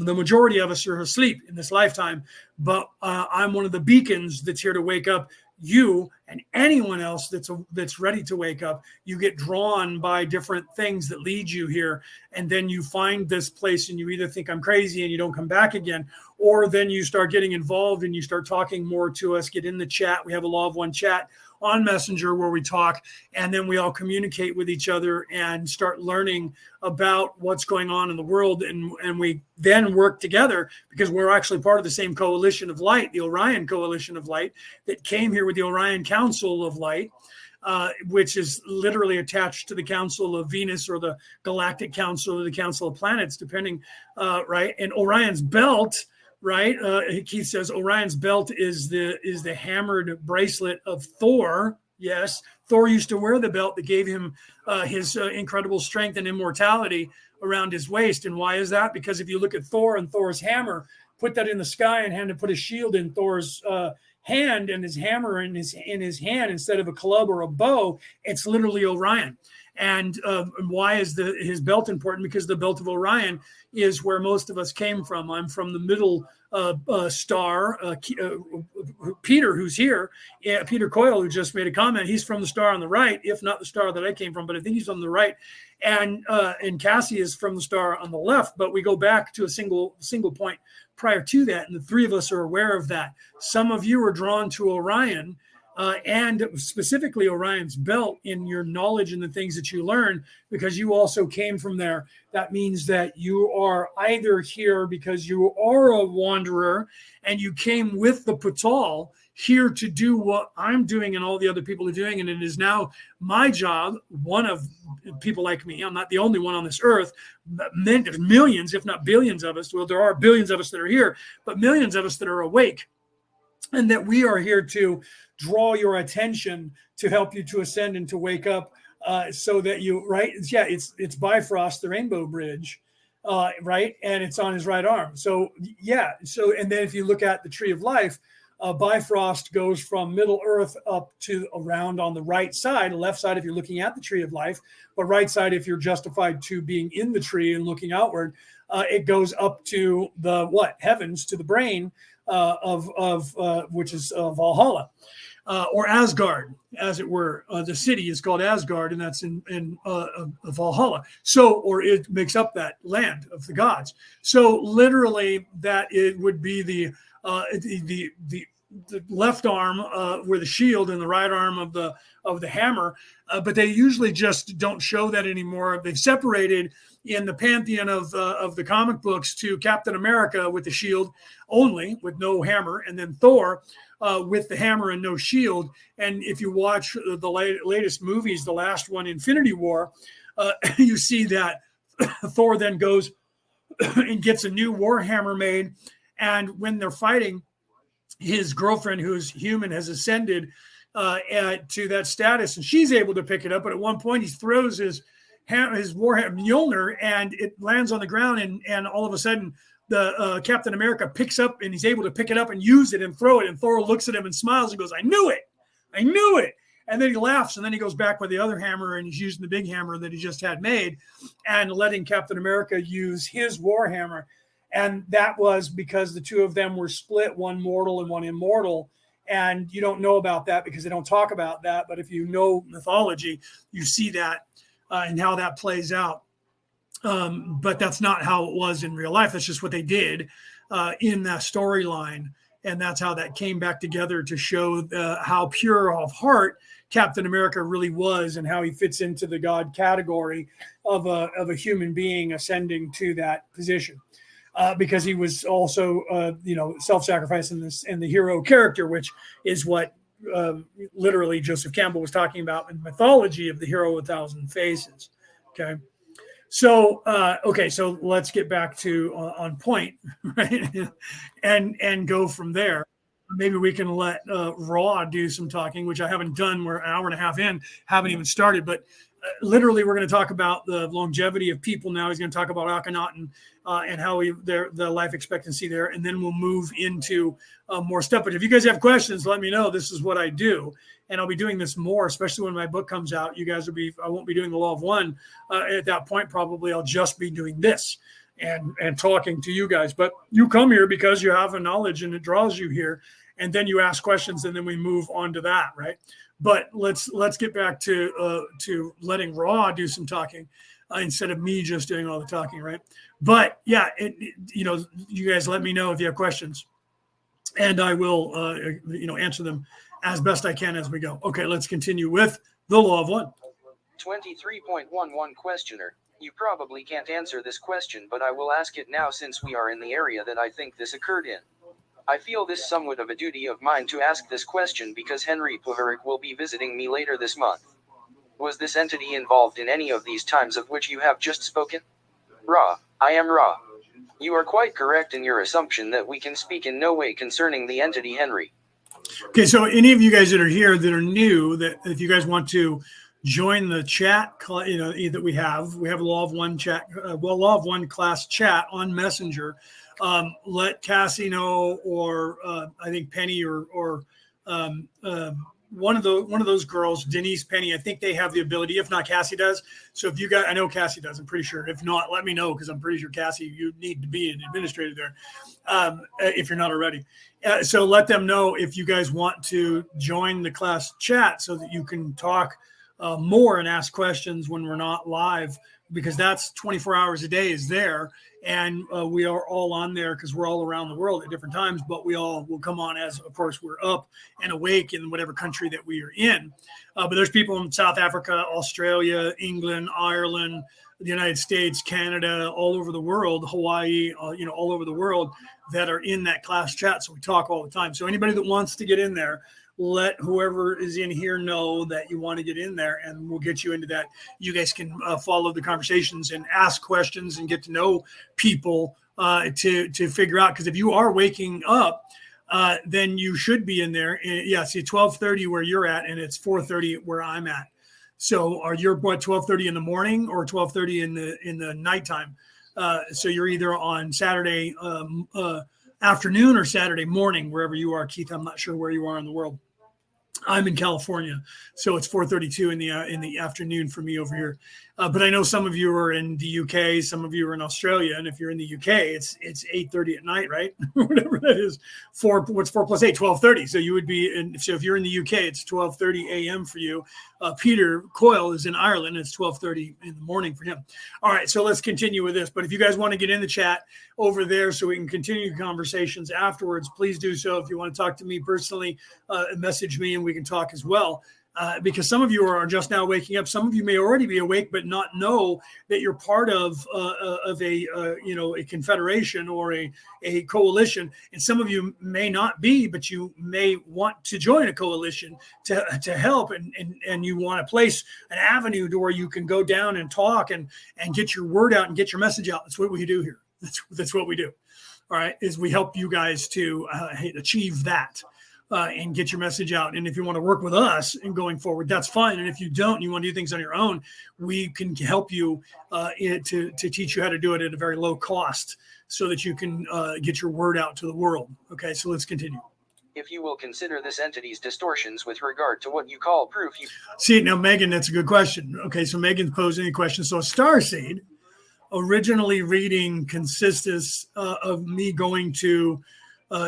the majority of us are asleep in this lifetime. But I'm one of the beacons that's here to wake up you and anyone else that's ready to wake up. You get drawn by different things that lead you here. And then you find this place and you either think I'm crazy and you don't come back again, or then you start getting involved and you start talking more to us, get in the chat. We have a Law of One chat on Messenger where we talk, and then we all communicate with each other and start learning about what's going on in the world. And we then work together because we're actually part of the same coalition of light, the Orion Coalition of Light, that came here with the Orion Council of Light, which is literally attached to the Council of Venus or the Galactic Council or the Council of Planets, depending, right? And Orion's belt, right? Keith says Orion's belt is the hammered bracelet of Thor. Yes, Thor used to wear the belt that gave him his incredible strength and immortality around his waist. And why is that? Because if you look at Thor and Thor's hammer, put that in the sky and had to put a shield in Thor's hand and his hammer in his hand instead of a club or a bow, it's literally Orion. And why is his belt important? Because the belt of Orion is where most of us came from. I'm from the middle star. Peter, who's here, Peter Coyle, who just made a comment, he's from the star on the right, if not the star that I came from, but I think he's on the right. And Cassie is from the star on the left, but we go back to a single point prior to that, and the three of us are aware of that. Some of you are drawn to Orion, and specifically Orion's belt in your knowledge and the things that you learn, because you also came from there. That means that you are either here because you are a wanderer and you came with the Patal here to do what I'm doing and all the other people are doing. And it is now my job, one of people like me, I'm not the only one on this earth, but there's millions, if not billions of us. Well, there are billions of us that are here, but millions of us that are awake. And that we are here to draw your attention to help you to ascend and to wake up, so that you, right? Yeah, it's Bifrost, the Rainbow Bridge, right? And it's on his right arm. So yeah. So and then if you look at the Tree of Life, Bifrost goes from Middle Earth up to around on the right side, left side if you're looking at the Tree of Life, but right side if you're justified to being in the tree and looking outward. It goes up to the heavens, to the brain. Which is Valhalla, or Asgard, as it were. The city is called Asgard, and that's in Valhalla. So, or it makes up that land of the gods. So, literally, that it would be the left arm where the shield and the right arm of the hammer. But they usually just don't show that anymore. They've separated in the pantheon of the comic books to Captain America with the shield only, with no hammer, and then Thor with the hammer and no shield. And if you watch the latest movies, the last one, Infinity War, you see that Thor then goes and gets a new war hammer made. And when they're fighting, his girlfriend, who's human, has ascended to that status, and she's able to pick it up. But at one point, he throws his warhammer Mjolnir, and it lands on the ground, and all of a sudden the Captain America picks up, and he's able to pick it up and use it and throw it, and Thor looks at him and smiles and goes, I knew it, and then he laughs, and then he goes back with the other hammer, and he's using the big hammer that he just had made and letting Captain America use his war hammer. And that was because the two of them were split, one mortal and one immortal. And you don't know about that because they don't talk about that, but if you know mythology, you see that and how that plays out. But that's not how it was in real life. That's just what they did in that storyline. And that's how that came back together to show how pure of heart Captain America really was and how he fits into the God category of a human being ascending to that position. because he was also, self-sacrificing this and the hero character, which is what literally Joseph Campbell was talking about in mythology of the hero with 1,000 faces. Okay. So, so let's get back to on point, right? and go from there. Maybe we can let Raw do some talking, which I haven't done. We're an hour and a half in, haven't even started, but literally we're going to talk about the longevity of people now. He's going to talk about Akhenaten and how the life expectancy there, and then we'll move into more stuff. But if you guys have questions, let me know. This is what I do, and I'll be doing this more, especially when my book comes out. You guys I won't be doing the Law of One at that point. Probably I'll just be doing this and talking to you guys. But you come here because you have a knowledge and it draws you here, and then you ask questions, and then we move on to that, right? But let's get back to letting Raw do some talking instead of me just doing all the talking, right? But yeah, you guys let me know if you have questions, and I will answer them as best I can as we go. Okay, let's continue with the Law of One. 23.11 questioner. You probably can't answer this question, but I will ask it now since we are in the area that I think this occurred in. I feel this somewhat of a duty of mine to ask this question because Henry Poverick will be visiting me later this month. Was this entity involved in any of these times of which you have just spoken? Ra, I am Ra. You are quite correct in your assumption that we can speak in no way concerning the entity Henry. Okay, so any of you guys that are here that are new, that if you guys want to join the chat, that we have Law of One chat, Law of One class chat on Messenger. Let Cassie know, or I think Penny, or one of those girls, Denise, Penny. I think they have the ability. If not, Cassie does. So if you guys, I know Cassie does. I'm pretty sure. If not, let me know, because I'm pretty sure Cassie, you need to be an administrator there if you're not already. So let them know if you guys want to join the class chat so that you can talk more and ask questions when we're not live, because that's 24 hours a day is there. And we are all on there because we're all around the world at different times, but we all will come on as, of course, we're up and awake in whatever country that we are in. But there's people in South Africa, Australia, England, Ireland, the United States, Canada, all over the world, Hawaii, all over the world that are in that class chat. So we talk all the time. So anybody that wants to get in there, let whoever is in here know that you want to get in there, and we'll get you into that. You guys can follow the conversations and ask questions and get to know people to figure out. Because if you are waking up, then you should be in there. See, 12:30 where you're at, and it's 4:30 where I'm at. So are you 12:30 in the morning or 12:30 in the nighttime? So you're either on Saturday afternoon or Saturday morning, wherever you are, Keith. I'm not sure where you are in the world. I'm in California, so it's 4:32 in the afternoon for me over here. But I know some of you are in the UK, some of you are in Australia, and if you're in the UK, it's 8:30 at night, right? Whatever that is. What's 4 plus 8? 12:30. So you would be in. So if you're in the UK, it's 12:30 a.m. for you. Peter Coyle is in Ireland. It's 12:30 in the morning for him. All right, so let's continue with this. But if you guys want to get in the chat over there so we can continue conversations afterwards, please do so. If you want to talk to me personally, message me and we can talk as well. Because some of you are just now waking up. Some of you may already be awake, but not know that you're part of a confederation or a coalition. And some of you may not be, but you may want to join a coalition to help, and you want to place an avenue to where you can go down and talk and get your word out and get your message out. That's what we do here. That's what we do. All right, is we help you guys to achieve that. And get your message out. And if you want to work with us and going forward, that's fine. And if you don't, and you want to do things on your own, we can help you to teach you how to do it at a very low cost so that you can get your word out to the world. Okay, so let's continue. If you will consider this entity's distortions with regard to what you call proof. See, now, Megan, that's a good question. Okay, so Megan's posing a question. So a starseed, originally reading consists of me going to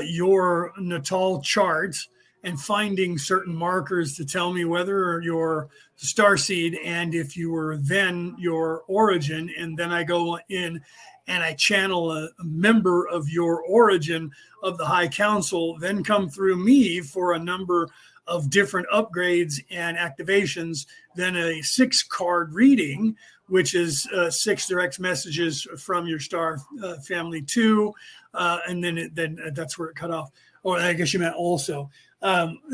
your natal chart and finding certain markers to tell me whether you're starseed and if you were then your origin. And then I go in and I channel a member of your origin of the High Council, then come through me for a number of different upgrades and activations, then a 6-card reading, which is 6 direct messages from your star family 2, and then that's where it cut off. Or I guess you meant also.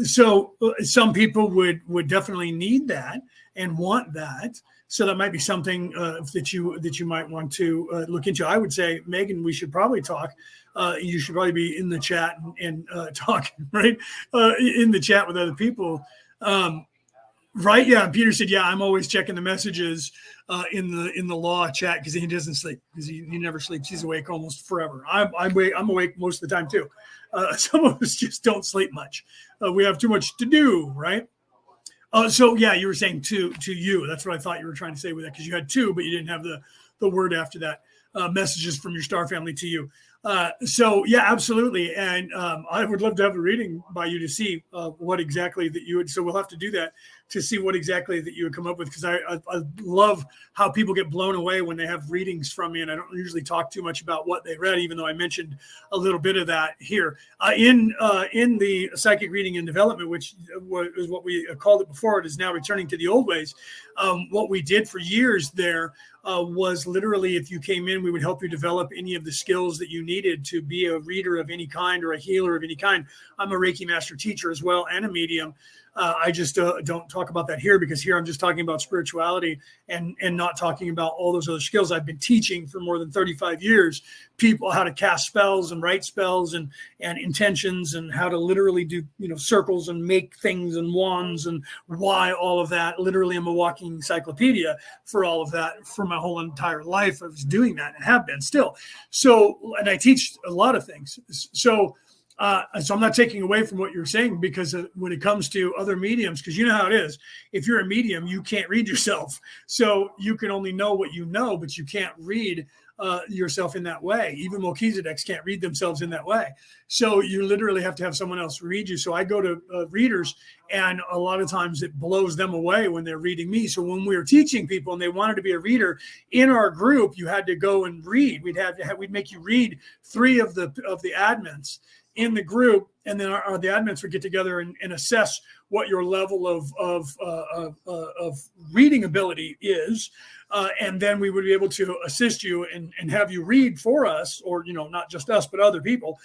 So some people would definitely need that and want that. So that might be something that you might want to look into. I would say, Megan, we should probably talk. You should probably be in the chat and talking, right? In the chat with other people. Right. Yeah. Peter said, yeah, I'm always checking the messages in the law chat because he doesn't sleep, because he never sleeps. He's awake almost forever. I'm awake most of the time too. Some of us just don't sleep much. We have too much to do, right? So yeah, you were saying to you. That's what I thought you were trying to say with that, because you had 2, but you didn't have the word after that. Messages from your star family to you. So yeah, absolutely. And I would love to have a reading by you to see what exactly that you would. So we'll have to do that to see what exactly that you would come up with, because I love how people get blown away when they have readings from me, and I don't usually talk too much about what they read, even though I mentioned a little bit of that here in the psychic reading and development, which is what we called it before. It is now returning to the old ways. What we did for years there was literally, if you came in, we would help you develop any of the skills that you needed to be a reader of any kind or a healer of any kind. I'm a Reiki master teacher as well, and a medium. I just don't talk about that here, because here I'm just talking about spirituality and not talking about all those other skills. I've been teaching for more than 35 years people how to cast spells and write spells and intentions, and how to literally do circles and make things and wands, and why all of that. Literally, I'm a walking encyclopedia for all of that for my whole entire life. I was doing that and have been still. So, and I teach a lot of things. So I'm not taking away from what you're saying, because when it comes to other mediums, because you know how it is, if you're a medium, you can't read yourself. So you can only know what you know, but you can't read yourself in that way. Even Melchizedeks can't read themselves in that way. So you literally have to have someone else read you. So I go to readers, and a lot of times it blows them away when they're reading me. So when we were teaching people and they wanted to be a reader in our group, you had to go and read. We'd make you read 3 of the admins in the group, and then the admins would get together and assess what your level of reading ability is, and then we would be able to assist you and have you read for us, or not just us but other people,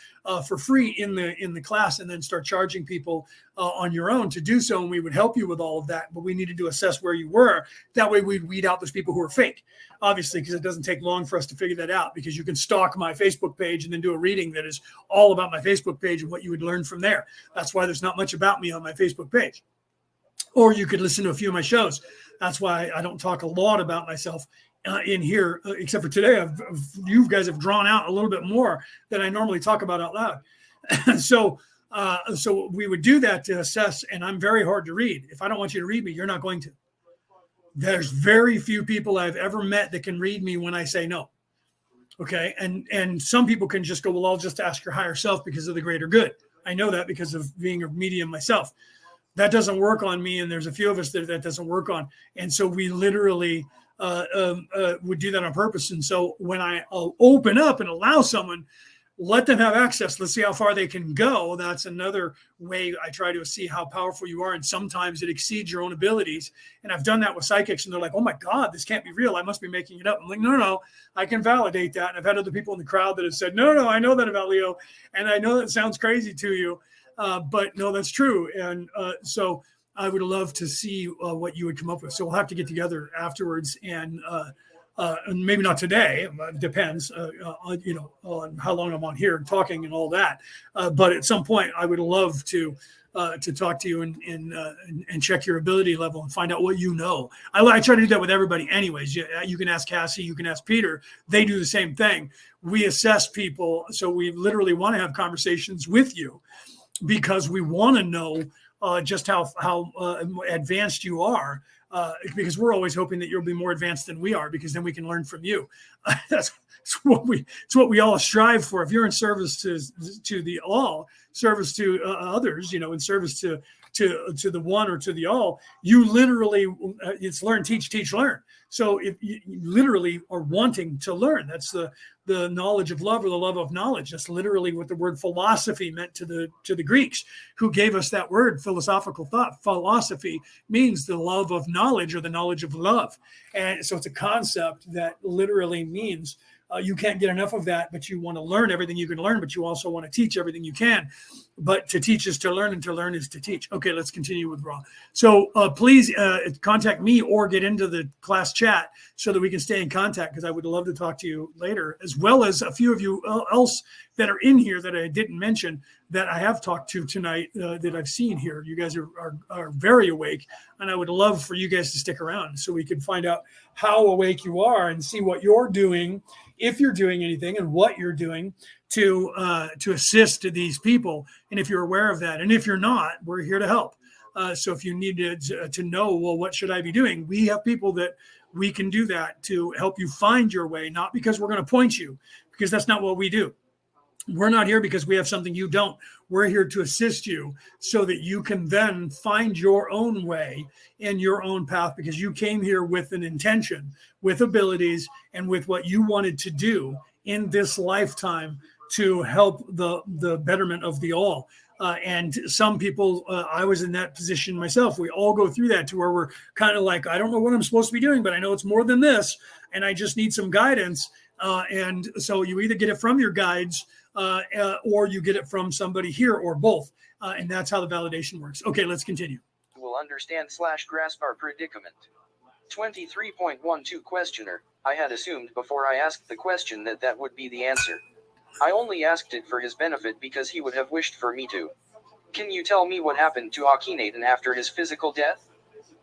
for free in the class, and then start charging people on your own to do so. And we would help you with all of that, but we needed to assess where you were. That way we'd weed out those people who are fake, obviously, because it doesn't take long for us to figure that out, because you can stalk my Facebook page and then do a reading that is all about my Facebook page and what you would learn from there. That's why there's not much about me on my Facebook page. Or you could listen to a few of my shows. That's why I don't talk a lot about myself in here, except for today. You guys have drawn out a little bit more than I normally talk about out loud. So we would do that to assess, and I'm very hard to read. If I don't want you to read me, you're not going to. There's very few people I've ever met that can read me when I say no. Okay. And some people can just go, well, I'll just ask your higher self because of the greater good. I know that because of being a medium myself. That doesn't work on me. And there's a few of us that doesn't work on. And so we literally would do that on purpose. And so when I open up and allow someone, let them have access. Let's see how far they can go. That's another way I try to see how powerful you are. And sometimes it exceeds your own abilities. And I've done that with psychics, and they're like, oh my God, this can't be real. I must be making it up. I'm like, no, I can validate that. And I've had other people in the crowd that have said, no, I know that about Leo. And I know that sounds crazy to you, but no, that's true. And so I would love to see what you would come up with. So we'll have to get together afterwards, and maybe not today. It depends, on how long I'm on here talking and all that. But at some point, I would love to talk to you and check your ability level and find out what you know. I try to do that with everybody, anyways. You can ask Cassie, you can ask Peter. They do the same thing. We assess people, so we literally want to have conversations with you because we want to know just how advanced you are. Because we're always hoping that you'll be more advanced than we are, because then we can learn from you. It's what we all strive for. If you're in service to the all, service to others, in service to to the one or to the all, you literally, it's learn, teach, teach, learn. So if you literally are wanting to learn, that's the knowledge of love, or the love of knowledge. That's literally what the word philosophy meant to the Greeks, who gave us that word. Philosophical thought. Philosophy means the love of knowledge, or the knowledge of love. And so it's a concept that literally means you can't get enough of that, but you want to learn everything you can learn, but you also want to teach everything you can. But to teach is to learn, and to learn is to teach. Okay, let's continue with Ra. So please contact me or get into the class chat so that we can stay in contact, because I would love to talk to you later, as well as a few of you else that are in here that I didn't mention that I have talked to tonight that I've seen here. You guys are very awake, and I would love for you guys to stick around so we can find out how awake you are and see what you're doing, if you're doing anything, and what you're doing to assist these people. And if you're aware of that, and if you're not, we're here to help. So if you need to know, well, what should I be doing? We have people that we can do that to help you find your way, not because we're going to point you, because that's not what we do. We're not here because we have something you don't. We're here to assist you so that you can then find your own way and your own path, because you came here with an intention, with abilities, and with what you wanted to do in this lifetime to help the betterment of the all. And some people, I was in that position myself. We all go through that, to where we're kind of like, I don't know what I'm supposed to be doing, but I know it's more than this, and I just need some guidance. And so you either get it from your guides, or you get it from somebody here, or both. And that's how the validation works. Okay, let's continue. Will understand / grasp our predicament. 23.12 Questioner. I had assumed before I asked the question that would be the answer. I only asked it for his benefit because he would have wished for me to. Can you tell me what happened to Akhenaten after his physical death?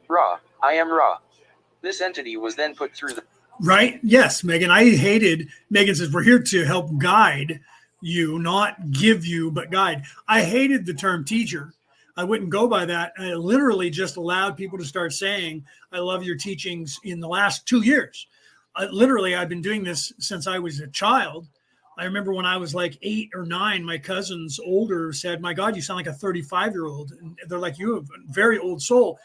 Ra. I am Ra. This entity was then put through the... Right? Yes, Megan. Megan says, we're here to help guide you, not give you, but guide. I hated the term teacher. I wouldn't go by that. I literally just allowed people to start saying, I love your teachings in the last 2 years. I've been doing this since I was a child. I remember when I was like 8 or 9, my cousins older said, my God, you sound like a 35-year-old. And they're like, you have a very old soul.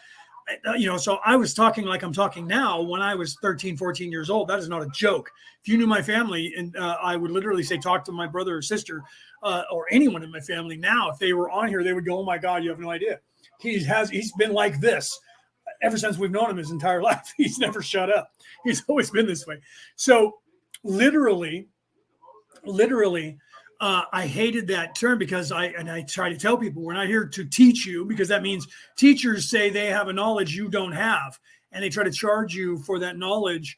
So I was talking like I'm talking now when I was 13, 14 years old. That is not a joke. If you knew my family, and I would literally say, talk to my brother or sister or anyone in my family now, if they were on here, they would go, oh my God, you have no idea. He's been like this ever since we've known him his entire life. He's never shut up. He's always been this way. So literally, I hated that term, because I try to tell people, we're not here to teach you, because that means teachers say they have a knowledge you don't have, and they try to charge you for that knowledge.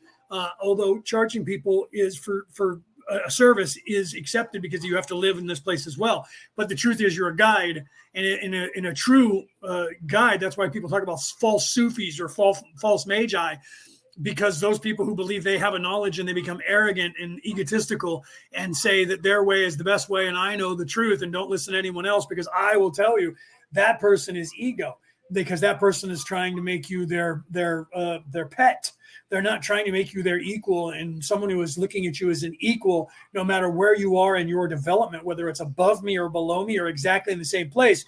Although charging people is for a service is accepted, because you have to live in this place as well. But the truth is, you're a guide, and in a true guide, that's why people talk about false Sufis or false magi. Because those people who believe they have a knowledge, and they become arrogant and egotistical and say that their way is the best way, and I know the truth, and don't listen to anyone else because I will tell you, that person is ego, because that person is trying to make you their pet. They're not trying to make you their equal, and someone who is looking at you as an equal, no matter where you are in your development, whether it's above me or below me or exactly in the same place.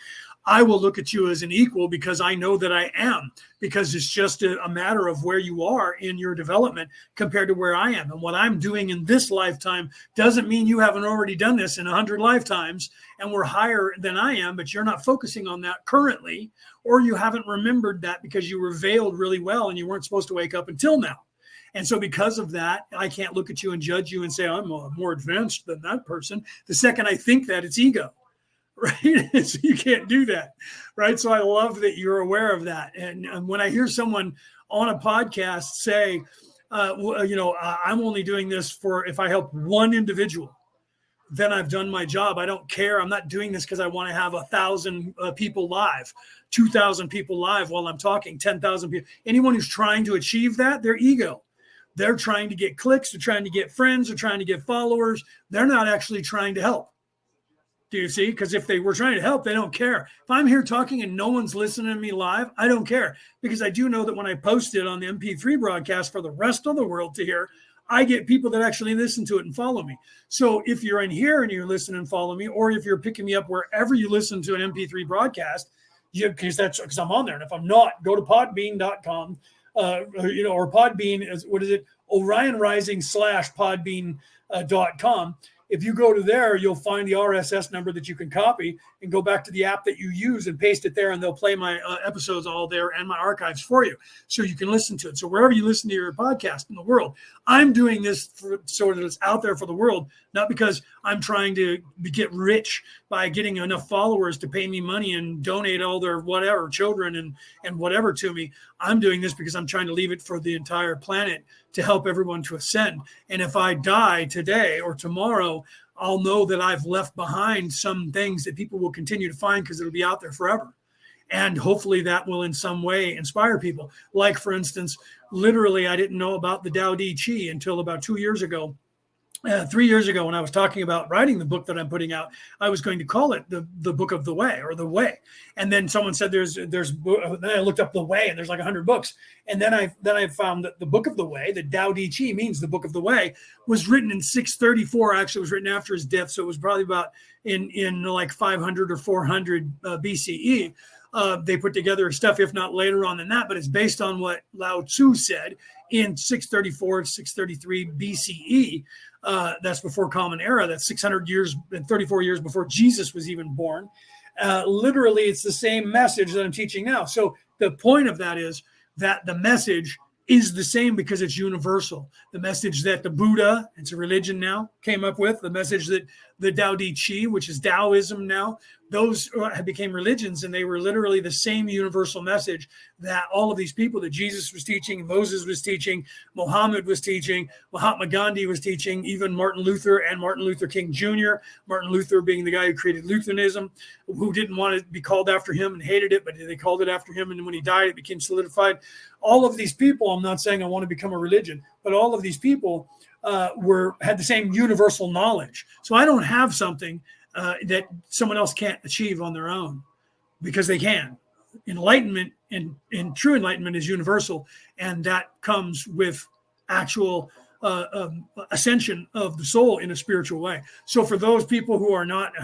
I will look at you as an equal, because I know that I am, because it's just a matter of where you are in your development compared to where I am. And what I'm doing in this lifetime doesn't mean you haven't already done this in 100 lifetimes and we're higher than I am, but you're not focusing on that currently, or you haven't remembered that because you were veiled really well and you weren't supposed to wake up until now. And so because of that, I can't look at you and judge you and say, I'm more advanced than that person. The second I think that, it's ego. Right. So you can't do that. Right. So I love that you're aware of that. And when I hear someone on a podcast say, I'm only doing this for if I help one individual, then I've done my job. I don't care. I'm not doing this because I want to have 1,000 people live, 2,000 people live while I'm talking, 10,000 people. Anyone who's trying to achieve that, their ego. They're trying to get clicks. They're trying to get friends. They're trying to get followers. They're not actually trying to help. Do you see? Because if they were trying to help, they don't care. If I'm here talking and no one's listening to me live, I don't care, because I do know that when I post it on the MP3 broadcast for the rest of the world to hear, I get people that actually listen to it and follow me. So if you're in here and you listen and follow me, or if you're picking me up wherever you listen to an MP3 broadcast, because I'm on there. And if I'm not, go to podbean.com, or Podbean is, what is it? Orion Rising /Podbean.com. If you go to there, you'll find the RSS number that you can copy and go back to the app that you use and paste it there, and they'll play my episodes all there and my archives for you, so you can listen to it. So wherever you listen to your podcast in the world, I'm doing this so that it's out there for the world, not because I'm trying to get rich by getting enough followers to pay me money and donate all their whatever children and whatever to me. I'm doing this because I'm trying to leave it for the entire planet to help everyone to ascend. And if I die today or tomorrow, I'll know that I've left behind some things that people will continue to find because it'll be out there forever. And hopefully that will in some way inspire people. Like, for instance, literally, I didn't know about the Tao Te Ching until about 2 years ago. 3 years ago, when I was talking about writing the book that I'm putting out, I was going to call it the Book of the Way, or the Way. And then someone said then I looked up the Way, and there's like 100 books. And then I found that the Book of the Way, the Tao Te Ching means the Book of the Way, was written in 634. Actually, it was written after his death, so it was probably about in like 500 or 400 BCE. They put together stuff, if not later on than that, but it's based on what Lao Tzu said in 634, 633 BCE. That's before Common Era. That's 600 years and 34 years before Jesus was even born. Literally, it's the same message that I'm teaching now. So the point of that is that the message is the same because it's universal. The message that the Buddha, it's a religion now, came up with, the message that the Tao Te Ching, which is Taoism now, those became religions, and they were literally the same universal message that all of these people, that Jesus was teaching, Moses was teaching, Muhammad was teaching, Mahatma Gandhi was teaching, even Martin Luther and Martin Luther King Jr., Martin Luther being the guy who created Lutheranism, who didn't want it to be called after him and hated it, but they called it after him, and when he died, it became solidified. All of these people, I'm not saying I want to become a religion, but all of these people had the same universal knowledge. So I don't have something that someone else can't achieve on their own, because they can. Enlightenment and true enlightenment is universal, and that comes with actual ascension of the soul in a spiritual way. So for those people who are not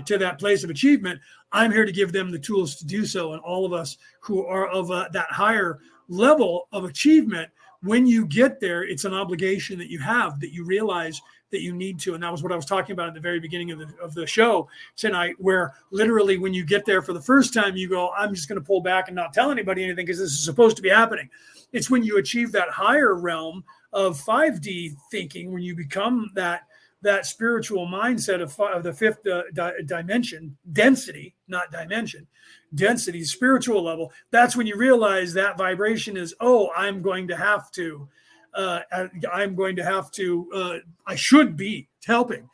to that place of achievement, I'm here to give them the tools to do so. And all of us who are of that higher level of achievement, when you get there, it's an obligation that you have, that you realize that you need to. And that was what I was talking about at the very beginning of the show tonight, where literally when you get there for the first time, you go, I'm just going to pull back and not tell anybody anything because this is supposed to be happening. It's when you achieve that higher realm of 5D thinking, when you become that spiritual mindset of the fifth dimension, density, not dimension, density, spiritual level. That's when you realize that vibration is, I'm going to have to, I should be helping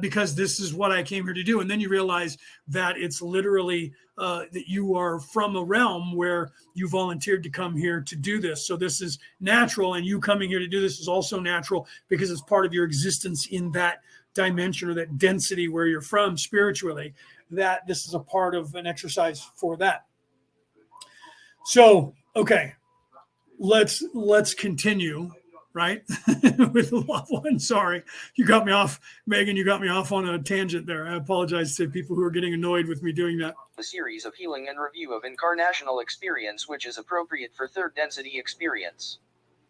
because this is what I came here to do. And then you realize that it's literally that you are from a realm where you volunteered to come here to do this. So this is natural, and you coming here to do this is also natural because it's part of your existence in that dimension or that density where you're from spiritually, that this is a part of an exercise for that. So, okay, let's continue, right? With the love one. Sorry, you got me off, Megan. You got me off on a tangent there. I apologize to people who are getting annoyed with me doing that. A series of healing and review of incarnational experience which is appropriate for third density experience.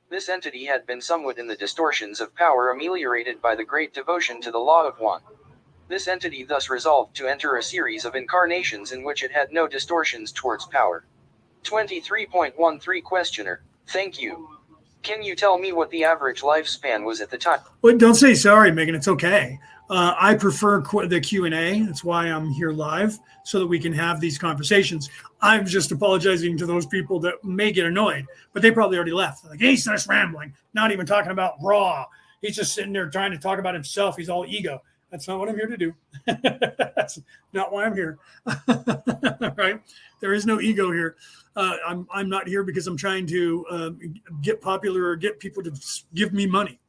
This entity had been somewhat in the distortions of power ameliorated by the great devotion to the law of one. This entity thus resolved to enter a series of incarnations in which it had no distortions towards power. 23.13 Questioner. Thank you. Can you tell me what the average lifespan was at the time? Well, don't say sorry, Megan. It's okay. I prefer the Q&A. That's why I'm here live, so that we can have these conversations. I'm just apologizing to those people that may get annoyed, but they probably already left. Like, hey, he's just rambling, not even talking about Raw. He's just sitting there trying to talk about himself. He's all ego. That's not what I'm here to do. That's not why I'm here. Right? There is no ego here. I'm not here because I'm trying to get popular or get people to give me money.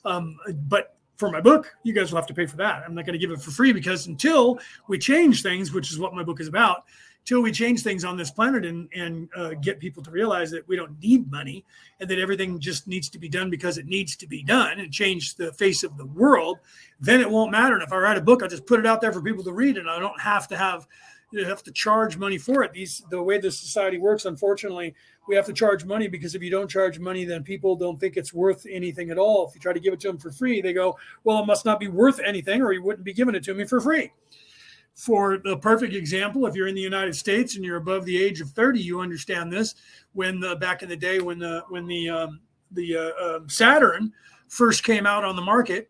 But for my book, you guys will have to pay for that. I'm not going to give it for free, because until we change things, which is what my book is about, till we change things on this planet and get people to realize that we don't need money and that everything just needs to be done because it needs to be done and change the face of the world, then it won't matter. And if I write a book, I'll just put it out there for people to read, and I don't have to have You have to charge money for it. The way the society works, unfortunately, we have to charge money, because if you don't charge money, then people don't think it's worth anything at all. If you try to give it to them for free, they go, well, it must not be worth anything, or you wouldn't be giving it to me for free. For the perfect example, if you're in the United States and you're above the age of 30, you understand this. When back in the day, when the Saturn first came out on the market,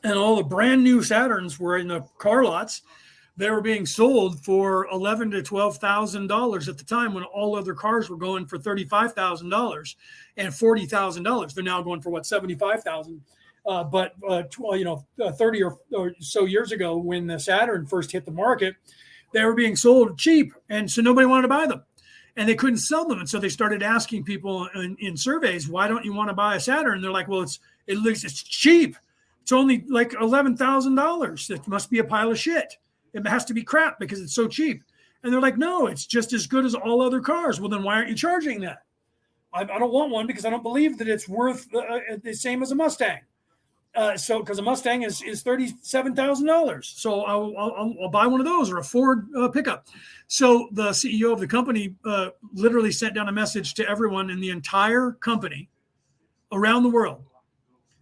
and all the brand new Saturns were in the car lots, they were being sold for $11,000 to $12,000 at the time, when all other cars were going for $35,000 and $40,000. They're now going for what, $75,000. But 30 or so years ago, when the Saturn first hit the market, they were being sold cheap, and so nobody wanted to buy them, and they couldn't sell them. And so they started asking people in surveys, why don't you want to buy a Saturn? And they're like, well, it's cheap. It's only like $11,000. It must be a pile of shit. It has to be crap because it's so cheap. And they're like, no, it's just as good as all other cars. Well, then why aren't you charging that? I don't want one, because I don't believe that it's worth the same as a Mustang. Because a Mustang is $37,000. So I'll buy one of those, or a Ford pickup. So the CEO of the company literally sent down a message to everyone in the entire company around the world.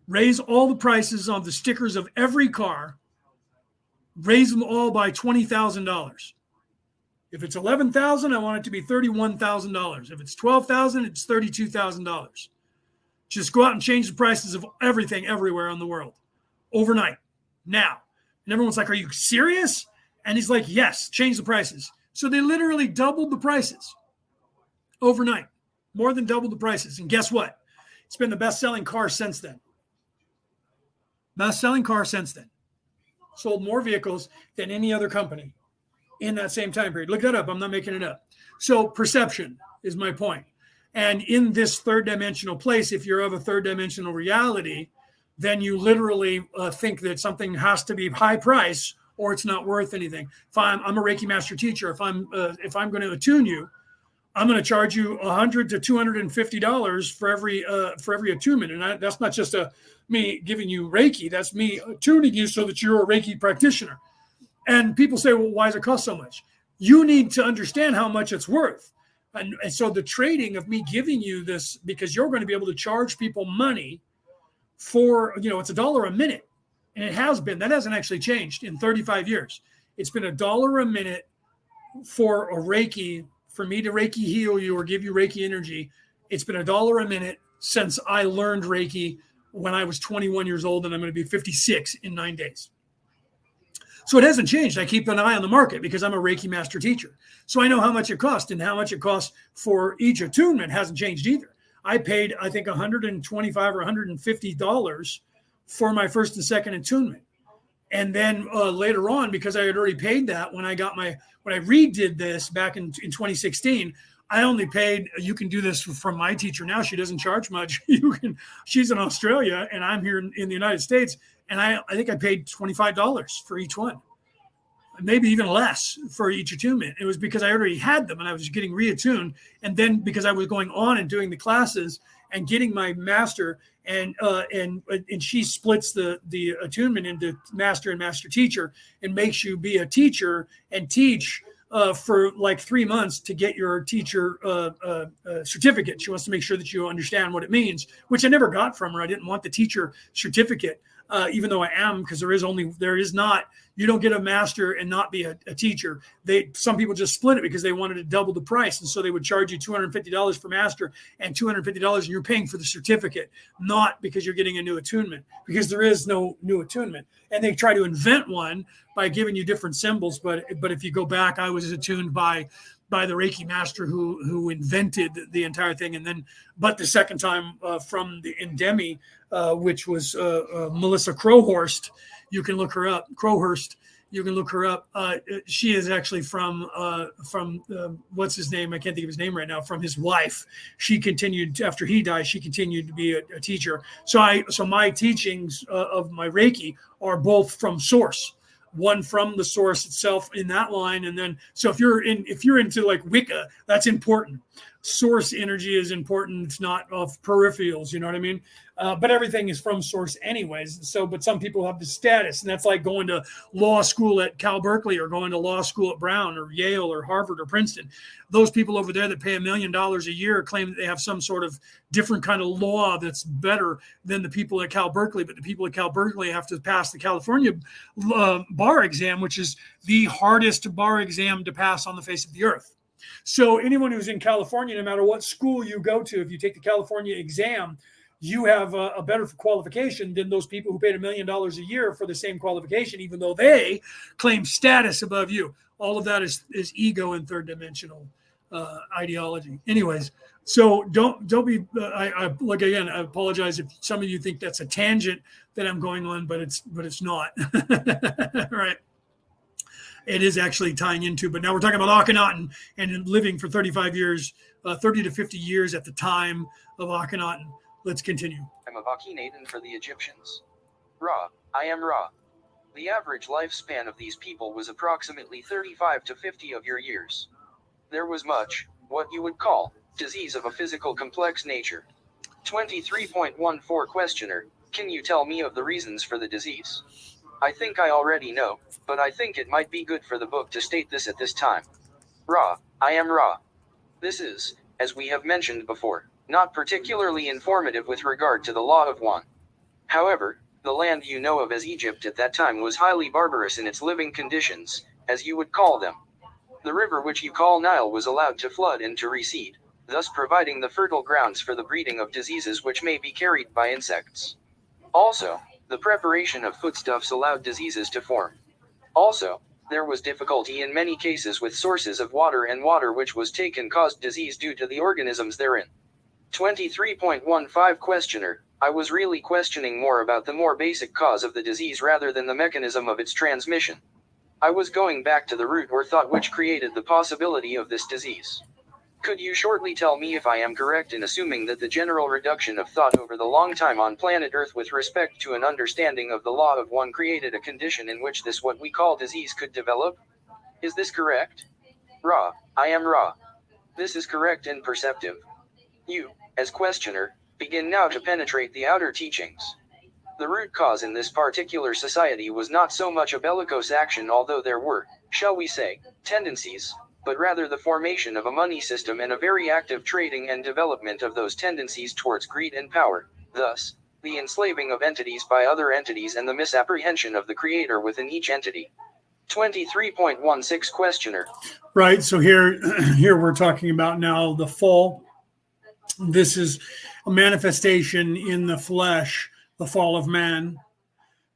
Raise all the prices on the stickers of every car. Raise them all by $20,000. If it's $11,000, I want it to be $31,000. If it's $12,000, it's $32,000. Just go out and change the prices of everything everywhere in the world overnight, now. And everyone's like, are you serious? And he's like, yes, change the prices. So they literally doubled the prices overnight, more than doubled the prices. And guess what? It's been the best-selling car since then. Best-selling car since then. Sold more vehicles than any other company in that same time period. Look that up. I'm not making it up. So perception is my point. And in this third dimensional place, if you're of a third dimensional reality, then you literally think that something has to be high price or it's not worth anything. If I'm a Reiki master teacher, if I'm going to attune you, I'm going to charge you $100 to $250 for every attunement. And that's not just me giving you Reiki. That's me attuning you so that you're a Reiki practitioner. And people say, well, why does it cost so much? You need to understand how much it's worth. And so the trading of me giving you this, because you're going to be able to charge people money for, it's $1 a minute. And it has been. That hasn't actually changed in 35 years. It's been $1 a minute for a Reiki, for me to Reiki heal you or give you Reiki energy. It's been $1 a minute since I learned Reiki when I was 21 years old, and I'm going to be 56 in 9 days. So it hasn't changed. I keep an eye on the market because I'm a Reiki master teacher. So I know how much it costs, and how much it costs for each attunement hasn't changed either. I paid, I think, $125 or $150 for my first and second attunement. And then later on, because I had already paid that when I redid this back in 2016, I only paid, you can do this from my teacher now. She doesn't charge much. She's in Australia and I'm here in the United States. And I think I paid $25 for each one, maybe even less for each attunement. It was because I already had them and I was getting reattuned. And then because I was going on and doing the classes and getting my master, and she splits the attunement into master and master teacher and makes you be a teacher and teach for like 3 months to get your teacher certificate. She wants to make sure that you understand what it means, which I never got from her. I didn't want the teacher certificate, even though I am, because you don't get a master and not be a teacher. Some people just split it because they wanted to double the price. And so they would charge you $250 for master and $250 and you're paying for the certificate, not because you're getting a new attunement, because there is no new attunement. And they try to invent one by giving you different symbols. But if you go back, I was attuned by the Reiki master who invented the entire thing. But the second time from the Endemi, which was Melissa Crowhurst, you can look her up. Crowhurst, you can look her up. She is actually from what's his name? I can't think of his name right now. From his wife, she continued after he died. She continued to be a teacher. So my teachings of my Reiki are both from source. One from the source itself in that line, and then so if you're into like Wicca, that's important. source energy is important. It's not of peripherals, you know what I mean? But everything is from source anyways. So, but some people have the status, and that's like going to law school at Cal Berkeley or going to law school at Brown or Yale or Harvard or Princeton. Those people over there that pay $1 million a year claim that they have some sort of different kind of law that's better than the people at Cal Berkeley. But the people at Cal Berkeley have to pass the California bar exam, which is the hardest bar exam to pass on the face of the earth. So anyone who's in California, no matter what school you go to, if you take the California exam, you have a better qualification than those people who paid $1 million a year for the same qualification, even though they claim status above you. All of that is ego and third dimensional ideology. Anyways, so don't be. I like again. I apologize if some of you think that's a tangent that I'm going on, but it's not. Right. It is actually tying into, but now we're talking about Akhenaten and living for 35 years, 30 to 50 years at the time of Akhenaten. Let's continue. I'm of Akhenaten for the Egyptians. Ra, I am Ra. The average lifespan of these people was approximately 35 to 50 of your years. There was much, what you would call, disease of a physical complex nature. 23.14 Questioner, can you tell me of the reasons for the disease? I think I already know, but I think it might be good for the book to state this at this time. Ra, I am Ra. This is, as we have mentioned before, not particularly informative with regard to the law of one. However, the land you know of as Egypt at that time was highly barbarous in its living conditions, as you would call them. The river which you call Nile was allowed to flood and to recede, thus providing the fertile grounds for the breeding of diseases which may be carried by insects. Also, the preparation of foodstuffs allowed diseases to form. Also, there was difficulty in many cases with sources of water, and water which was taken caused disease due to the organisms therein. 23.15 Questioner, I was really questioning more about the more basic cause of the disease rather than the mechanism of its transmission. I was going back to the root or thought which created the possibility of this disease. Could you shortly tell me if I am correct in assuming that the general reduction of thought over the long time on planet Earth with respect to an understanding of the law of one created a condition in which this what we call disease could develop? Is this correct? Ra, I am Ra. This is correct and perceptive. You, as questioner, begin now to penetrate the outer teachings. The root cause in this particular society was not so much a bellicose action, although there were, shall we say, tendencies, but rather the formation of a money system and a very active trading and development of those tendencies towards greed and power, thus, the enslaving of entities by other entities and the misapprehension of the creator within each entity. 23.16 Questioner. Right, so here we're talking about now the fall. This is a manifestation in the flesh. The fall of man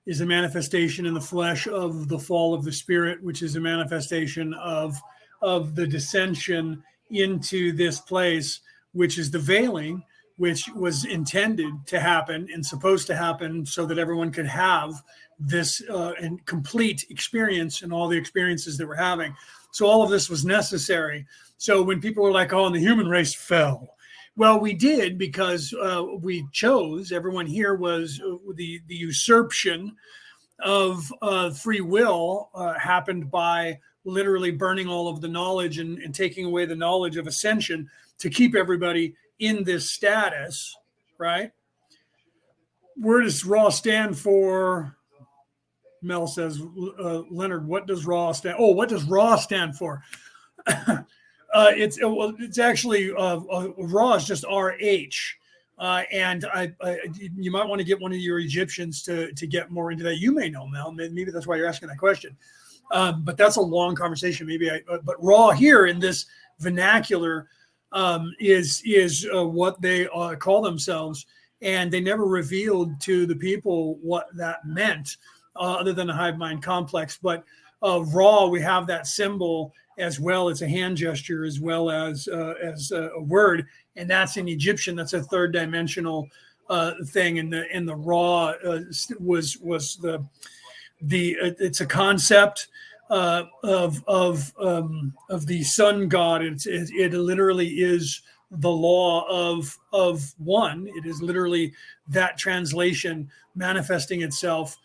is a manifestation in the flesh of the fall of the spirit, which is a manifestation of the dissension into this place, which is the veiling, which was intended to happen and supposed to happen so that everyone could have this and complete experience and all the experiences that we're having. So all of this was necessary. So when people were like, oh, and the human race fell. Well, we did because we chose, everyone here was the usurpation of free will happened by literally burning all of the knowledge and taking away the knowledge of ascension to keep everybody in this status, right? Where does Ra stand for? Mel says, Leonard, what does Ra stand? Oh, what does Ra stand for? It's actually Ra is just RH. And you might want to get one of your Egyptians to get more into that. You may know, Mel. Maybe that's why you're asking that question. But that's a long conversation. But Ra here in this vernacular is what they call themselves, and they never revealed to the people what that meant, other than the hive mind complex. But Ra, we have that symbol as well. It's a hand gesture as well as a word, and that's in Egyptian. That's a third dimensional thing, and the Ra was it's a concept of the sun god. It literally is the law of one. It is literally that translation manifesting itself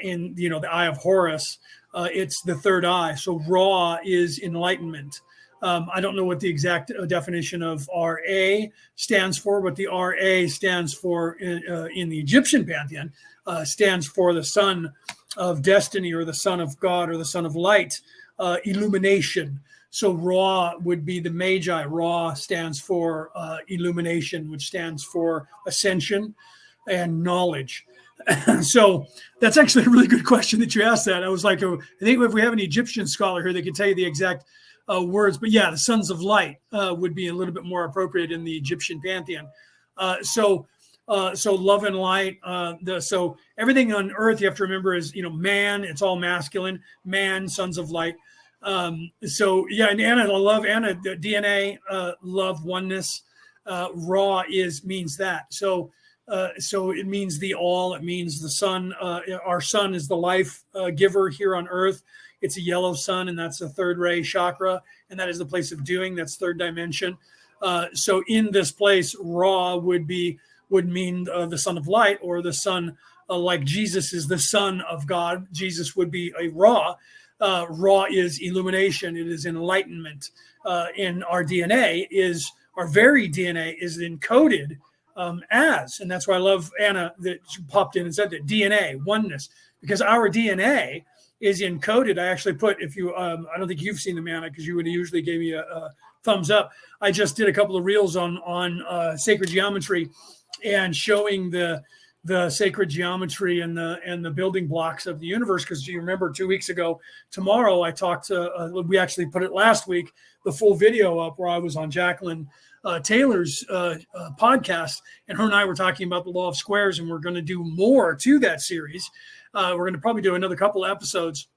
in the eye of Horus. It's the third eye. So Ra is enlightenment. I don't know what the exact definition of RA stands for, but the RA stands for in the Egyptian pantheon, stands for the son of destiny, or the son of God, or the son of light, illumination. So Ra would be the Magi. Ra stands for illumination, which stands for ascension and knowledge. So that's actually a really good question that you asked that. I was like, I think if we have an Egyptian scholar here, they could tell you the exact words. But yeah, the sons of light would be a little bit more appropriate in the Egyptian pantheon. So love and light. So everything on earth, you have to remember, is, man. It's all masculine. Man, sons of light. So yeah, and Anna, I love Anna. The DNA, love, oneness. Ra means that. So it means the all. It means the sun. Our sun is the life giver here on earth. It's a yellow sun, and that's a third ray chakra, and that is the place of doing. That's third dimension. So in this place, Ra would mean the son of light, or the son, like Jesus is the son of God. Jesus would be a Ra. Ra is illumination. It is enlightenment. In our DNA our very DNA is encoded and that's why I love Anna that popped in and said that DNA, oneness, because our DNA is encoded. I actually put, if you, I don't think you've seen them, Anna, because you would have usually gave me a thumbs up. I just did a couple of reels on sacred geometry and showing the sacred geometry and the building blocks of the universe. Because you remember 2 weeks ago, tomorrow I talked to, we actually put it last week, the full video up where I was on Jacqueline Taylor's podcast, and her and I were talking about the law of squares, and we're going to do more to that series. We're going to probably do another couple of episodes.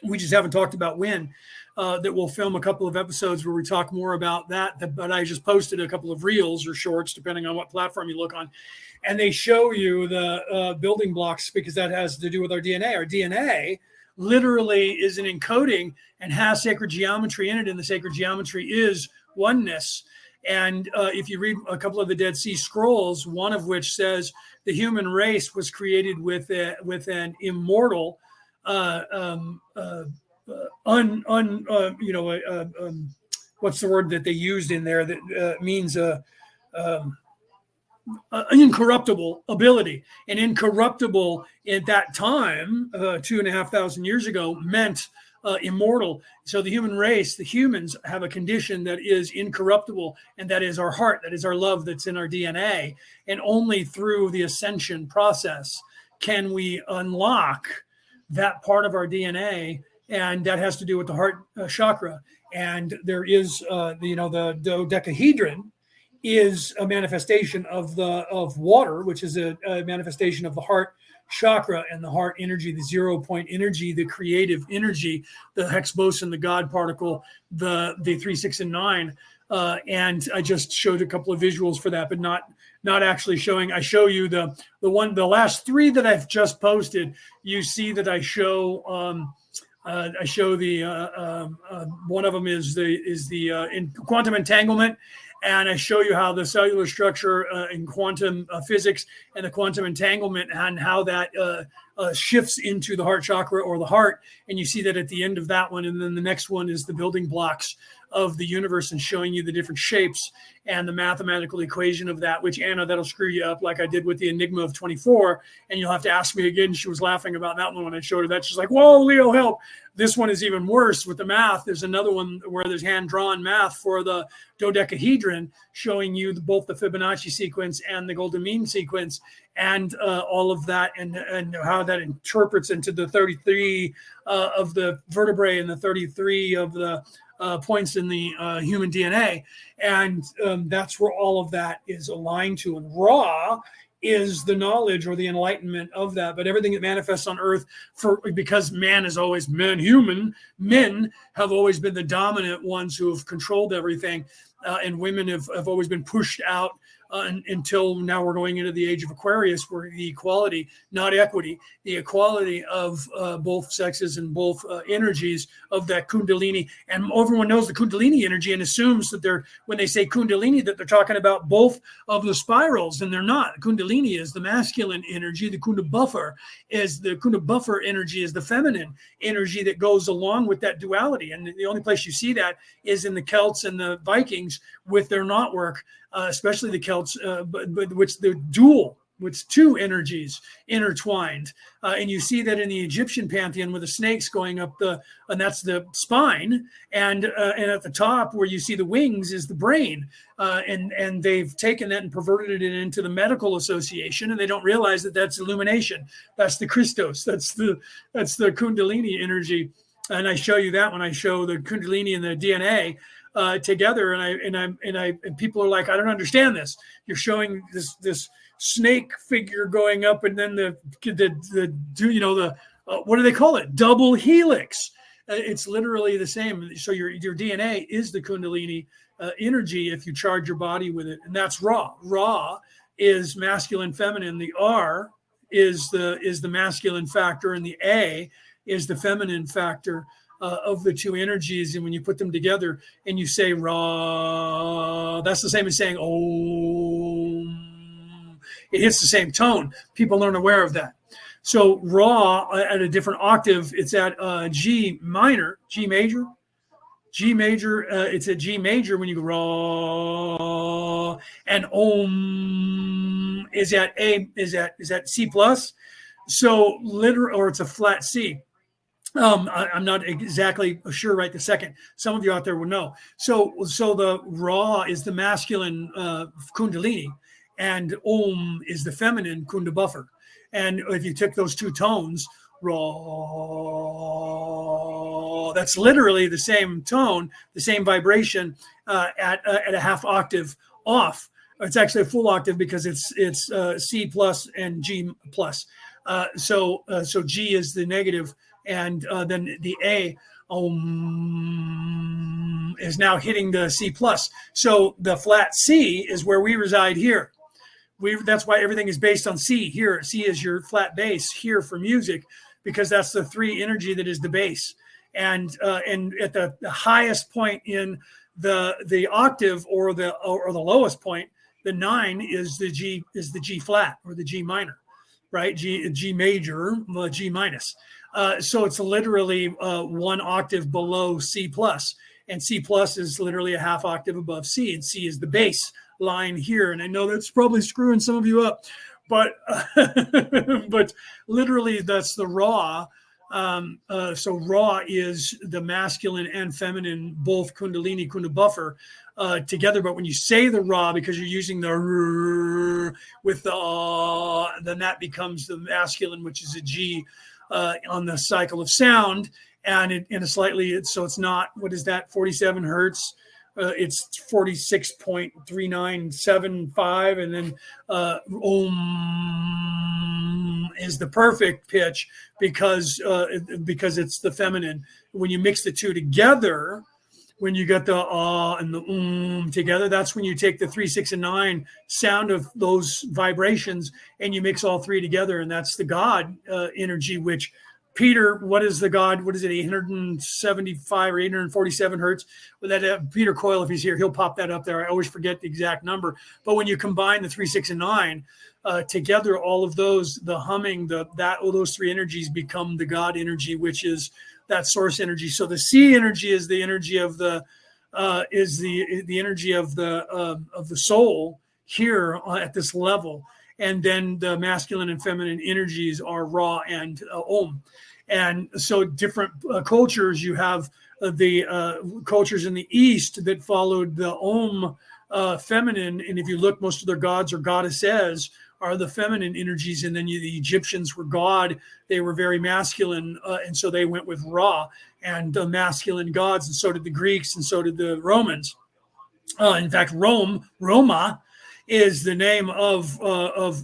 We just haven't talked about when. That we'll film a couple of episodes where we talk more about that. But I just posted a couple of reels or shorts, depending on what platform you look on, and they show you the building blocks, because that has to do with our DNA. Our DNA literally is an encoding and has sacred geometry in it, and the sacred geometry is oneness. And if you read a couple of the Dead Sea Scrolls, one of which says the human race was created with an immortal, what's the word that they used in there that means incorruptible ability. And incorruptible at that time, 2,500 years ago, meant immortal. So the human race, the humans, have a condition that is incorruptible, and that is our heart, that is our love, that's in our DNA. And only through the ascension process can we unlock that part of our DNA, and that has to do with the heart chakra. And there is, the dodecahedron is a manifestation of water, which is a manifestation of the heart chakra and the heart energy, the 0 point energy, the creative energy, the Higgs boson, the God particle, the 3, 6, and 9. And I just showed a couple of visuals for that, but not actually showing. I show you the last 3 that I've just posted. You see that I show the one of them is the in quantum entanglement. And I show you how the cellular structure in quantum physics and the quantum entanglement, and how that shifts into the heart chakra or the heart. And you see that at the end of that one. And then the next one is the building blocks of the universe, and showing you the different shapes and the mathematical equation of that, which, Anna, that'll screw you up like I did with the Enigma of 24. And you'll have to ask me again. She was laughing about that one when I showed her that. She's like, whoa, Leo, help. This one is even worse with the math. There's another one where there's hand-drawn math for the dodecahedron, showing you both the Fibonacci sequence and the golden mean sequence, and all of that, and how that interprets into the 33 of the vertebrae and the 33 of the points in the human DNA. And that's where all of that is aligned to. And Ra is the knowledge or the enlightenment of that. But everything that manifests on earth, because man is always men have always been the dominant ones who have controlled everything. and women have always been pushed out until now we're going into the age of Aquarius, where the equality, not equity, the equality of both sexes and both energies of that Kundalini. And everyone knows the Kundalini energy and assumes that when they say Kundalini, that they're talking about both of the spirals, and they're not. Kundalini is the masculine energy. The Kundabuffer energy is the feminine energy that goes along with that duality. And the only place you see that is in the Celts and the Vikings with their knot work. Especially the Celts, but which the dual, with two energies intertwined, and you see that in the Egyptian pantheon with the snakes going up and that's the spine, and at the top where you see the wings is the brain, and they've taken that and perverted it into the medical association, and they don't realize that that's illumination, that's the Christos, that's the Kundalini energy, and I show you that when I show the Kundalini and the DNA. Together, and people are like, I don't understand this. You're showing this snake figure going up, and then the what do they call it? Double helix. It's literally the same. So your DNA is the Kundalini energy if you charge your body with it, and that's Ra. Ra is masculine, feminine. The R is the masculine factor, and the A is the feminine factor. Of the two energies, and when you put them together and you say Ra, that's the same as saying Om. It hits the same tone. People aren't aware of that. So Ra at a different octave, it's at G minor, G major. G major, it's at G major when you go Ra, and Om is at C plus. So or it's a flat C. I'm not exactly sure right this second. Some of you out there will know. So the Ra is the masculine Kundalini, and Om is the feminine Kundabuffer. And if you took those two tones, Ra, that's literally the same tone, the same vibration at a half octave off. It's actually a full octave because it's C plus and G plus. So G is the negative. And then the A is now hitting the C plus. So the flat C is where we reside here. That's why everything is based on C here. C is your flat bass here for music, because that's the three energy that is the bass. And at the highest point in the octave or the lowest point, the 9 is the G flat or the G minor, right? G major, G minus. So it's literally 1 octave below C plus, and C plus is literally a half octave above C, and C is the bass line here. And I know that's probably screwing some of you up, but but literally that's the Ra. So Ra is the masculine and feminine, both Kundalini, Kundabuffer together. But when you say the Ra, because you're using the R with the then that becomes the masculine, which is a G. On the cycle of sound, and in a slightly, so it's not, what is that, 47 hertz? It's 46.3975, and then Om is the perfect pitch because it's the feminine. When you mix the two together, when you get the and the together, that's when you take the 3, 6, and 9 sound of those vibrations and you mix all three together, and that's the God energy. Which Peter, what is the God? What is it? 875 or 847 hertz. Well, that Peter Coyle, if he's here, he'll pop that up there. I always forget the exact number. But when you combine the 3, 6, and 9 together, all of those, the humming, all those three energies become the God energy, which is that source energy. So the C energy is the energy of the energy of the soul here at this level, and then the masculine and feminine energies are Ra and Om. And so different cultures, you have the cultures in the East that followed the Om feminine, and if you look, most of their gods or goddesses are the feminine energies, and then the Egyptians were God. They were very masculine, and so they went with Ra and the masculine gods, and so did the Greeks, and so did the Romans. In fact, Roma, is the name of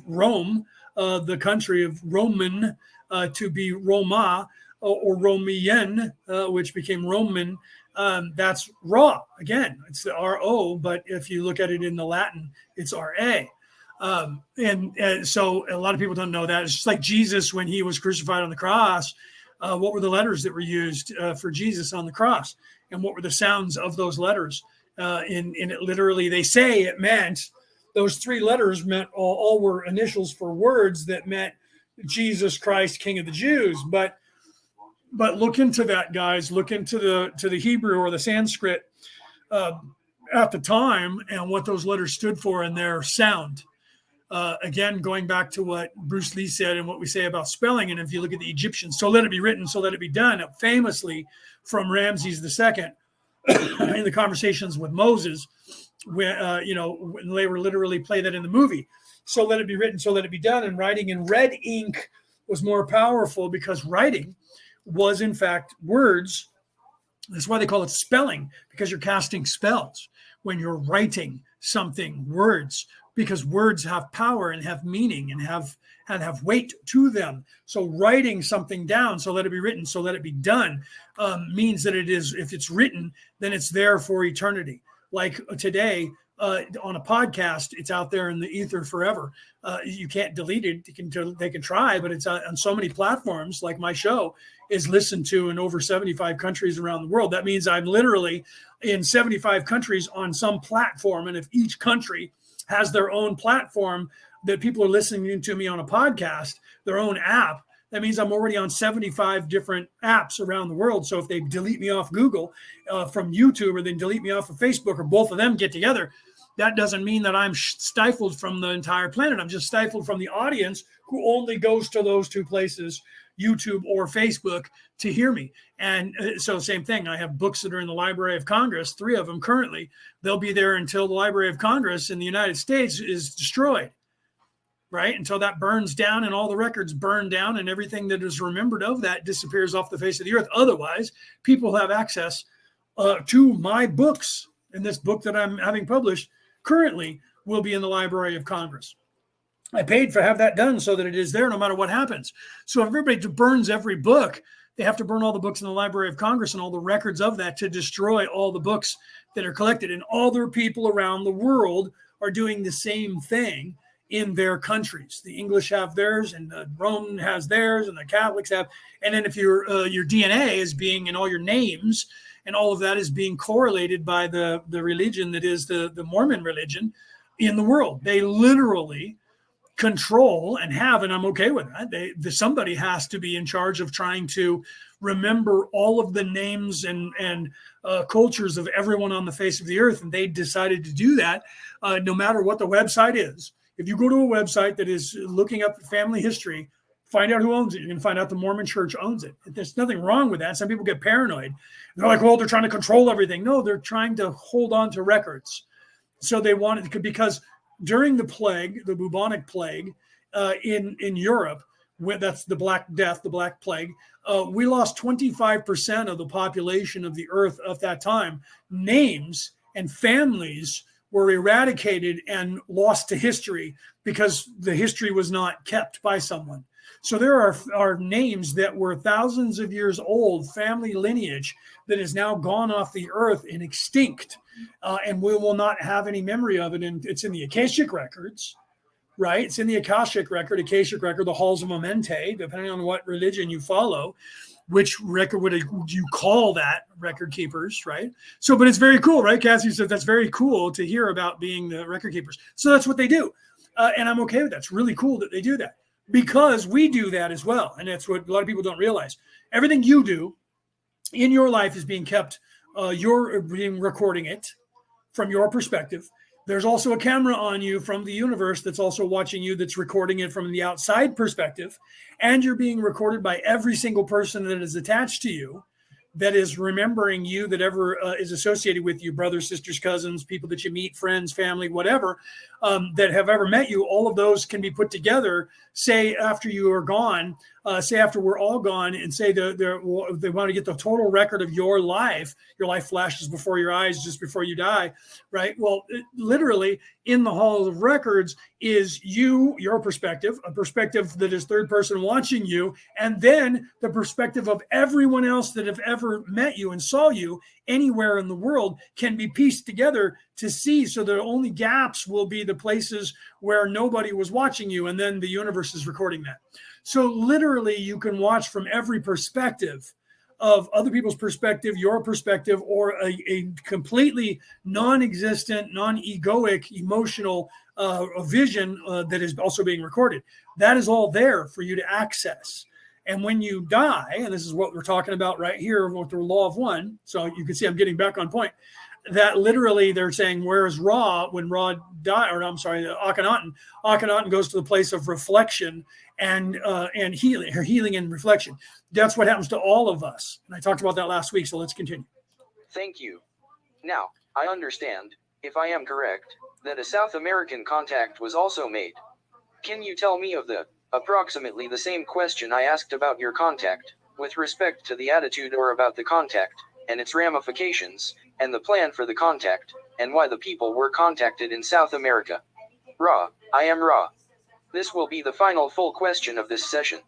Rome, the country of Roman, to be Roma or Romian, which became Roman. That's Ra. Again, it's the R-O, but if you look at it in the Latin, it's R-A. And so a lot of people don't know that. It's just like Jesus, when he was crucified on the cross, what were the letters that were used for Jesus on the cross? And what were the sounds of those letters? In it literally, they say it meant, those three letters meant, all were initials for words that meant Jesus Christ, King of the Jews. But look into that, guys. Look into the Hebrew or the Sanskrit at the time and what those letters stood for and their sound. Again, going back to what Bruce Lee said and what we say about spelling, and if you look at the Egyptians, so let it be written, so let it be done, famously from Ramses II in the conversations with Moses, when when they were literally play that in the movie. So let it be written, so let it be done. And writing in red ink was more powerful because writing was in fact words. That's why they call it spelling, because you're casting spells when you're writing something, words, because words have power and have meaning and have weight to them. So writing something down, so let it be written, so let it be done, means that it is, if it's written, then it's there for eternity. Like today, on a podcast, it's out there in the ether forever. You can't delete it. They can try, but it's on so many platforms. Like my show is listened to in over 75 countries around the world. That means I'm literally in 75 countries on some platform. And if each country has their own platform that people are listening to me on a podcast, their own app, that means I'm already on 75 different apps around the world. So if they delete me off Google from YouTube, or they delete me off of Facebook, or both of them get together, that doesn't mean that I'm stifled from the entire planet. I'm just stifled from the audience who only goes to those two places, YouTube or Facebook, to hear me. And so same thing. I have books that are in the Library of Congress, 3 of them currently. They'll be there until the Library of Congress in the United States is destroyed, right? Until that burns down and all the records burn down and everything that is remembered of that disappears off the face of the earth. Otherwise, people have access to my books. And this book that I'm having published currently will be in the Library of Congress. I paid for have that done so that it is there no matter what happens. So if everybody burns every book, they have to burn all the books in the Library of Congress and all the records of that to destroy all the books that are collected. And other people around the world are doing the same thing in their countries. The English have theirs, and Rome has theirs, and the Catholics have. And then if your DNA is being, and all your names and all of that is being correlated by the religion that is the Mormon religion in the world. They literally control and have, and I'm okay with that. Somebody has to be in charge of trying to remember all of the names and cultures of everyone on the face of the earth. And they decided to do that no matter what the website is. If you go to a website that is looking up family history, find out who owns it. You can find out the Mormon Church owns it. There's nothing wrong with that. Some people get paranoid. They're like, well, they're trying to control everything. No, they're trying to hold on to records. So they wanted to, because during the plague, the bubonic plague in Europe, that's the Black Death, the Black Plague, we lost 25% of the population of the earth at that time. Names and families were eradicated and lost to history because the history was not kept by someone. So there are names that were thousands of years old, family lineage, that is now gone off the earth and extinct. And we will not have any memory of it. And it's in the Akashic records, right? It's in the Akashic record, the Halls of Memento, depending on what religion you follow, which record would you call that, record keepers, right? So, but it's very cool, right? Cassie said that's very cool to hear about being the record keepers. So that's what they do. And I'm okay with that. It's really cool that they do that, because we do that as well. And that's what a lot of people don't realize. Everything you do in your life is being kept, you're being recording it from your perspective. There's also a camera on you from the universe that's also watching you, that's recording it from the outside perspective. And you're being recorded by every single person that is attached to you, that is remembering you, that ever is associated with you, brothers, sisters, cousins, people that you meet, friends, family, whatever, that have ever met you. All of those can be put together, say after you are gone, say after we're all gone, and say they want to get the total record of your life. Your life flashes before your eyes just before you die, right? Well, literally in the Hall of Records is your perspective, a perspective that is third person watching you, and then the perspective of everyone else that have ever ever met you and saw you anywhere in the world can be pieced together to see. So the only gaps will be the places where nobody was watching you, and then the universe is recording that. So literally you can watch from every perspective of other people's perspective, your perspective, or a completely non-existent, non-egoic, emotional vision that is also being recorded. That is all there for you to access. And when you die, and this is what we're talking about right here with the law of one, so you can see I'm getting back on point, that literally they're saying, where is Ra when Ra died, or I'm sorry, Akhenaten. Akhenaten goes to the place of reflection and healing, her healing and reflection. That's what happens to all of us. And I talked about that last week, so let's continue. Thank you. Now, I understand, if I am correct, that a South American contact was also made. Can you tell me of the approximately the same question I asked about your contact, with respect to the attitude or about the contact, and its ramifications, and the plan for the contact, and why the people were contacted in South America? Ra, I am Ra. This will be the final full question of this session.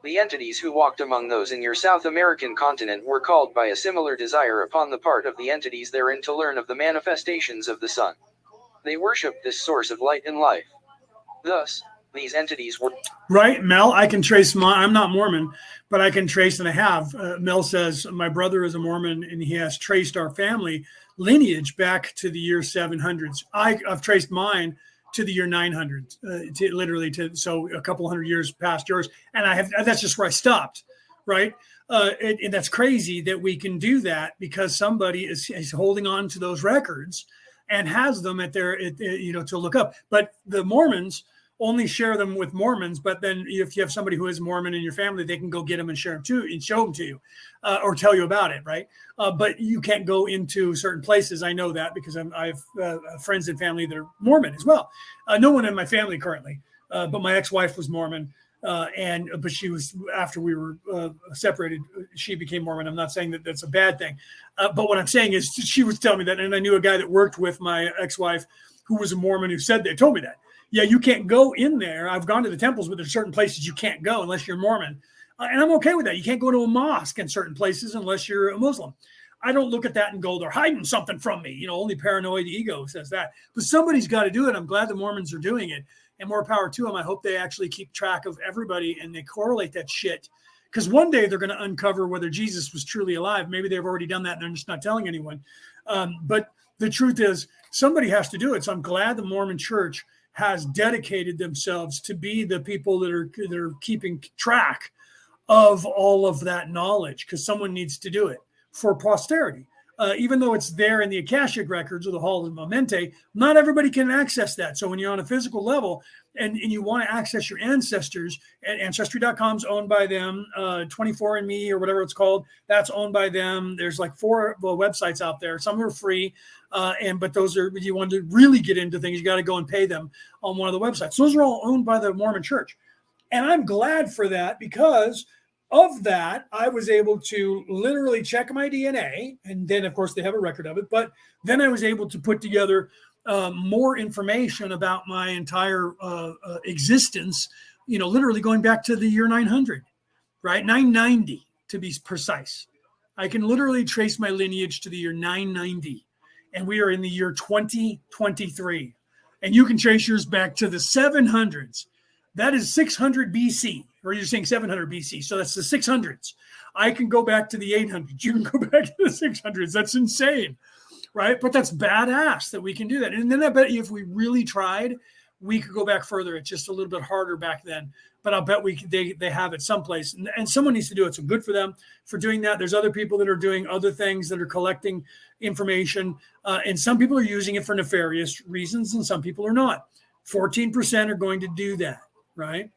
The entities who walked among those in your South American continent were called by a similar desire upon the part of the entities therein to learn of the manifestations of the sun. They worshipped this source of light and life. Thus, these entities were... Right, Mel, I can trace I'm not Mormon, but I can trace, and I have. Mel says, my brother is a Mormon, and he has traced our family lineage back to the year 700s. I've traced mine to the year 900, so a couple hundred years past yours. And that's just where I stopped, right? And that's crazy that we can do that because somebody is holding on to those records and has them at their, to look up. But the Mormons only share them with Mormons. But then if you have somebody who is Mormon in your family, they can go get them and share them too, and show them to you, or tell you about it, right? But you can't go into certain places. I know that because I have friends and family that are Mormon as well. No one in my family currently, but my ex-wife was Mormon. But she was, after we were separated, she became Mormon. I'm not saying that that's a bad thing. But what I'm saying is she was telling me that. And I knew a guy that worked with my ex-wife who was a Mormon who told me that. Yeah, you can't go in there. I've gone to the temples, but there's certain places you can't go unless you're Mormon. And I'm okay with that. You can't go to a mosque in certain places unless you're a Muslim. I don't look at that and go, they're hiding something from me. Only paranoid ego says that. But somebody's got to do it. I'm glad the Mormons are doing it. And more power to them. I hope they actually keep track of everybody and they correlate that shit. Because one day they're going to uncover whether Jesus was truly alive. Maybe they've already done that and they're just not telling anyone. But the truth is, somebody has to do it. So I'm glad the Mormon Church has dedicated themselves to be the people that are keeping track of all of that knowledge, because someone needs to do it for posterity. Even though it's there in the Akashic records or the Hall of Momente, not everybody can access that. So when you're on a physical level and you want to access your ancestors, and Ancestry.com is owned by them, 24andMe or whatever it's called, that's owned by them. There's like 4 websites out there. Some are free, but those are, if you want to really get into things, you got to go and pay them on one of the websites. Those are all owned by the Mormon Church. And I'm glad for that, because of that, I was able to literally check my DNA. And then, of course, they have a record of it. But then I was able to put together more information about my entire existence, literally going back to the year 900, right? 990 to be precise. I can literally trace my lineage to the year 990. And we are in the year 2023. And you can trace yours back to the 700s. That is 600 BC, or you're saying 700 BC. So that's the 600s. I can go back to the 800s. You can go back to the 600s. That's insane, right? But that's badass that we can do that. And then I bet you if we really tried, we could go back further. It's just a little bit harder back then. But I'll bet they have it someplace. And someone needs to do it. So good for them for doing that. There's other people that are doing other things, that are collecting information. And some people are using it for nefarious reasons, and some people are not. 14% are going to do that. Right.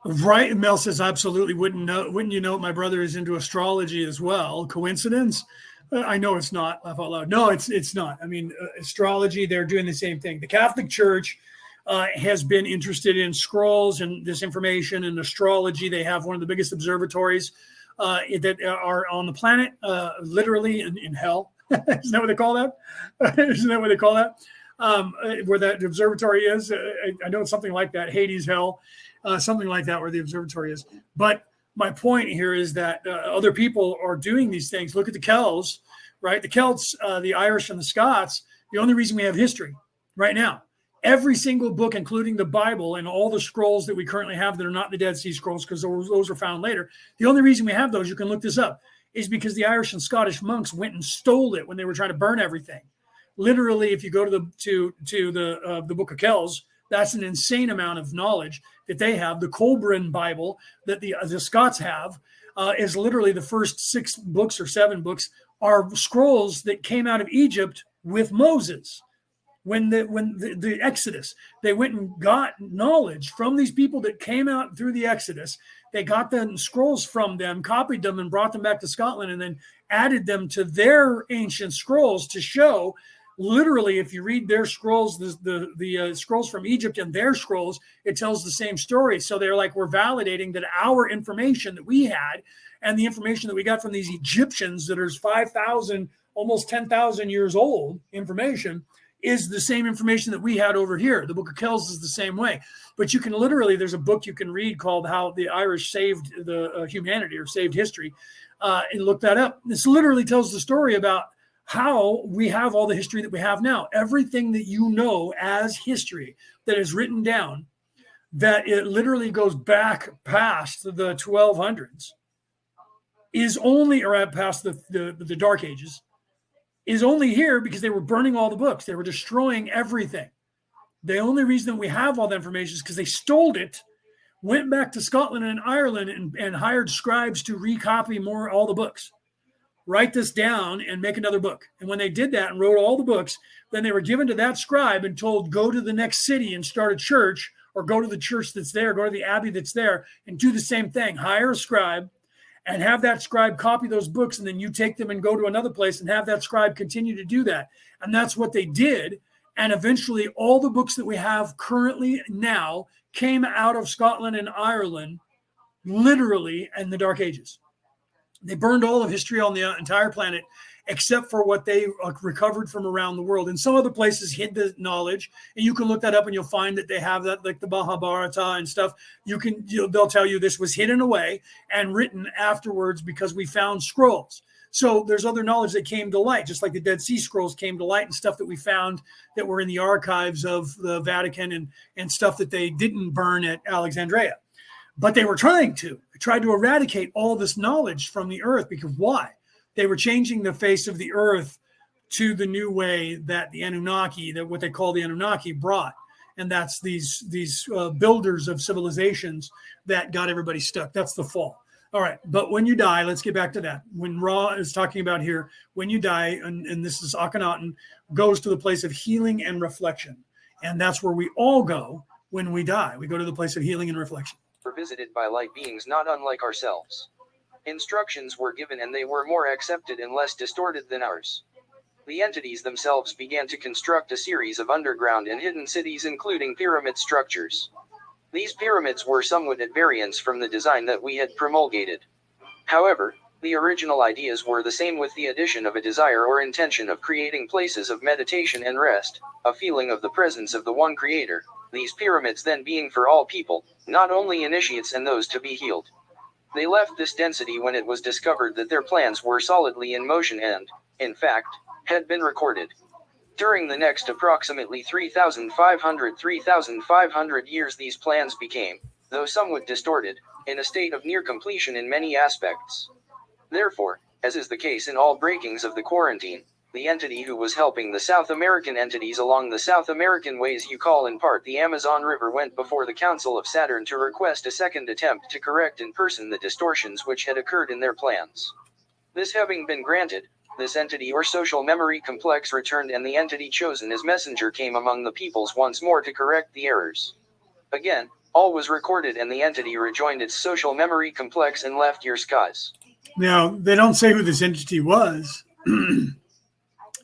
Right. Mel says, absolutely. Wouldn't you know my brother is into astrology as well? Coincidence? I know it's not. Laugh out loud. No, it's not. I mean, astrology, they're doing the same thing. The Catholic Church has been interested in scrolls and this information and astrology. They have one of the biggest observatories that are on the planet, literally in hell. Isn't that what they call that? Isn't that what they call that? Where that observatory is. I know it's something like that, Hades, hell, something like that, where the observatory is. But my point here is that other people are doing these things. Look at the Celts, right? The Celts, the Irish and the Scots, the only reason we have history right now, every single book, including the Bible and all the scrolls that we currently have that are not the Dead Sea Scrolls, because those are found later. The only reason we have those, you can look this up, is because the Irish and Scottish monks went and stole it when they were trying to burn everything. Literally, if you go to the Book of Kells, that's an insane amount of knowledge that they have. The Colburn Bible that the Scots have is literally the first 6 books or 7 books are scrolls that came out of Egypt with Moses. When the Exodus, they went and got knowledge from these people that came out through the Exodus. They got the scrolls from them, copied them, and brought them back to Scotland, and then added them to their ancient scrolls to show. Literally, if you read their scrolls, the scrolls from Egypt and their scrolls, it tells the same story. So they're like, we're validating that our information that we had and the information that we got from these Egyptians that is 5,000, almost 10,000 years old information is the same information that we had over here. The Book of Kells is the same way. But you can literally, there's a book you can read called How the Irish Saved the Humanity or Saved History, and look that up. This literally tells the story about how we have all the history that we have now. Everything that you know as history that is written down, that it literally goes back past the 1200s, is only, or past the Dark Ages, is only here because they were burning all the books. They were destroying everything. The only reason that we have all the information is because they stole it, went back to Scotland and Ireland and hired scribes to recopy all the books. Write this down and make another book. And when they did that and wrote all the books, then they were given to that scribe and told, go to the next city and start a church, or go to the church that's there, go to the abbey that's there and do the same thing. Hire a scribe and have that scribe copy those books, and then you take them and go to another place and have that scribe continue to do that. And that's what they did. And eventually all the books that we have currently now came out of Scotland and Ireland, literally in the Dark Ages. They burned all of history on the entire planet, except for what they recovered from around the world. And some other places hid the knowledge, and you can look that up and you'll find that they have that, like the Mahabharata and stuff. They'll tell you this was hidden away and written afterwards because we found scrolls. So there's other knowledge that came to light, just like the Dead Sea Scrolls came to light and stuff that we found that were in the archives of the Vatican and stuff that they didn't burn at Alexandria. But they were trying to. They tried to eradicate all this knowledge from the earth, because why? They were changing the face of the earth to the new way that the Anunnaki, that what they call the Anunnaki, brought. And that's these builders of civilizations that got everybody stuck. That's the fall. All right. But when you die, let's get back to that. When Ra is talking about here, when you die, and this is Akhenaten, goes to the place of healing and reflection. And that's where we all go when we die. We go to the place of healing and reflection. Were visited by light beings not unlike ourselves. Instructions were given and they were more accepted and less distorted than ours. The entities themselves began to construct a series of underground and hidden cities, including pyramid structures. These pyramids were somewhat at variance from the design that we had promulgated. However, the original ideas were the same, with the addition of a desire or intention of creating places of meditation and rest, a feeling of the presence of the one creator, these pyramids then being for all people, not only initiates and those to be healed. They left this density when it was discovered that their plans were solidly in motion and, in fact, had been recorded. During the next approximately 3,500 years, these plans became, though somewhat distorted, in a state of near completion in many aspects. Therefore, as is the case in all breakings of the quarantine, the entity who was helping the South American entities along the South American ways you call in part the Amazon River went before the Council of Saturn to request a second attempt to correct in person the distortions which had occurred in their plans. This having been granted, this entity or social memory complex returned, and the entity chosen as messenger came among the peoples once more to correct the errors. Again, all was recorded and the entity rejoined its social memory complex and left your skies. Now, they don't say who this entity was.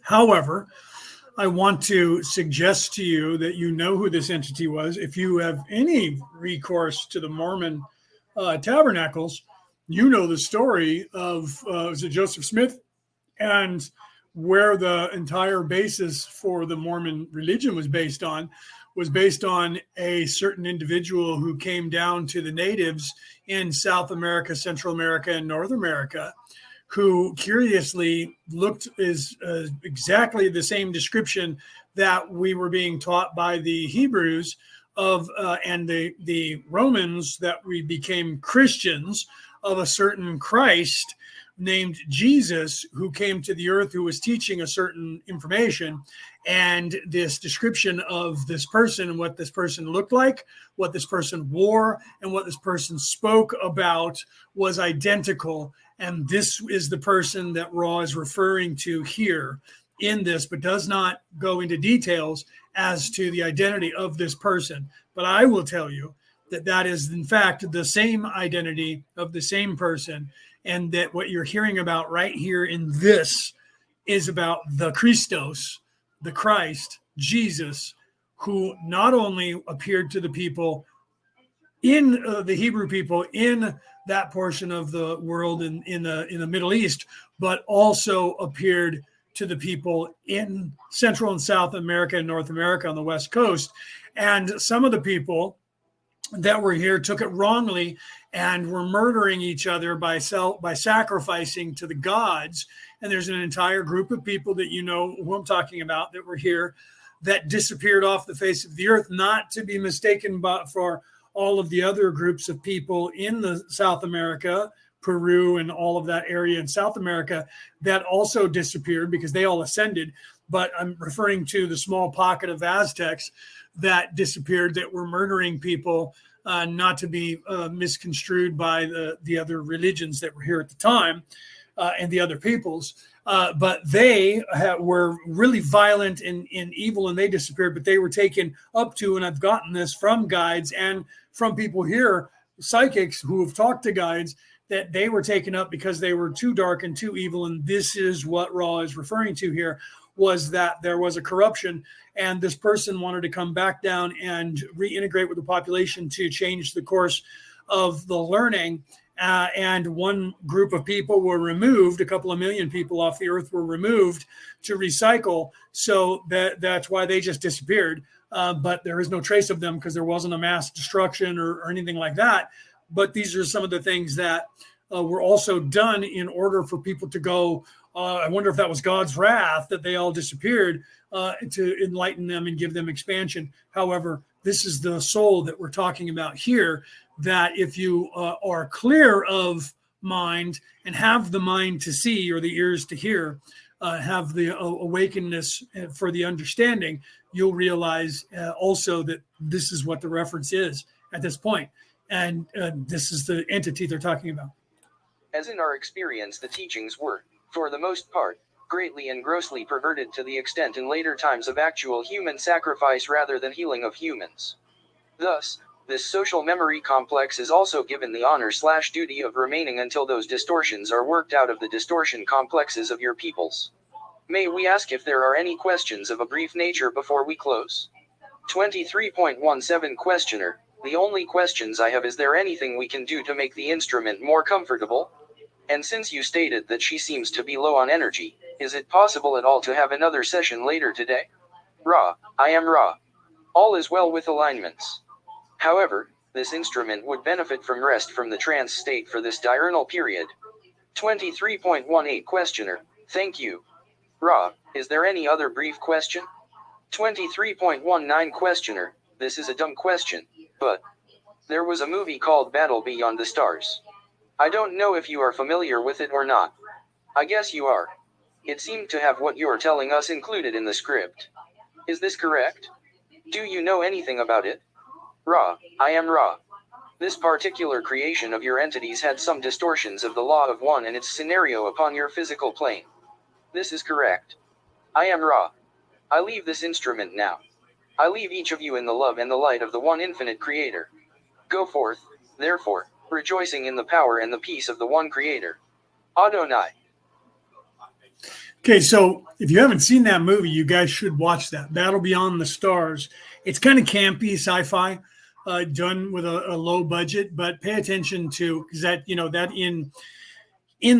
However, I want to suggest to you that you know who this entity was. If you have any recourse to the Mormon tabernacles, you know the story of was it Joseph Smith, and where the entire basis for the Mormon religion was based on was based on a certain individual who came down to the natives in South America, Central America, and North America, who curiously looked is exactly the same description that we were being taught by the Hebrews of and the Romans, that we became Christians, of a certain Christ named Jesus, who came to the earth, who was teaching a certain information. And this description of this person and what this person looked like, what this person wore, and what this person spoke about was identical. And this is the person that Ra is referring to here in this, but does not go into details as to the identity of this person. But I will tell you that that is, in fact, the same identity of the same person, and that what you're hearing about right here in this is about the Christos, the Christ, Jesus, who not only appeared to the people in the Hebrew people in that portion of the world in the Middle East, but also appeared to the people in Central and South America and North America on the West Coast. And some of the people that were here took it wrongly and were murdering each other by sacrificing to the gods. And there's an entire group of people that you know who I'm talking about that were here that disappeared off the face of the earth, not to be mistaken for all of the other groups of people in the South America, Peru, and all of that area in South America that also disappeared because they all ascended. But I'm referring to the small pocket of Aztecs that disappeared, that were murdering people, not to be misconstrued by the other religions that were here at the time and the other peoples. But they were really violent and evil, and they disappeared, but they were taken up to, and I've gotten this from guides and from people here, psychics who have talked to guides, that they were taken up because they were too dark and too evil. And this is what Ra is referring to here, was that there was a corruption, and this person wanted to come back down and reintegrate with the population to change the course of the learning. And one group of people were removed, a couple of million people off the earth were removed to recycle. So that's why they just disappeared. But there is no trace of them because there wasn't a mass destruction or anything like that. But these are some of the things that were also done in order for people to go, I wonder if that was God's wrath that they all disappeared, to enlighten them and give them expansion. However, this is the soul that we're talking about here, that if you are clear of mind and have the mind to see or the ears to hear, have the awakeness for the understanding, you'll realize also that this is what the reference is at this point. And this is the entity they're talking about. As in our experience, the teachings were, for the most part, greatly and grossly perverted to the extent in later times of actual human sacrifice rather than healing of humans. Thus, this social memory complex is also given the honor/duty of remaining until those distortions are worked out of the distortion complexes of your peoples. May we ask if there are any questions of a brief nature before we close? 23.17 Questioner: the only questions I have, is there anything we can do to make the instrument more comfortable? And since you stated that she seems to be low on energy, is it possible at all to have another session later today? Ra, I am Ra. All is well with alignments. However, this instrument would benefit from rest from the trance state for this diurnal period. 23.18 Questioner: thank you. Ra, is there any other brief question? 23.19 Questioner: this is a dumb question, but there was a movie called Battle Beyond the Stars. I don't know if you are familiar with it or not. I guess you are. It seemed to have what you're telling us included in the script. Is this correct? Do you know anything about it? Ra, I am Ra. This particular creation of your entities had some distortions of the law of one and its scenario upon your physical plane. This is correct. I am Ra. I leave this instrument now. I leave each of you in the love and the light of the one infinite creator. Go forth, therefore, rejoicing in the power and the peace of the one creator. Adonai. Okay, so if you haven't seen that movie, you guys should watch that, Battle Beyond the Stars. It's kind of campy sci-fi, done with a low budget, but pay attention to, because that, you know, that in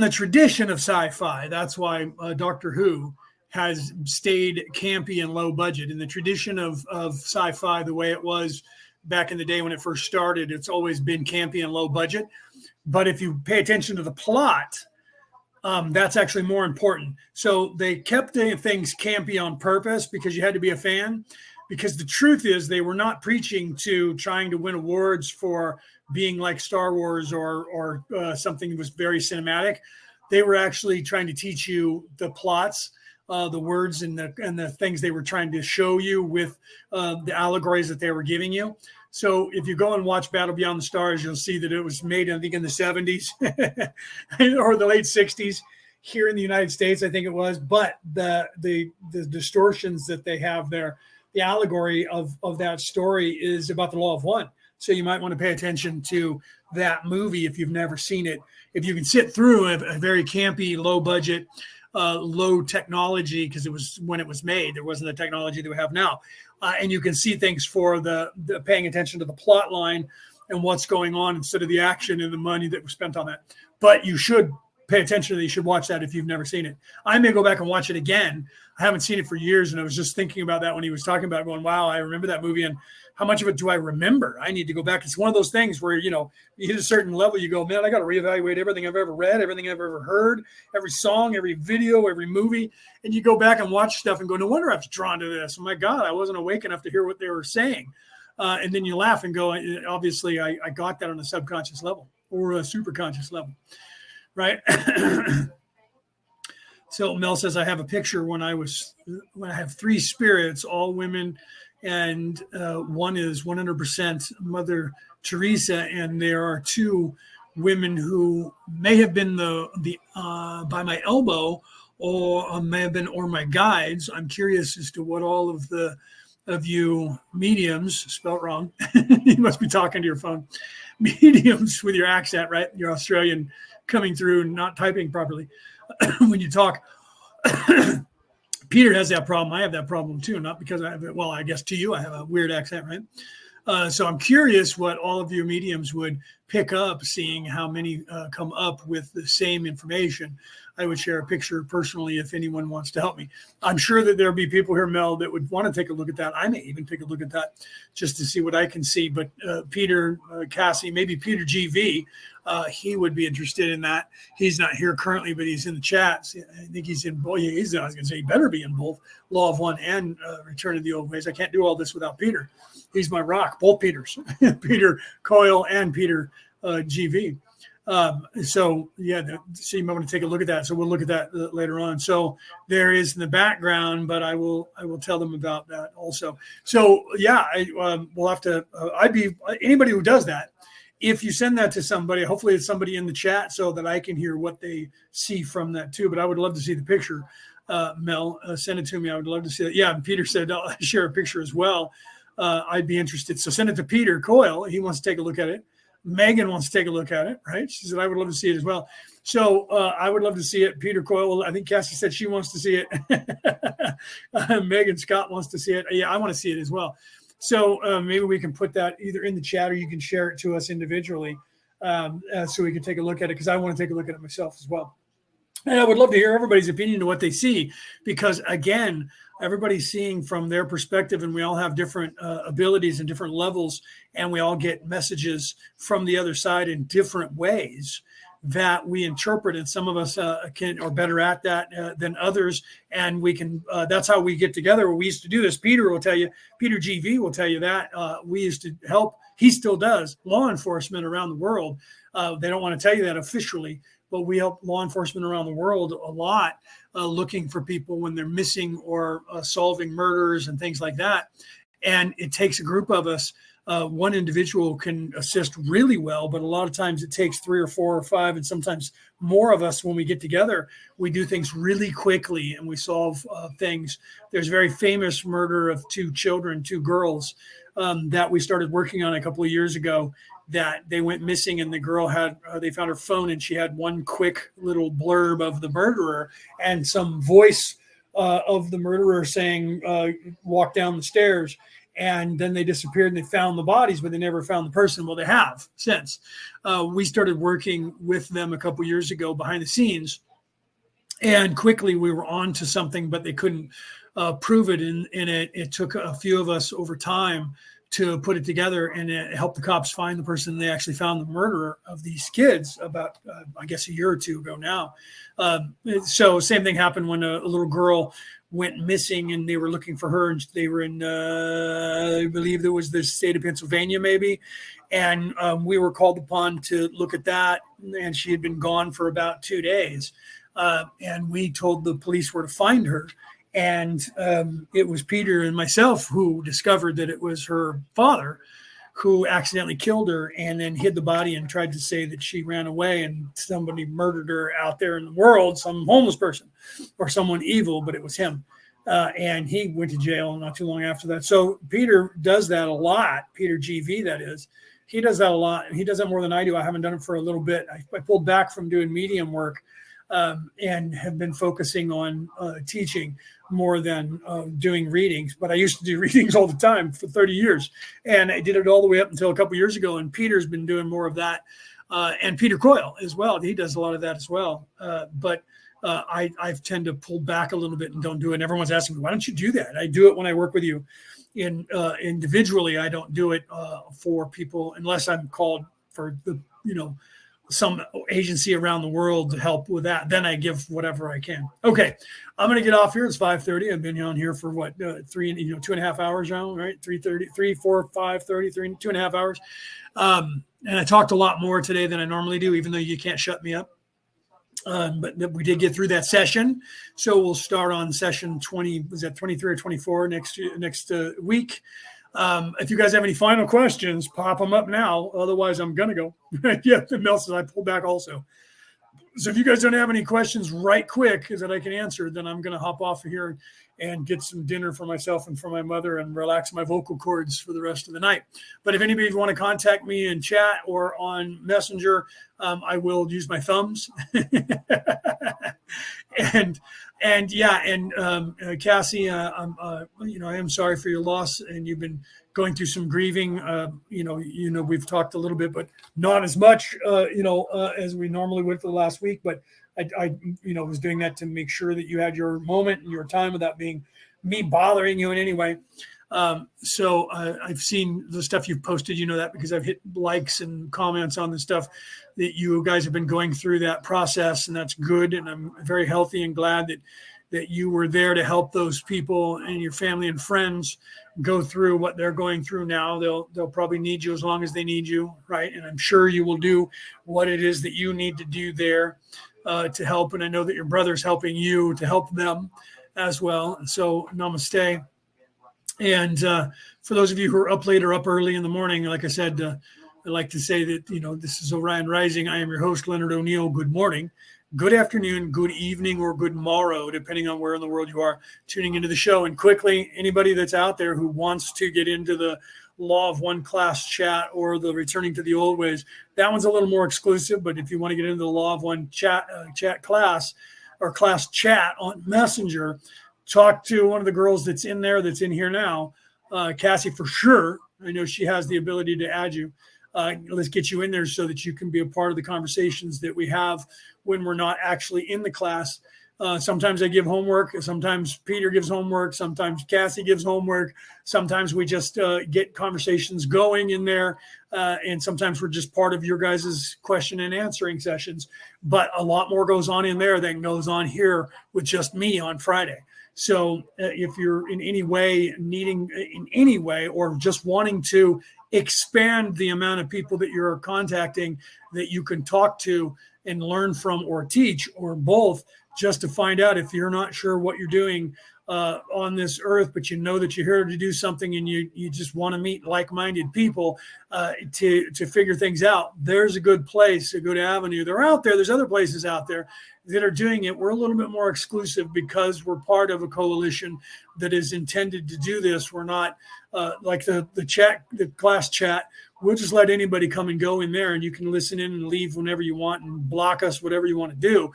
the tradition of sci-fi, that's why Doctor Who has stayed campy and low budget. In the tradition of sci-fi, the way it was back in the day when it first started, it's always been campy and low budget. But if you pay attention to the plot, that's actually more important. So they kept things campy on purpose because you had to be a fan. Because the truth is, they were not preaching to trying to win awards for being like Star Wars or something that was very cinematic. They were actually trying to teach you the plots, the words, and the things they were trying to show you with the allegories that they were giving you. So if you go and watch Battle Beyond the Stars, you'll see that it was made, I think, in the 70s or the late 60s here in the United States, I think it was. But the distortions that they have there, the allegory of that story is about the law of one. So you might want to pay attention to that movie if you've never seen it. If you can sit through a very campy, low budget, low technology, because it was when it was made, there wasn't the technology that we have now. And you can see things for the paying attention to the plot line and what's going on instead of the action and the money that was spent on that. But you should pay attention to that. You should watch that if you've never seen it. I may go back and watch it again. I haven't seen it for years, and I was just thinking about that when he was talking about it, going, wow, I remember that movie, and how much of it do I remember? I need to go back. It's one of those things where, you hit a certain level, you go, man, I got to reevaluate everything I've ever read, everything I've ever heard, every song, every video, every movie. And you go back and watch stuff and go, no wonder I was drawn to this. Oh my God, I wasn't awake enough to hear what they were saying. And then you laugh and go, obviously I got that on a subconscious level or a super conscious level. Right. So Mel says, I have a picture when I have 3 spirits, all women, and one is 100% Mother Teresa, and there are 2 women who may have been the by my elbow, or may have been or my guides. I'm curious as to what all of you mediums, spelled wrong, you must be talking to your phone, mediums with your accent, right? You're Australian coming through and not typing properly when you talk. Peter has that problem. I have that problem too, not because I guess to you, I have a weird accent, right? So I'm curious what all of your mediums would pick up, seeing how many come up with the same information. I would share a picture personally if anyone wants to help me. I'm sure that there'll be people here, Mel, that would want to take a look at that. I may even take a look at that just to see what I can see. But Peter, Cassie, maybe Peter GV, he would be interested in that. He's not here currently, but he's in the chat. I think he's in both. I was going to say he better be in both Law of One and Return of the Old Ways. I can't do all this without Peter. He's my rock, both Peters, Peter Coyle and Peter GV. So you might want to take a look at that. So we'll look at that later on. So there is in the background, but I will tell them about that also. So we'll have to, anybody who does that, if you send that to somebody, hopefully it's somebody in the chat so that I can hear what they see from that too. But I would love to see the picture. Mel, send it to me. I would love to see it. Yeah. And Peter said, I'll share a picture as well. I'd be interested. So send it to Peter Coyle. He wants to take a look at it. Megan wants to take a look at it, right? She said, I would love to see it as well. So I would love to see it. Peter Coyle, I think Cassie said she wants to see it. Megan Scott wants to see it. Yeah, I want to see it as well. So maybe we can put that either in the chat or you can share it to us individually so we can take a look at it, because I want to take a look at it myself as well. And I would love to hear everybody's opinion of what they see, because, again, everybody's seeing from their perspective, and we all have different abilities and different levels, and we all get messages from the other side in different ways that we interpret. And some of us are better at that than others. And we can, that's how we get together. We used to do this. Peter will tell you, Peter GV will tell you that we used to help, he still does, law enforcement around the world. They don't want to tell you that officially, but we help law enforcement around the world a lot, looking for people when they're missing or solving murders and things like that. And it takes a group of us. One individual can assist really well, but a lot of times it takes 3 or 4 or 5, and sometimes more of us when we get together. We do things really quickly and we solve things. There's a very famous murder of 2 children, 2 girls, that we started working on a couple of years ago, that they went missing, and the girl had, they found her phone and she had one quick little blurb of the murderer and some voice of the murderer saying, walk down the stairs. And then they disappeared and they found the bodies, but they never found the person. Well, they have since. We started working with them a couple years ago behind the scenes. And quickly we were on to something, but they couldn't prove it. And it took a few of us over time to put it together, and it helped the cops find the person. They actually found the murderer of these kids about, I guess, a year or two ago now. So same thing happened when a little girl went missing, and they were looking for her, and they were in, I believe it was the state of Pennsylvania, maybe. And we were called upon to look at that, and she had been gone for about 2 days. And we told the police where to find her. And it was Peter and myself who discovered that it was her father who accidentally killed her and then hid the body and tried to say that she ran away and somebody murdered her out there in the world, some homeless person or someone evil, but it was him. And he went to jail not too long after that. So Peter does that a lot. Peter GV, that is. He does that a lot. And he does that more than I do. I haven't done it for a little bit. I pulled back from doing medium work and have been focusing on teaching more than doing readings. But I used to do readings all the time for 30 years. And I did it all the way up until a couple of years ago. And Peter's been doing more of that. And Peter Coyle as well. He does a lot of that as well. But I tend to pull back a little bit and don't do it. And everyone's asking me, why don't you do that? I do it when I work with you individually. I don't do it for people unless I'm called for some agency around the world to help with that. Then I give whatever I can. Okay, I'm going to get off here. It's 5:30. I've been on here for 2.5 hours now, right? 3:30, 4, 5:30, 2.5 hours. And I talked a lot more today than I normally do, even though you can't shut me up. But we did get through that session. So we'll start on session 20, was that 23 or 24 next week. If you guys have any final questions, pop them up now. Otherwise, I'm going to go. Yeah, Nelson, I pulled back also. So if you guys don't have any questions right quick that I can answer, then I'm going to hop off of here and get some dinner for myself and for my mother and relax my vocal cords for the rest of the night. But if anybody want to contact me in chat or on Messenger, I will use my thumbs. Cassie, I am sorry for your loss, and you've been going through some grieving. We've talked a little bit, but not as much, as we normally would for the last week. But I was doing that to make sure that you had your moment and your time without being me bothering you in any way. So I've seen the stuff you've posted, that because I've hit likes and comments on the stuff that you guys have been going through that process, and that's good. And I'm very healthy and glad that you were there to help those people and your family and friends go through what they're going through now. They'll probably need you as long as they need you, right? And I'm sure you will do what it is that you need to do there to help. And I know that your brother's helping you to help them as well. So namaste. And for those of you who are up late or up early in the morning, like I said, I'd like to say that, this is Orion Rising. I am your host, Leonard O'Neill. Good morning, good afternoon, good evening, or good morrow, depending on where in the world you are tuning into the show. And quickly, anybody that's out there who wants to get into the Law of One class chat or the Returning to the Old Ways, that one's a little more exclusive. But if you want to get into the Law of One chat class or class chat on Messenger, talk to one of the girls that's in here now, Cassie, for sure. I know she has the ability to add you. Let's get you in there so that you can be a part of the conversations that we have when we're not actually in the class. Sometimes I give homework. Sometimes Peter gives homework. Sometimes Cassie gives homework. Sometimes we just get conversations going in there. And sometimes we're just part of your guys' question and answering sessions. But a lot more goes on in there than goes on here with just me on Friday. So if you're in any way or just wanting to expand the amount of people that you're contacting that you can talk to and learn from or teach or both, just to find out if you're not sure what you're doing on this earth, but you know that you're here to do something and you just want to meet like-minded people to figure things out, there's a good place, a good avenue. They're out there. There's other places out there that are doing it. We're a little bit more exclusive because we're part of a coalition that is intended to do this. We're not like the class chat. We'll just let anybody come and go in there, and you can listen in and leave whenever you want and block us, whatever you want to do.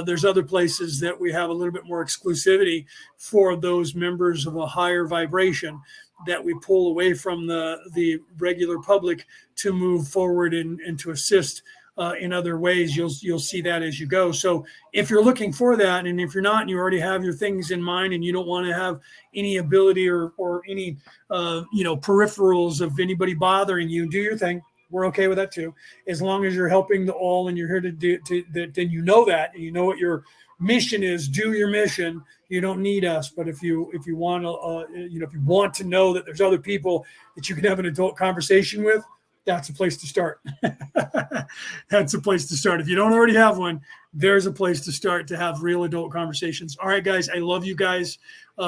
There's other places that we have a little bit more exclusivity for those members of a higher vibration that we pull away from the regular public to move forward and to assist in other ways. You'll see that as you go. So if you're looking for that, and if you're not, and you already have your things in mind, and you don't want to have any ability or any peripherals of anybody bothering you, do your thing. We're okay with that too, as long as you're helping the all and you're here to do. Then you know that, and you know what your mission is. Do your mission. You don't need us, but if you want to, if you want to know that there's other people that you can have an adult conversation with, that's a place to start. That's a place to start. If you don't already have one, there's a place to start to have real adult conversations. All right, guys, I love you guys.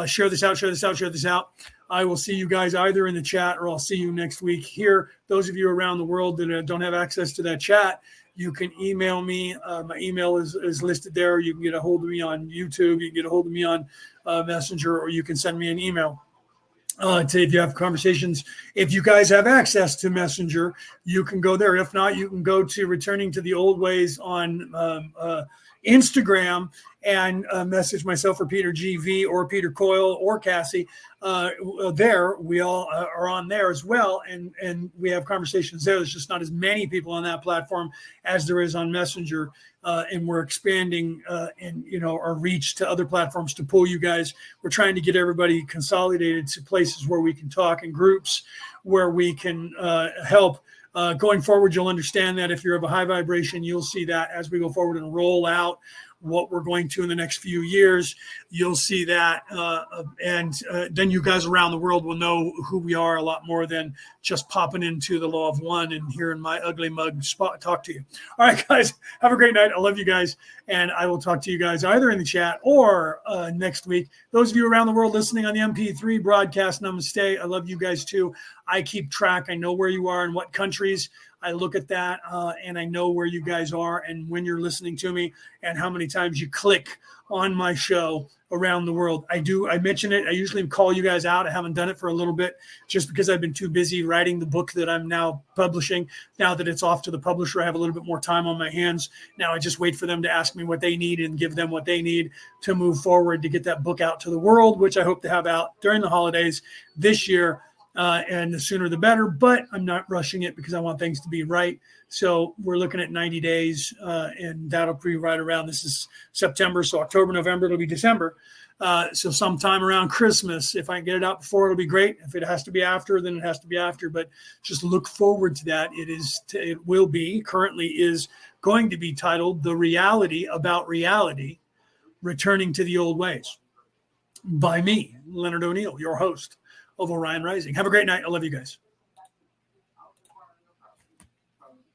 Share this out, share this out, share this out. I will see you guys either in the chat or I'll see you next week here. Those of you around the world that don't have access to that chat, you can email me. My email is listed there. You can get a hold of me on YouTube. You can get a hold of me on Messenger, or you can send me an email. If you have conversations, if you guys have access to Messenger, you can go there. If not, you can go to Returning to the Old Ways on Instagram and message myself or Peter GV or Peter Coyle or Cassie. There, we all are on there as well, and we have conversations there. There's just not as many people on that platform as there is on Messenger, and we're expanding our reach to other platforms to pull you guys. We're trying to get everybody consolidated to places where we can talk in groups, where we can help. Going forward, you'll understand that if you're of a high vibration, you'll see that as we go forward and roll out what we're going to in the next few years. You'll see that, and then you guys around the world will know who we are a lot more than just popping into the Law of One and hearing my ugly mug spot talk to you. All right, guys, have a great night. I love you guys, and I will talk to you guys either in the chat or next week. Those of you around the world listening on the MP3 broadcast, namaste. I love you guys too. I keep track. I know where you are and what countries. I look at that and I know where you guys are and when you're listening to me and how many times you click on my show around the world. I mention it. I usually call you guys out. I haven't done it for a little bit just because I've been too busy writing the book that I'm now publishing. Now that it's off to the publisher, I have a little bit more time on my hands. Now I just wait for them to ask me what they need and give them what they need to move forward to get that book out to the world, which I hope to have out during the holidays this year. And the sooner the better, but I'm not rushing it because I want things to be right. So we're looking at 90 days, and that'll be right around, this is September, so October, November, it'll be December. So sometime around Christmas, if I can get it out before, it'll be great. If it has to be after, then it has to be after, but just look forward to that. Currently is going to be titled The Reality About Reality, Returning to the Old Ways, by me, Leonard O'Neill, your host of Orion Rising. Have a great night. I love you guys.